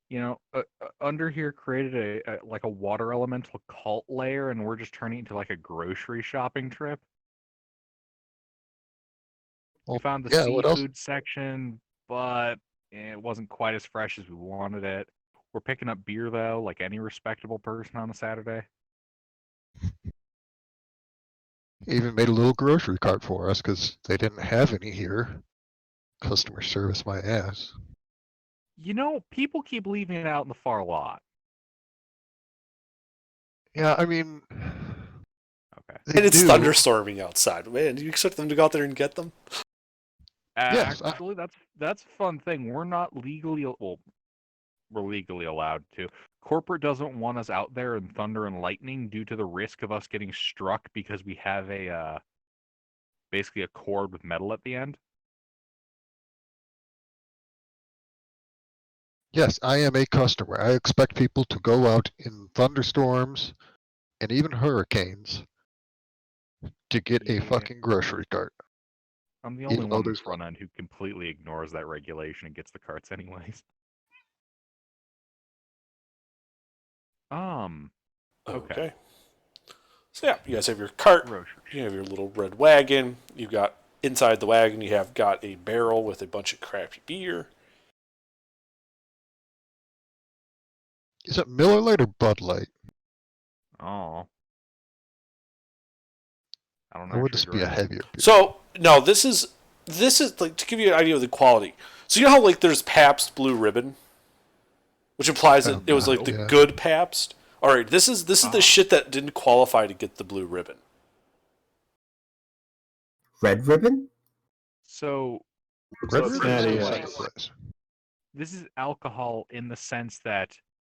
You know, Under here created like a water elemental cult layer, and we're just turning it into like a grocery shopping trip. We found the yeah, what else? seafood section, but it wasn't quite as fresh as we wanted it. We're picking up beer though, like any respectable person on a Saturday. Even made a little grocery cart for us because they didn't have any here. Customer service my ass. You know, people keep leaving it out in the far lot. Yeah, I mean, Okay. And it's do. thunderstorming outside. Man, do you expect them to go out there and get them? Yes, Actually, that's a fun thing. We're not legally we're legally allowed to. Corporate doesn't want us out there in thunder and lightning due to the risk of us getting struck because we have a basically a cord with metal at the end. Yes, I am a customer. I expect people to go out in thunderstorms and even hurricanes to get a Yeah. fucking grocery cart. I'm the Even only though one on the there's front end who completely ignores that regulation and gets the carts anyways. Okay. So yeah, you guys have your cart. Grocery. You have your little red wagon. You've got inside the wagon. You have got a barrel with a bunch of crappy beer. Is it Miller Lite or Bud Light? Oh. I don't know. Or would this be a heavier beer? So no, this is like to give you an idea of the quality. So you know how like there's Pabst Blue Ribbon, which implies that it was like the Yeah. good Pabst. All right, this is the shit that didn't qualify to get the blue ribbon. Red ribbon? So Red it's Ribbon is not still a- second place. this is alcohol in the sense that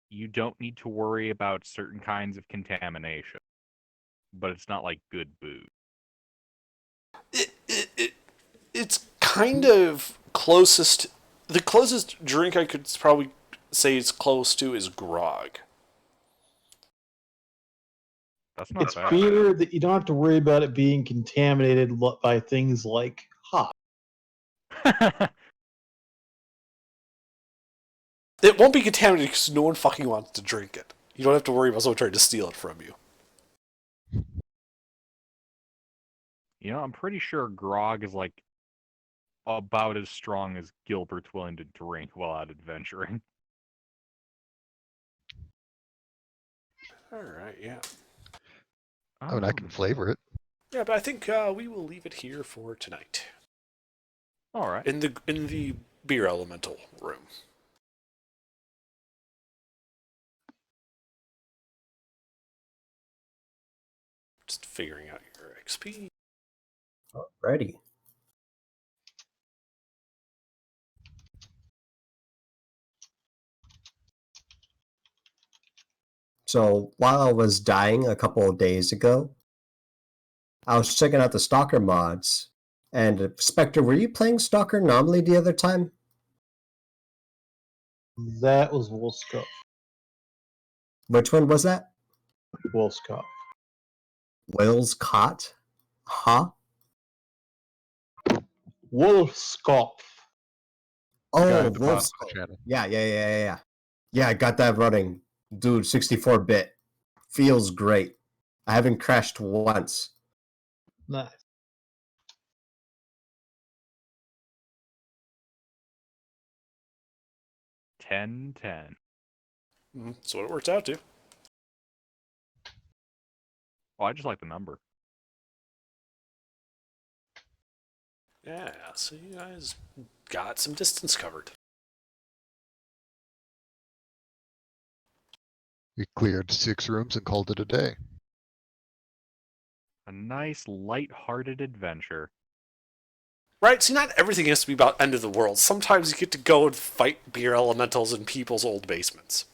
you don't need to worry about certain kinds of contamination, but it's not like good booze. It's kind of closest. The closest drink I could probably say it's close to is grog. That's not It's bad. beer that you don't have to worry about it being contaminated by things like hop. It won't be contaminated because no one fucking wants to drink it. You don't have to worry about someone trying to steal it from you. You know, I'm pretty sure grog is like about as strong as Gilbert's willing to drink while out adventuring. All right, yeah. I mean, I can flavor it. Yeah, but I think we will leave it here for tonight All right. in the beer elemental room. Just figuring out your XP. Alrighty. So while I was dying a couple of days ago, I was checking out the Stalker mods. And Spectre, were you playing Stalker normally the other time? That was Wolfscuff. Which one was that? Wolfscuff. Will's Cot? Huh? Wolfskuff. Oh, Guy at the bottom Wolf's of the channel. Yeah. Yeah, I got that running. Dude, 64-bit. Feels great. I haven't crashed once. Nice. $10. That's what it works out to. Oh, I just like the number. Yeah, so you guys got some distance covered. We cleared 6 rooms and called it a day. A nice, light-hearted adventure. Right, see, not everything has to be about end of the world. Sometimes you get to go and fight beer elementals in people's old basements.